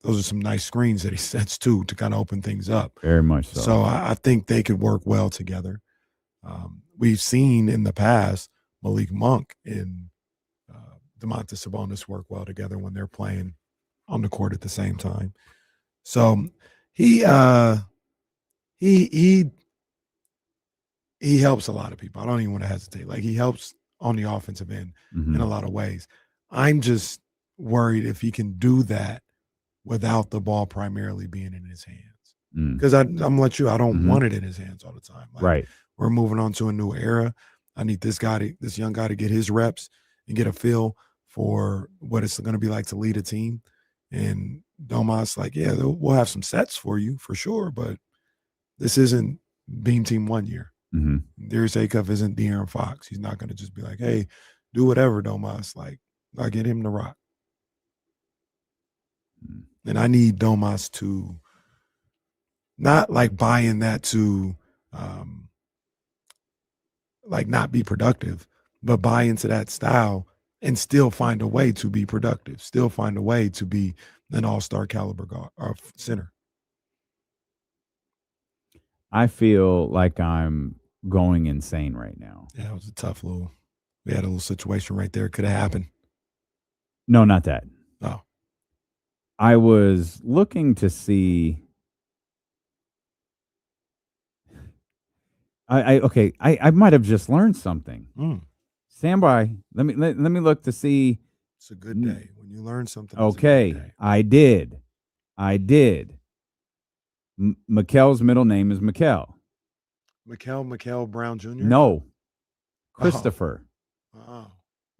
those are some nice screens that he sets too to kind of open things up.
Very much so.
So I think they could work well together. We've seen in the past Malik Monk and Domantas Sabonis work well together when they're playing on the court at the same time. So he helps a lot of people. I don't even want to hesitate. Like he helps on the offensive end in a lot of ways. I'm just worried if he can do that without the ball primarily being in his hands. Because I'm gonna let you, I don't want it in his hands all the time. Like,
right.
We're moving on to a new era. I need this young guy to get his reps and get a feel for what it's going to be like to lead a team. And Domas, like, yeah, we'll have some sets for you for sure, but this isn't Beam Team 1 year. Darius Acuff isn't De'Aaron Fox. He's not going to just be like, hey, do whatever, Domas. Like, I get him to rock. And I need Domas to not like buy in that to like not be productive, but buy into that style and still find a way to be productive, still find a way to be an all-star caliber guard or center.
I feel like I'm going insane right now.
Yeah, it was a tough little. We had a little situation right there. Could have happened.
No, not that.
Oh.
I was looking to see. I might have just learned something. Stand by. Let me look to see.
It's a good day when you learn something.
Okay, I did. Mikel's middle name is Mikel.
Mikel Brown Jr.?
No, Christopher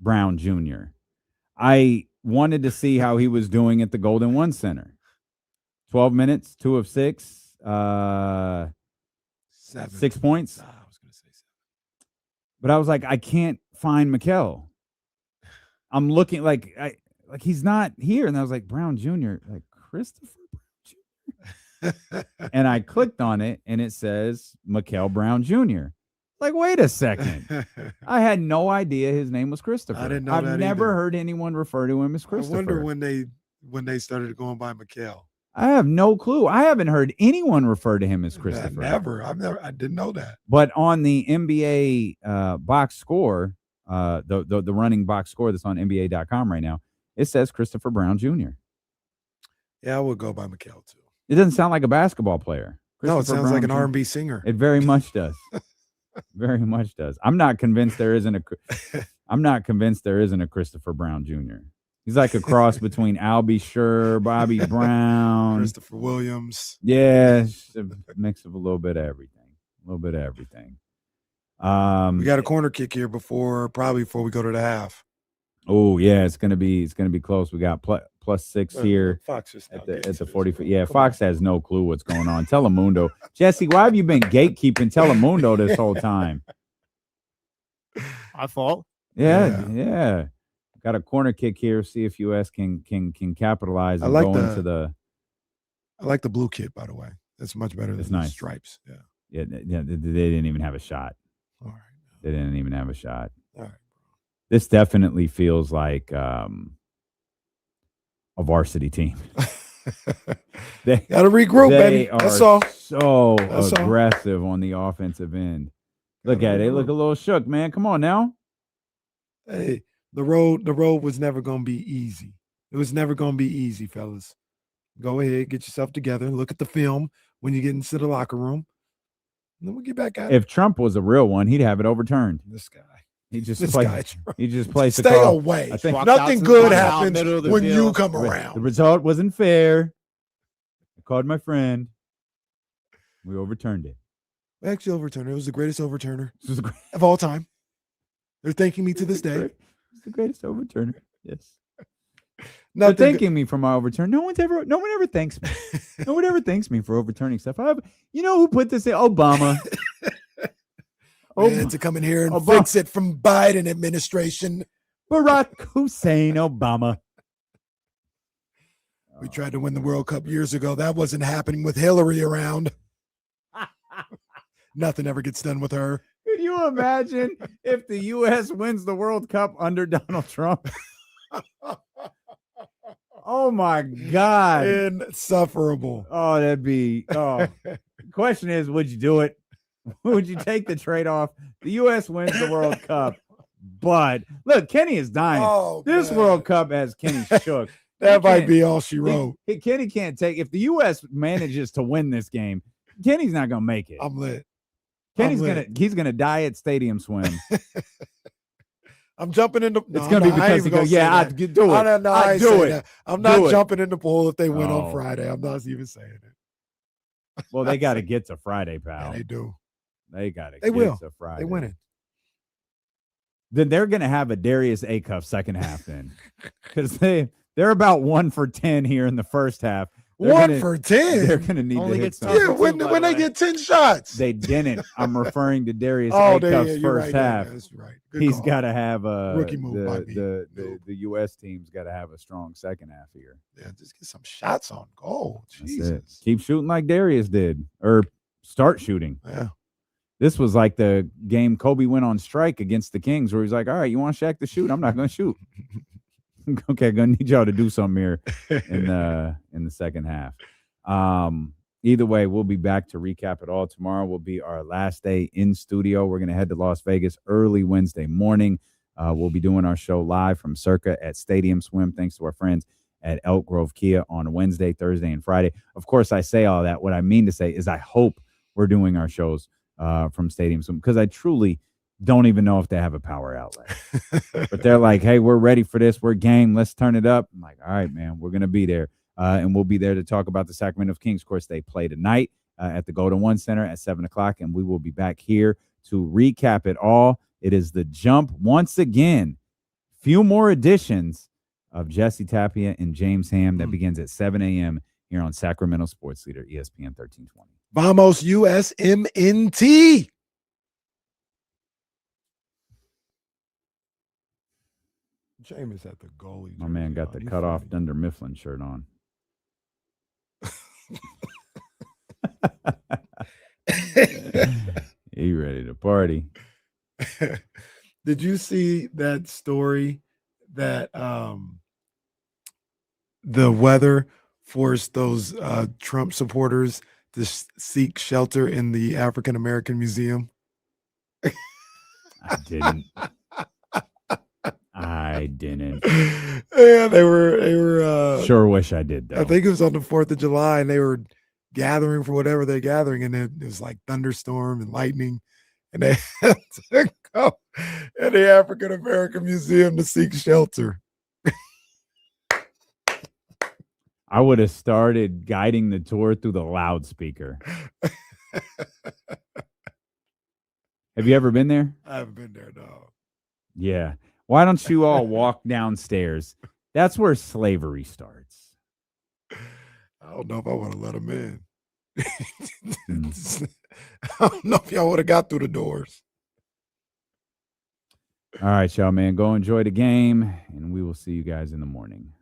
Brown Jr. I wanted to see how he was doing at the Golden One Center. 12 minutes, 2 of 6,
7.
6 points.
I was going to say 7.
But I was like, I can't find Mikel. I'm looking like he's not here, and I was like, Brown Jr., like Christopher Brown Jr. And I clicked on it, and it says Mikel Brown Jr. Like, wait a second. I had no idea his name was Christopher.
I didn't know
I've
that
never
either.
heard anyone refer to him as Christopher.
I wonder when they started going by Mikel.
I have no clue. I haven't heard anyone refer to him as Christopher.
I didn't know that.
But on the NBA box score, the running box score that's on NBA.com right now, it says Christopher Brown Jr.
Yeah, I would go by Mikel too.
It doesn't sound like a basketball player.
No, it sounds like an
Jr.
R&B singer.
It very much does. Very much does. I'm not convinced there isn't a Christopher Brown Jr. He's like a cross between Albie Sher, Bobby Brown,
Christopher Williams.
Yeah, it's a mix of a little bit of everything.
We got a corner kick here before we go to the half.
Oh yeah, it's gonna be close. We got plus 6 here
Fox is
at the 40. Yeah, Fox has no clue what's going on. Telemundo, Jesse, why have you been gatekeeping Telemundo this whole time?
My fault.
Yeah. Got a corner kick here. See if US can capitalize and go into the.
I like the blue kit, by the way. That's much better than the stripes.
Yeah. They didn't even have a shot.
All right.
They didn't even have a shot.
All right.
This definitely feels like a varsity team. They
got to regroup, baby. That's all.
So aggressive on the offensive end. Look at it. They look a little shook, man. Come on now.
Hey, the road was never going to be easy. It was never going to be easy, fellas. Go ahead, get yourself together. Look at the film when you get into the locker room. And then we'll get back at it.
If Trump was a real one, he'd have it overturned.
This guy.
He just plays
Stay away.
I think
nothing good happens when you come around.
The result wasn't fair. I called my friend. We overturned it.
We actually overturned it. It was the greatest overturner of all time. They're thanking me to this day.
It's the greatest overturner. Yes.
They're
thanking me for my overturn. No one ever thanks me. No one ever thanks me for overturning stuff. You know who put this in? Obama.
To come in here and fix it from Biden administration.
Barack Hussein Obama.
We tried to win the World Cup years ago. That wasn't happening with Hillary around. Nothing ever gets done with her.
Could you imagine if the U.S. wins the World Cup under Donald Trump? Oh, my God.
Insufferable.
Oh, that'd be. Oh. The question is, would you do it? Would you take the trade-off? The U.S. wins the World Cup. But, look, Kenny is dying.
Oh,
this
man.
World Cup has Kenny shook.
That might be all she wrote.
Kenny can't take. If the U.S. manages to win this game, Kenny's not going to make it.
I'm lit.
He's gonna die at Stadium Swim.
I'm jumping in the.
It's gonna be because he goes, yeah, I'd do it.
I do it. I'm not jumping in the pool if they win on Friday. I'm not even saying it.
Well, they got to get to Friday, pal.
Yeah, they do.
They got to.
They will.
To Friday.
They win it.
Then they're gonna have a Darius Acuff second half then, because they're about 1 for 10 here in the first half.
1 for 10.
They're going to need to hit
yeah, when they get 10 shots.
They didn't. I'm referring to Darius Acuff's first half.
Yeah, that's right.
He's got to have a
rookie move.
The U.S. team's got to have a strong second half here.
Yeah, just get some shots on goal. Jesus.
Keep shooting like Darius did, or start shooting.
Yeah.
This was like the game Kobe went on strike against the Kings, where he's like, "All right, you want Shaq to shoot? I'm not going to shoot." Okay, gonna need y'all to do something here in the second half. either way, we'll be back to recap it all. Tomorrow will be our last day in studio. We're going to head to Las Vegas early Wednesday morning. We'll be doing our show live from Circa at Stadium Swim, thanks to our friends at Elk Grove Kia on Wednesday, Thursday, and Friday. Of course, I say all that. What I mean to say is I hope we're doing our shows from Stadium Swim, because I truly don't even know if they have a power outlet. But they're like, hey, we're ready for this. We're game. Let's turn it up. I'm like, all right, man, we're going to be there. And we'll be there to talk about the Sacramento Kings. Of course, they play tonight at the Golden One Center at 7 o'clock, and we will be back here to recap it all. It is the jump once again. Few more editions of Jesse Tapia and James Ham that begins at 7 a.m. here on Sacramento Sports Leader, ESPN 1320.
Vamos USMNT. Jameis at the goalie.
My man got the cutoff Dunder Mifflin shirt on. He ready to party.
Did you see that story that the weather forced those Trump supporters to seek shelter in the African American Museum?
I didn't. I didn't.
Yeah, they were
sure wish I did, though.
I think it was on the 4th of July, and they were gathering for whatever they're gathering, and it was like thunderstorm and lightning, and they had to go in the African American Museum to seek shelter.
I would have started guiding the tour through the loudspeaker. Have you ever been there?
I haven't been there, no.
Yeah. Why don't you all walk downstairs? That's where slavery starts.
I don't know if I want to let them in. I don't know if y'all would have got through the doors.
All right, y'all, man. Go enjoy the game, and we will see you guys in the morning.